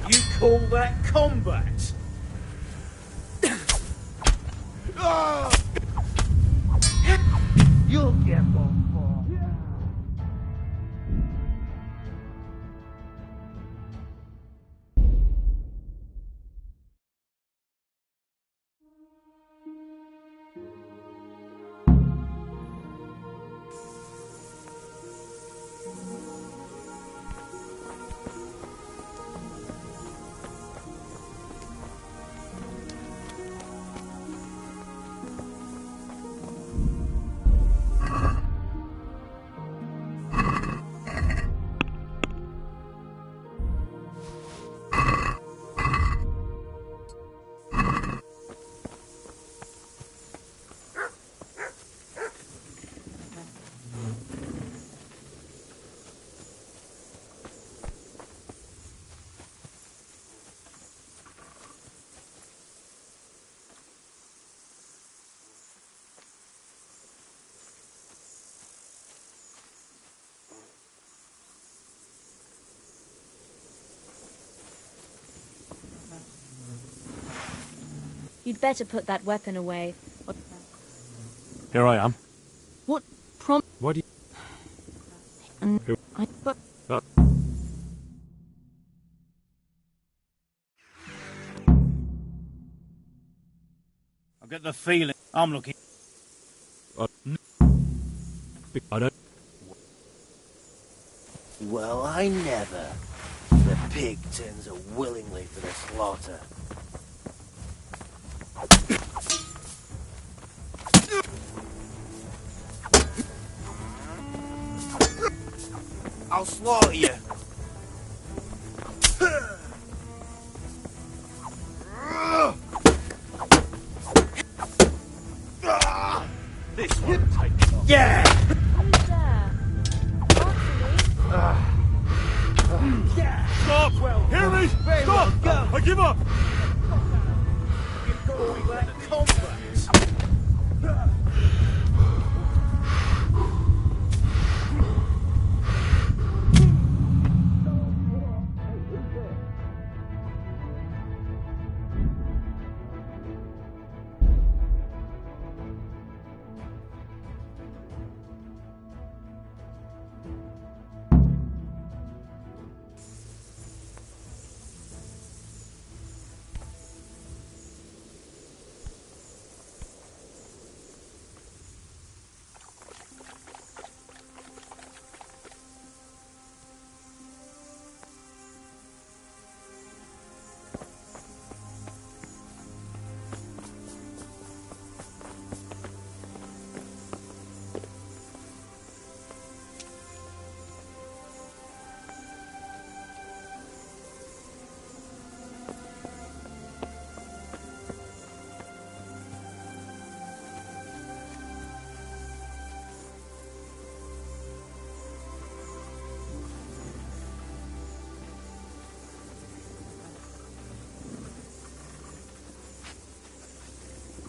You call that combat? You'll get one for. You'd better put that weapon away. Here I am. What prom... Why do you... And I... But... I get the feeling I'm looking... I don't... Well, I never. The pig turns out willingly for the slaughter. I'll slaughter you. This one takes off. Yeah! Stop! Hear me! Stop! I give up! You call that combat?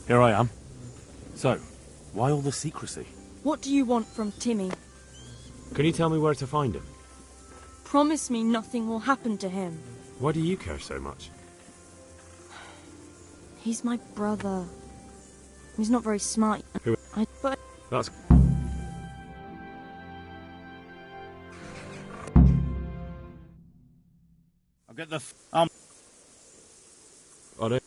Here I am. So, Why all the secrecy? What do you want from Timmy? Can you tell me where to find him? Promise me nothing will happen to him. Why do you care so much? He's my brother. He's not very smart. But That's... I'll get the... I don't...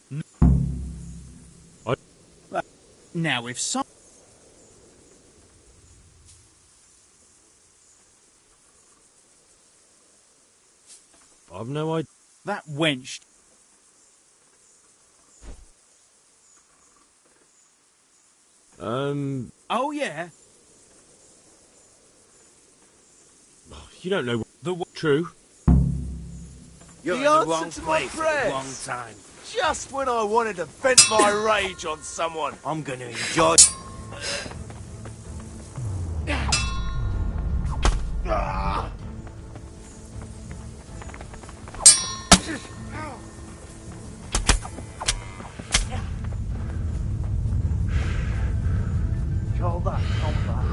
Now, if some... I've no idea. That wench... Oh, yeah? You don't know... The... True. You're in The the answer wrong to my place at the prayers. wrong time. Just when I wanted to vent my rage on someone. I'm gonna enjoy... Call that combat.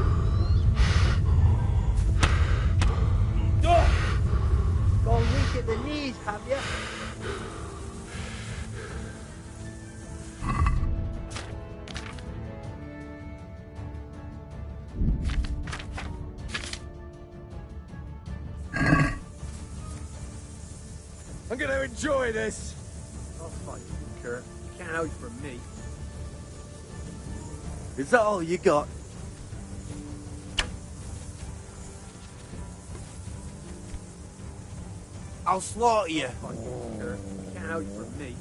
Gone weak at the knees, have you? I'm gonna enjoy this. I'll fight you, Kurt. You can't hide from me. Is that all you got? I'll slaughter you. Fight you, Kurt. You can't hide from me.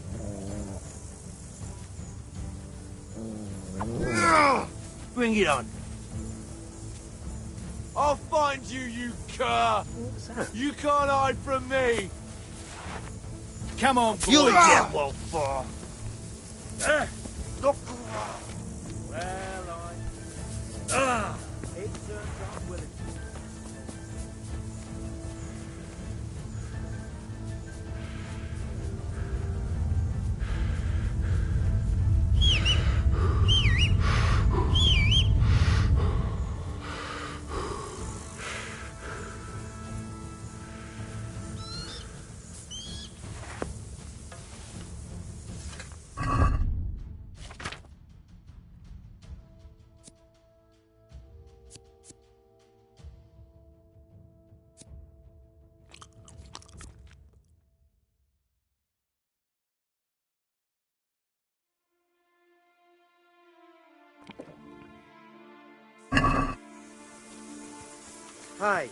Bring it on. I'll find you, you cur. You can't hide from me. Come on, boy. You'll get what for. It turns out willing. Hi.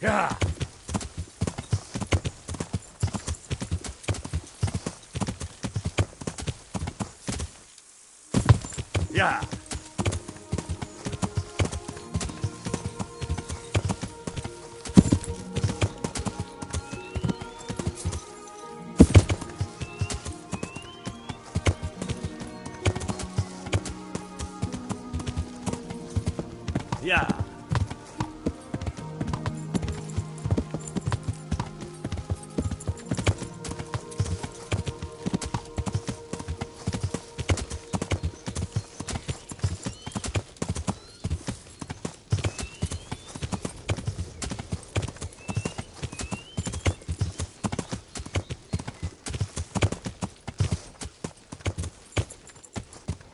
Yeah. Yeah. Yeah.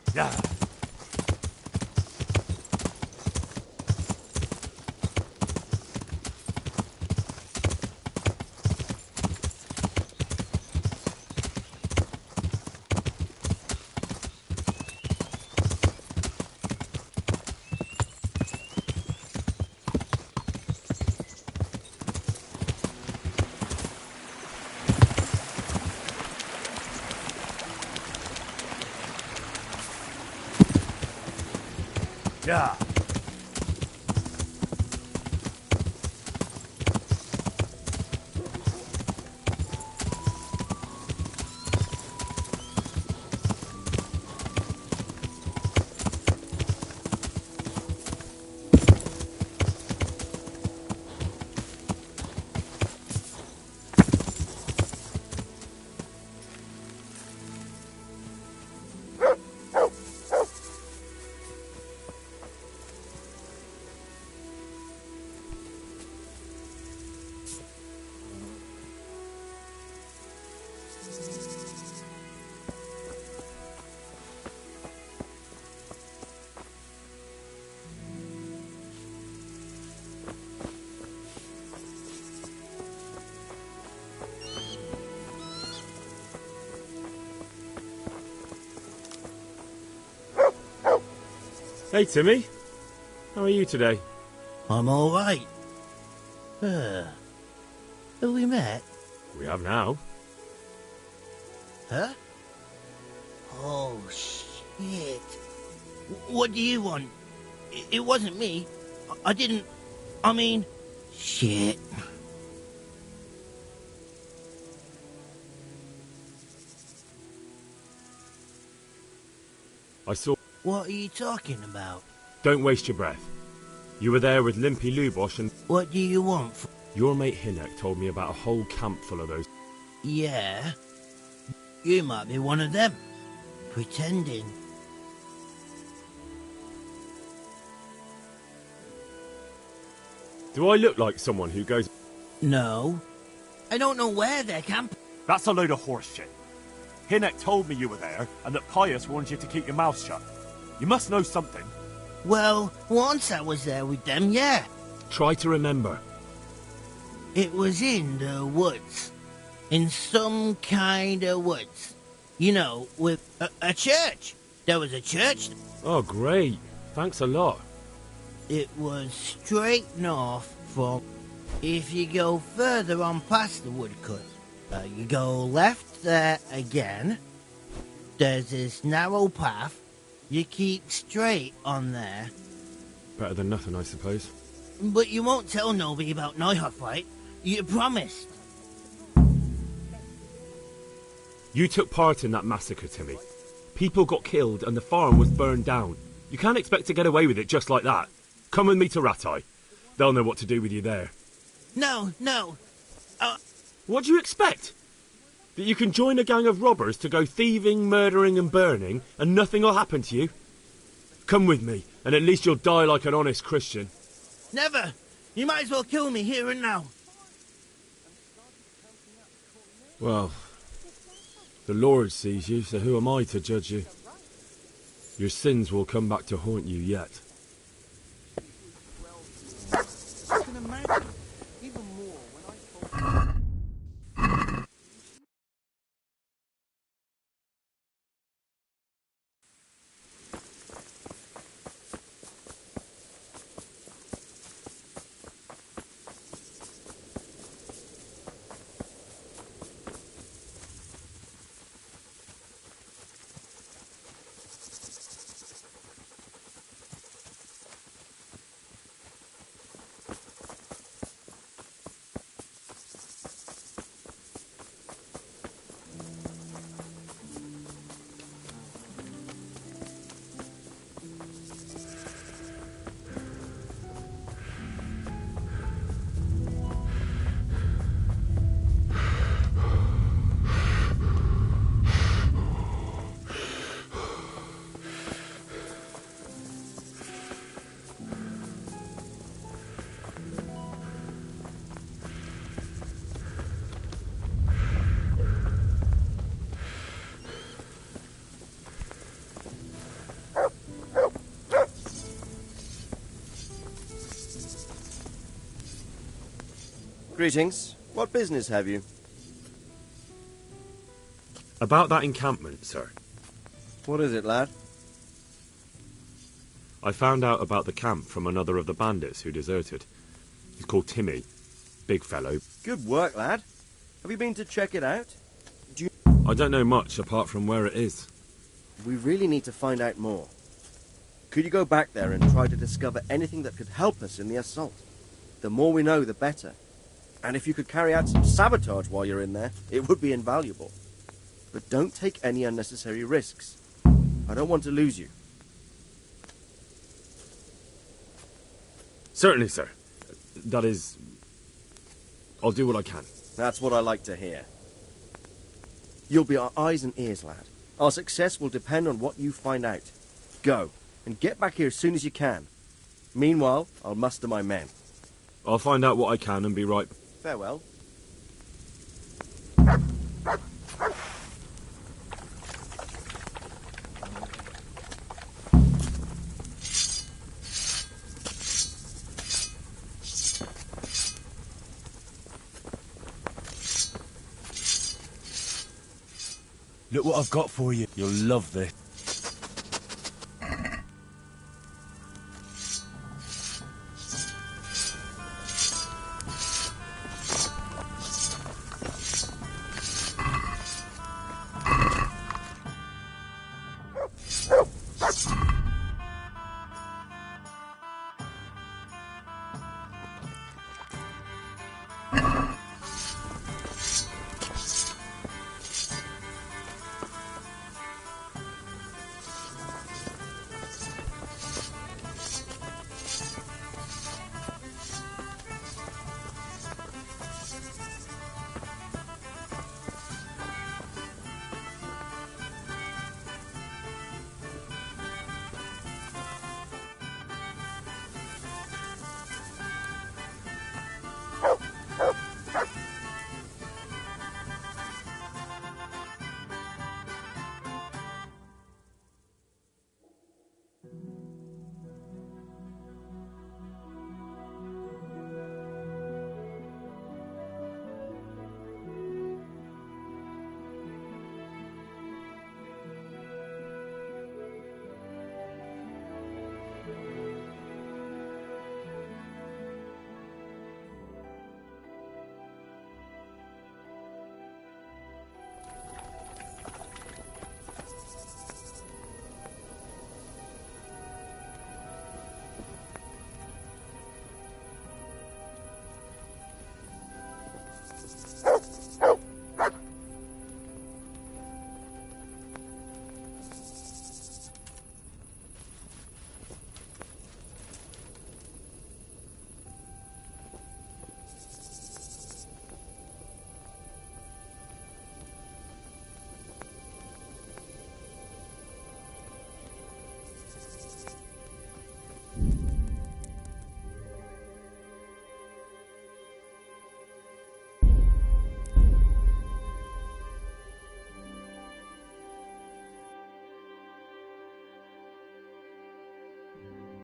Yeah. Yeah. Hey, Timmy. How are you today? I'm all right. Have we met? We have now. Huh? Oh, shit. What do you want? It wasn't me. I didn't... I mean... Shit. I saw... What are you talking about? Don't waste your breath. You were there with Limpy Lubosh and... What do you want? Your mate Hinek told me about a whole camp full of those... Yeah. You might be one of them. Pretending. Do I look like someone who goes... No. I don't know where they're camping. That's a load of horse shit. Hinek told me you were there, and that Pius warned you to keep your mouth shut. You must know something. Well, once I was there with them, yeah. Try to remember. It was in the woods. In some kind of woods. You know, with a church. There was a church. Oh, great. Thanks a lot. It was straight north from... If you go further on past the woodcut, you go left there again. There's this narrow path. You keep straight on there. Better than nothing, I suppose. But you won't tell nobody about Neuhoff, right? You promised. You took part in that massacre, Timmy. People got killed and the farm was burned down. You can't expect to get away with it just like that. Come with me to Ratai. They'll know what to do with you there. No. What do you expect? That you can join a gang of robbers to go thieving, murdering and burning and nothing will happen to you? Come with me, and at least you'll die like an honest Christian. Never! You might as well kill me here and now. Well, the Lord sees you, so who am I to judge you? Your sins will come back to haunt you yet. I can imagine even more when I thought... Greetings. What business have you? About that encampment, sir. What is it, lad? I found out about the camp from another of the bandits who deserted. He's called Timmy. Big fellow. Good work, lad. Have you been to check it out? I don't know much apart from where it is. We really need to find out more. Could you go back there and try to discover anything that could help us in the assault? The more we know, the better. And if you could carry out some sabotage while you're in there, it would be invaluable. But don't take any unnecessary risks. I don't want to lose you. Certainly, sir. That is... I'll do what I can. That's what I like to hear. You'll be our eyes and ears, lad. Our success will depend on what you find out. Go, and get back here as soon as you can. Meanwhile, I'll muster my men. I'll find out what I can and be right... Farewell. Look what I've got for you. You'll love this.